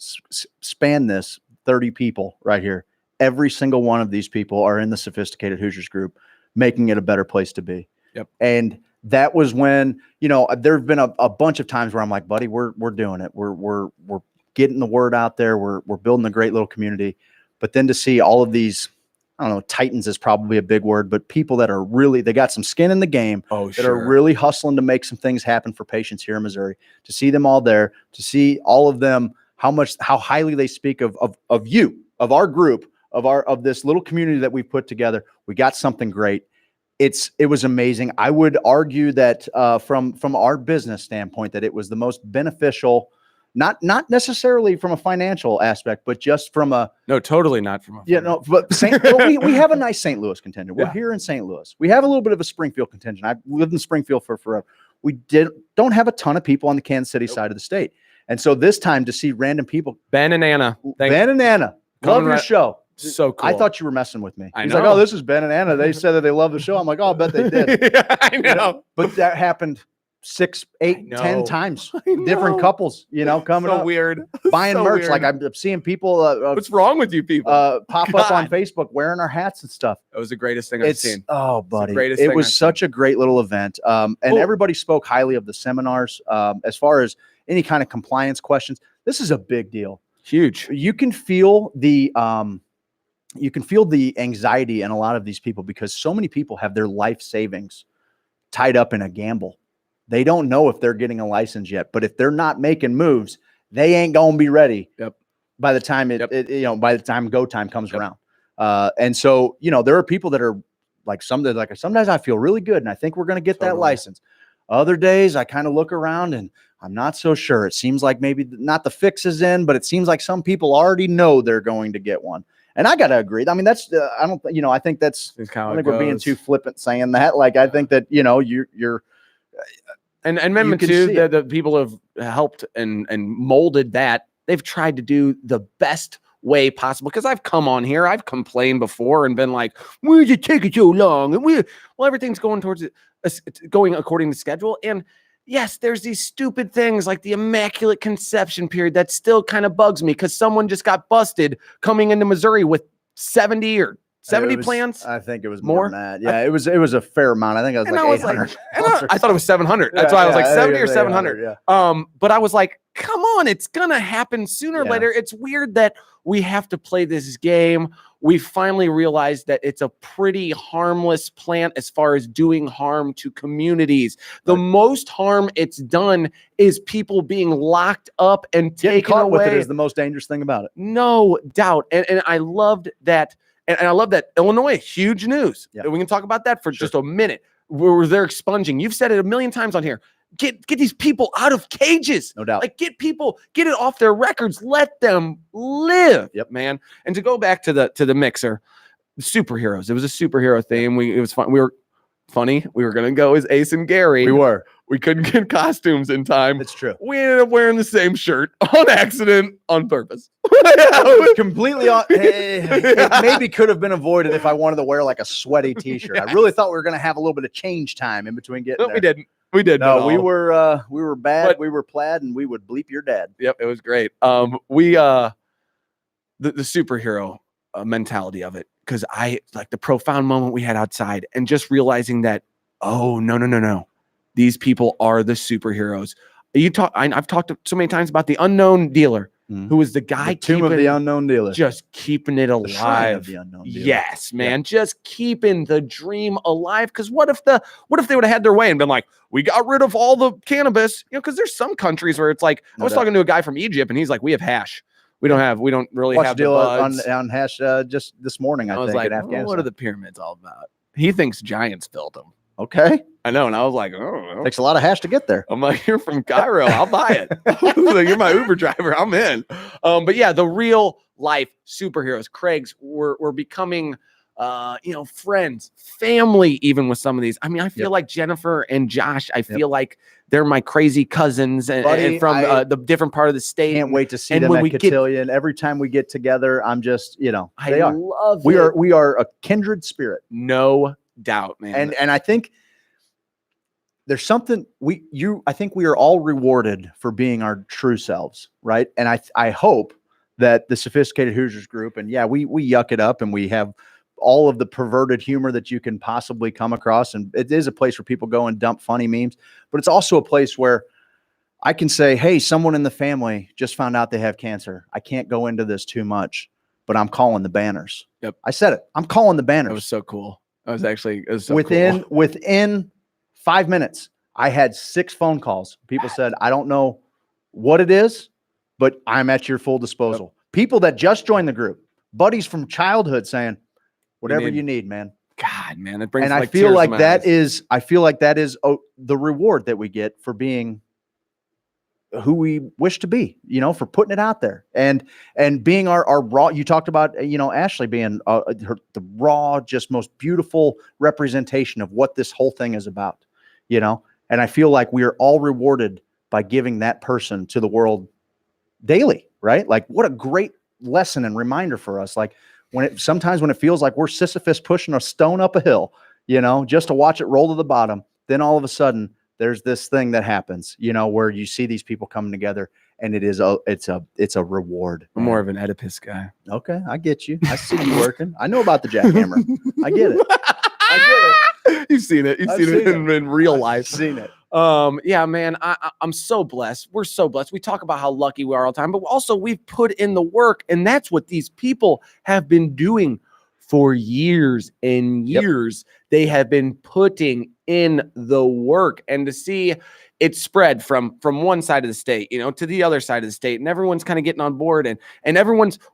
span this 30 people right here. Every single one of these people are in the Sophisticated Hoosiers group, making it a better place to be. Yep. And that was when, there've been a bunch of times where I'm like, buddy, we're doing it. We're getting the word out there. We're building a great little community. But then to see all of these, I don't know, titans is probably a big word, but people that are really, they got some skin in the game that are really hustling to make some things happen for patients here in Missouri. To see them all there, to see all of them, how highly they speak of you, of our group, of this little community that we've put together. We got something great. It was amazing. I would argue that from our business standpoint, that it was the most beneficial, not necessarily from a financial aspect, but just from a totally not from a but we have a nice St. Louis contingent. We're here in St. Louis. We have a little bit of a Springfield contingent. I've lived in Springfield for forever. We don't have a ton of people on the Kansas City side of the state, and so this time to see random people, Ben and Anna, love your show. So cool. I thought you were messing with me. He's like, oh, this is Ben and Anna. They said that they love the show. I'm like, oh, I bet they did. I know. But that happened 6, 8, 10 times. Different couples, coming up. Weird. Buying merch. Weird. Like I'm seeing people. What's wrong with you people? Pop up on Facebook wearing our hats and stuff. It was the greatest thing I've seen. Oh, buddy. It was such a great little event. And everybody spoke highly of the seminars. As far as any kind of compliance questions, this is a big deal. Huge. You can feel the anxiety in a lot of these people because so many people have their life savings tied up in a gamble. They don't know if they're getting a license yet, but if they're not making moves, they ain't going to be ready. Yep. By the time by the time go time comes around. And so, there are people that are like sometimes I feel really good and I think we're going to get that license. Other days I kind of look around and I'm not so sure. It seems like maybe not the fix is in, but it seems like some people already know they're going to get one. And I got to agree. I mean, that's, I think that's, I think we're being too flippant saying that. Like, I think that, you're, and remember too, that the people have helped and molded that. They've tried to do the best way possible. Cause I've come on here, I've complained before and been like, why did it take so long? And everything's going going according to schedule. And yes, there's these stupid things like the Immaculate Conception period that still kind of bugs me because someone just got busted coming into Missouri with 70 plans. I think it was more than that. Yeah, it was a fair amount. I think it was like 800. I thought it was 700. That's why I was like 70 or 700. Yeah. But I was like, come on, it's gonna happen sooner or later. It's weird that we have to play this game. We finally realized that it's a pretty harmless plant as far as doing harm to communities. The most harm it's done is people being locked up and taken away. With it is the most dangerous thing about it. No doubt. And I loved that. And I love that Illinois, huge news. Yeah. We can talk about that for just a minute. Where they're expunging. You've said it a million times on here. Get these people out of cages. No doubt. Like get it off their records. Let them live. Yep, man. And to go back to the mixer, superheroes. It was a superhero theme. It was fun. We were funny. We were gonna go as Ace and Gary. We couldn't get costumes in time. It's true. We ended up wearing the same shirt on accident on purpose. It was completely it maybe could have been avoided if I wanted to wear like a sweaty t-shirt. I really thought we were going to have a little bit of change time in between getting there. We didn't. We didn't. No, we were bad. We were plaid, and we would bleep your dad. Yep, it was great. The superhero mentality of it, because I like the profound moment we had outside, and just realizing that, oh no. These people are the superheroes. I've talked so many times about the unknown dealer, who was the guy tomb of the unknown dealer, just keeping it alive. The shrine of the unknown dealer. Yes, man, just keeping the dream alive. Because what if they would have had their way and been like, we got rid of all the cannabis? Because there's some countries where it's like, I was talking to a guy from Egypt, and he's like, we have hash. We don't really have the deal buds. on hash just this morning. I think, like, in Afghanistan. what are the pyramids all about? He thinks giants built them. Okay. I know. And I was like, oh, takes a lot of hash to get there. I'm like, you're from Cairo. I'll buy it. Like, you're my Uber driver. I'm in. But yeah, the real life superheroes, Craig's, we're becoming, friends, family, even with some of these. I mean, I feel like Jennifer and Josh, I feel like they're my crazy cousins and from the different part of the state. Can't wait to see them at Cotillion. Every time we get together, I'm just, we are a kindred spirit. No doubt, man. And I think there's something I think we are all rewarded for being our true selves, right? And I hope that the Sophisticated Hoosiers group, and we yuck it up, and we have all of the perverted humor that you can possibly come across, and it is a place where people go and dump funny memes, but it's also a place where I can say, hey, someone in the family just found out they have cancer. I can't go into this too much, but I'm calling the banners. Yep, I said it. I'm calling the banners. It was so cool. Within 5 minutes, I had 6 phone calls. People said, I don't know what it is, but I'm at your full disposal. Yep. People that just joined the group, buddies from childhood saying, whatever you need, man. God, man, it brings. And I feel like that is the reward that we get for being who we wish to be, for putting it out there and being our raw. You talked about, Ashley being the raw, just most beautiful representation of what this whole thing is about, and I feel like we are all rewarded by giving that person to the world daily, right? Like, what a great lesson and reminder for us. Like, sometimes when it feels like we're Sisyphus pushing a stone up a hill, just to watch it roll to the bottom, then all of a sudden there's this thing that happens, where you see these people coming together, and it's a reward. I'm more of an Oedipus guy. Okay, I get you. I see you working. I know about the jackhammer. I get it. You've seen it. You've seen it in real life. I've seen it. Yeah, man, I'm so blessed. We're so blessed. We talk about how lucky we are all the time, but also we've put in the work, and that's what these people have been doing for years and years. Yep. They have been putting in the work, and to see it spread from one side of the state, to the other side of the state, and everyone's kind of getting on board, and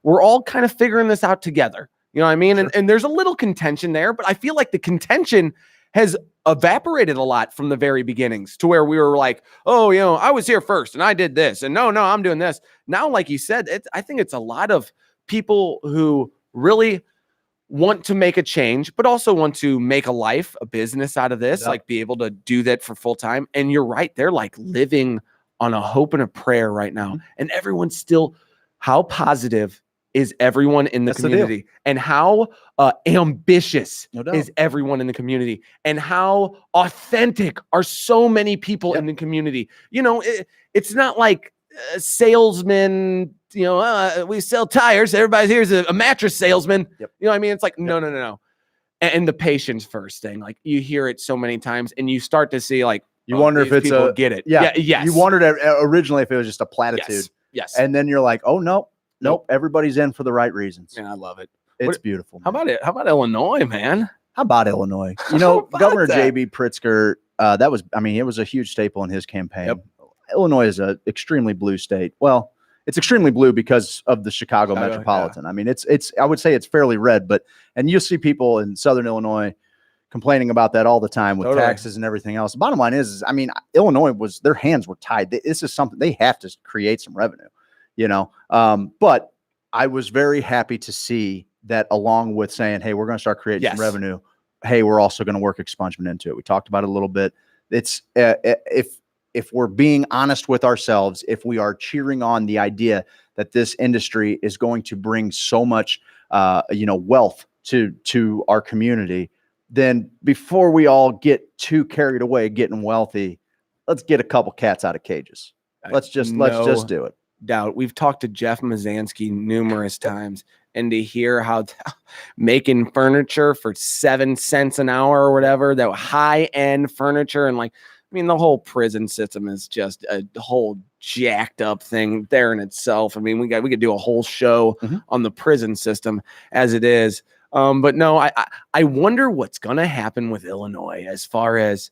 we're all kind of figuring this out together. You know what I mean? Sure. And there's a little contention there, but I feel like the contention has evaporated a lot from the very beginnings, to where we were like, oh, I was here first and I did this, and no, I'm doing this. Now, like you said, I think it's a lot of people who really want to make a change, but also want to make a life, a business out of this, like be able to do that for full time. And you're right. They're like living on a hope and a prayer right now. And everyone's still, how positive is everyone in the community, and how ambitious is everyone in the community, and how authentic are so many people in the community. It's not like salesmen, we sell tires. Everybody here is a mattress salesman. Yep. You know what I mean? It's like, no. And the patience first thing, like you hear it so many times, and you start to see like, you wonder if it's get it. Yeah. Yes. You wondered originally if it was just a platitude. Yes. And then you're like, oh, Nope. Everybody's in for the right reasons. Man, I love it. It's beautiful. How about it? How about Illinois, man? How about Illinois? Governor J.B. Pritzker, it was a huge staple in his campaign. Yep. Illinois is an extremely blue state. Well, It's extremely blue because of the Chicago metropolitan. I mean, it's I would say it's fairly red, and you'll see people in Southern Illinois complaining about that all the time with taxes and everything else. The bottom line is, I mean, Illinois their hands were tied. This is something they have to create some revenue, but I was very happy to see that, along with saying, hey, we're going to start creating some revenue. Hey, we're also going to work expungement into it. We talked about it a little bit. It's if we're being honest with ourselves, if we are cheering on the idea that this industry is going to bring so much, wealth to our community, then before we all get too carried away getting wealthy, let's get a couple cats out of cages. Let's just do it. Doubt. We've talked to Jeff Mazansky numerous times, and to hear how making furniture for 7 cents an hour or whatever, that high end furniture, and the whole prison system is just a whole jacked up thing there in itself. I mean, we could do a whole show on the prison system as it is. But no, I wonder what's going to happen with Illinois as far as,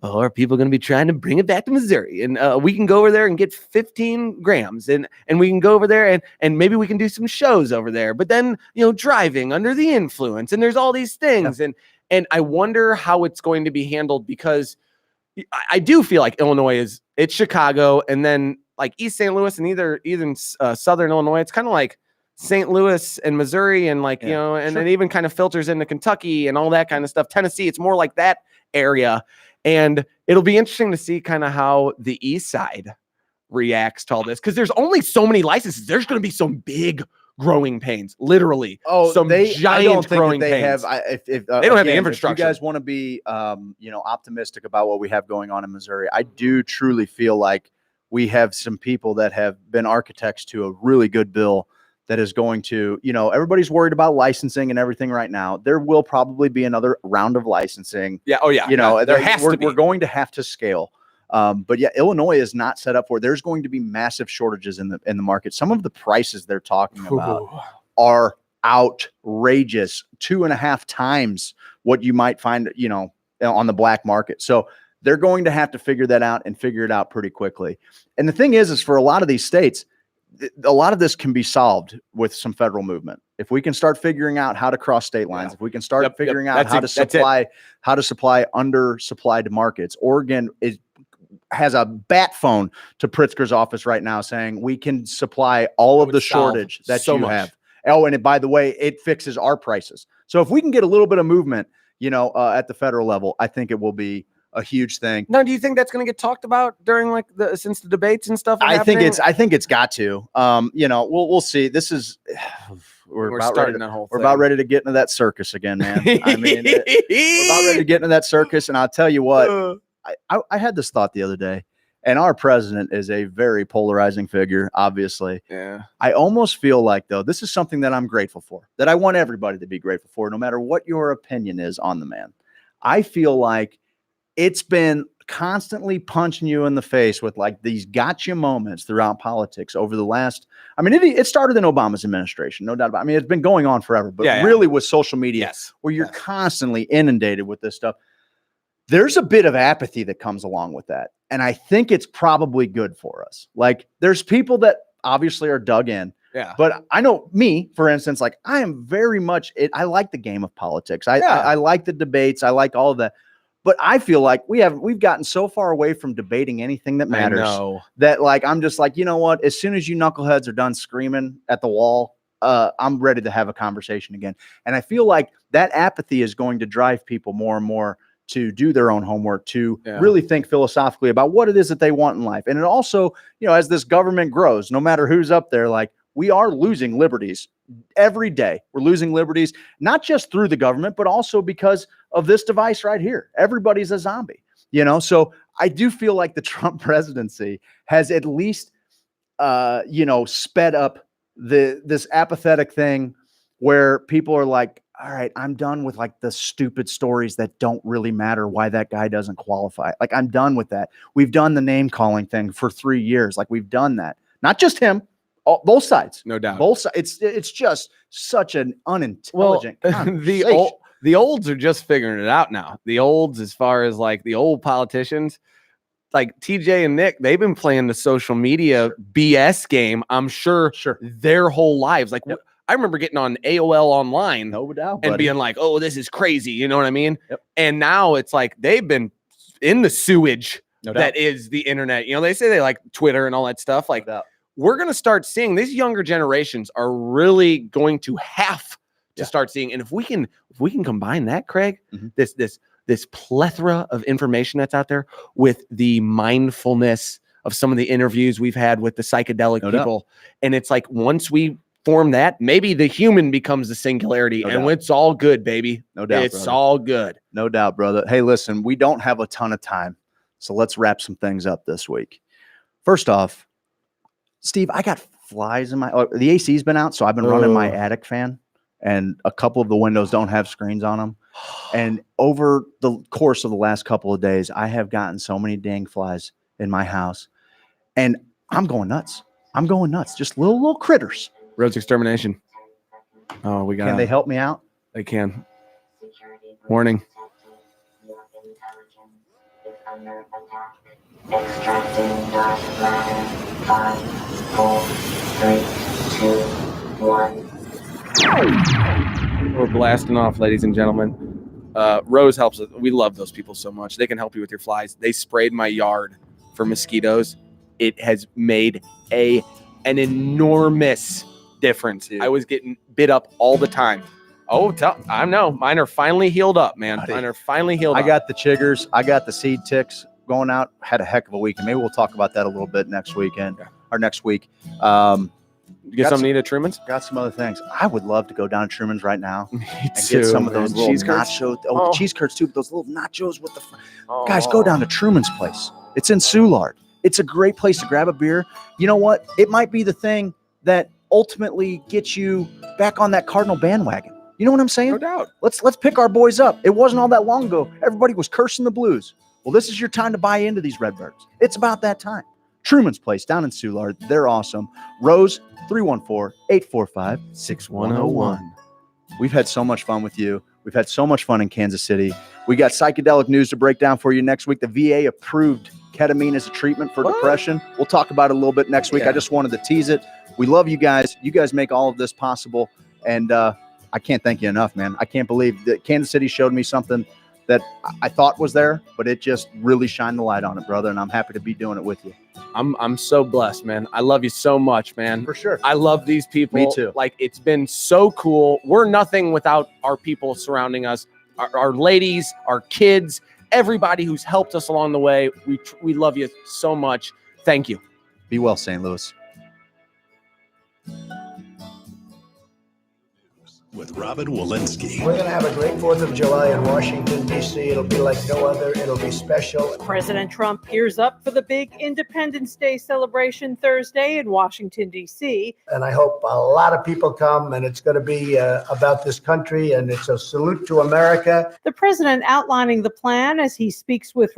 are people going to be trying to bring it back to Missouri? And we can go over there and get 15 grams and we can go over there and maybe we can do some shows over there. But then, driving under the influence, and there's all these things. Yeah. And I wonder how it's going to be handled, because I do feel like Illinois it's Chicago, and then like East St. Louis and even Southern Illinois. It's kind of like St. Louis and Missouri, and it even kind of filters into Kentucky and all that kind of stuff. Tennessee, it's more like that area. And it'll be interesting to see kind of how the East Side reacts to all this, because there's only so many licenses. There's going to be some big growing pains, literally. Giant growing pains. They don't have the infrastructure. If you guys want to be, optimistic about what we have going on in Missouri, I do truly feel like we have some people that have been architects to a really good bill that is going to, everybody's worried about licensing and everything right now. There will probably be another round of licensing. Yeah. Oh yeah. There has to be. We're going to have to scale. But yeah, Illinois is not set up for. There's going to be massive shortages in the market. Some of the prices they're talking about are outrageous, 2.5 times what you might find, on the black market. So they're going to have to figure that out and figure it out pretty quickly. And the thing is for a lot of these states, a lot of this can be solved with some federal movement. If we can start figuring out how to cross state lines, if we can start figuring out how to supply undersupplied markets. Oregon has a bat phone to Pritzker's office right now saying we can supply all of the shortage that you have. Oh, and by the way, it fixes our prices. So if we can get a little bit of movement, at the federal level, I think it will be a huge thing. Now, do you think that's going to get talked about during since the debates and stuff? I think it's got to. We'll see. This is we're about ready to get into that circus again, man. I mean, we're about ready to get into that circus, and I'll tell you what. I had this thought the other day, and our president is a very polarizing figure, obviously. Yeah. I almost feel like, though, this is something that I'm grateful for, that I want everybody to be grateful for, no matter what your opinion is on the man. I feel like it's been constantly punching you in the face with these gotcha moments throughout politics over the last, it started in Obama's administration, no doubt about it. I mean, it's been going on forever, but really with social media, where you're constantly inundated with this stuff, there's a bit of apathy that comes along with that. And I think it's probably good for us. There's people that obviously are dug in. Yeah. But I know me, for instance, I am very much I like the game of politics. I like the debates. I like all of that. But I feel like we've gotten so far away from debating anything that matters that I'm just you know what? As soon as you knuckleheads are done screaming at the wall, I'm ready to have a conversation again. And I feel like that apathy is going to drive people more and more to do their own homework, to really think philosophically about what it is that they want in life. And it also, as this government grows, no matter who's up there, we are losing liberties every day. We're losing liberties, not just through the government, but also because of this device right here. Everybody's a zombie, So I do feel like the Trump presidency has at least, sped up this apathetic thing where people are like, all right, I'm done with the stupid stories that don't really matter why that guy doesn't qualify. I'm done with that. We've done the name calling thing for 3 years. We've done that. Not just him. Both sides, no doubt. Both sides. It's just such an unintelligent. The olds are just figuring it out now. The olds, as far as the old politicians, like TJ and Nick, they've been playing the social media BS game, I'm sure their whole lives. Like, I remember getting on AOL online and being like, oh, this is crazy. You know what I mean? And now it's like they've been in the sewage that is the internet. You know, they say they like Twitter and all that stuff. Like, we're going to start seeing these younger generations are really going to have to start seeing. And if we can combine that, Craig, this plethora of information that's out there with the mindfulness of some of the interviews we've had with the psychedelic people. And it's like, once we form that, maybe the human becomes the singularity, and it's all good, baby. No doubt. It's all good. No doubt, brother. Hey, listen, we don't have a ton of time, so let's wrap some things up this week. First off, Steve, I got flies in my, the AC's been out, so I've been running my attic fan, and a couple of the windows don't have screens on them. And over the course of the last couple of days, I have gotten so many dang flies in my house, and I'm going nuts. Just little critters. Roads Extermination. Oh, we got. Can they help me out? They can. Warning. Extracting dark matter. 5, 4, 3, 2, 1. We're blasting off, ladies and gentlemen. Rose helps us. We love those people so much. They can help you with your flies. They sprayed my yard for mosquitoes. It has made an enormous difference. I was getting bit up all the time. I know. Mine are finally healed up, man. Mine are finally healed up. I got the chiggers. I got the seed ticks going out. Had a heck of a weekend. Maybe we'll talk about that a little bit next weekend or next week. You get something to eat at Truman's? Got some other things. I would love to go down to Truman's right now and too, get some of those little cheese curds? nachos. The cheese curds too, but those little nachos with the guys, go down to Truman's place. It's in Soulard. It's a great place to grab a beer. You know what? It might be the thing that ultimately gets you back on that Cardinal bandwagon. You know what I'm saying? No doubt. Let's pick our boys up. It wasn't all that long ago. Everybody was cursing the Blues. Well, this is your time to buy into these Redbirds. It's about that time. Truman's Place down in Soulard. They're awesome. Rose, 314-845-6101. We've had so much fun with you. We've had so much fun in Kansas City. We got psychedelic news to break down for you next week. The VA approved ketamine as a treatment for depression. We'll talk about it a little bit next week. I just wanted to tease it. We love you guys. You guys make all of this possible. And I can't thank you enough, man. I can't believe that Kansas City showed me something that I thought was there, but it just really shined the light on it, brother. And I'm happy to be doing it with you. I'm so blessed, man. I love you so much, man. For sure. I love these people. Me too. Like, it's been so cool. We're nothing without our people surrounding us, our ladies, our kids, everybody who's helped us along the way. We love you so much. Thank you. Be well, St. Louis. With Robin Walensky. We're going to have a great 4th of July in Washington, D.C. It'll be like no other. It'll be special. President Trump gears up for the big Independence Day celebration Thursday in Washington, D.C. And I hope a lot of people come, and it's going to be about this country, and it's a salute to America. The president outlining the plan as he speaks with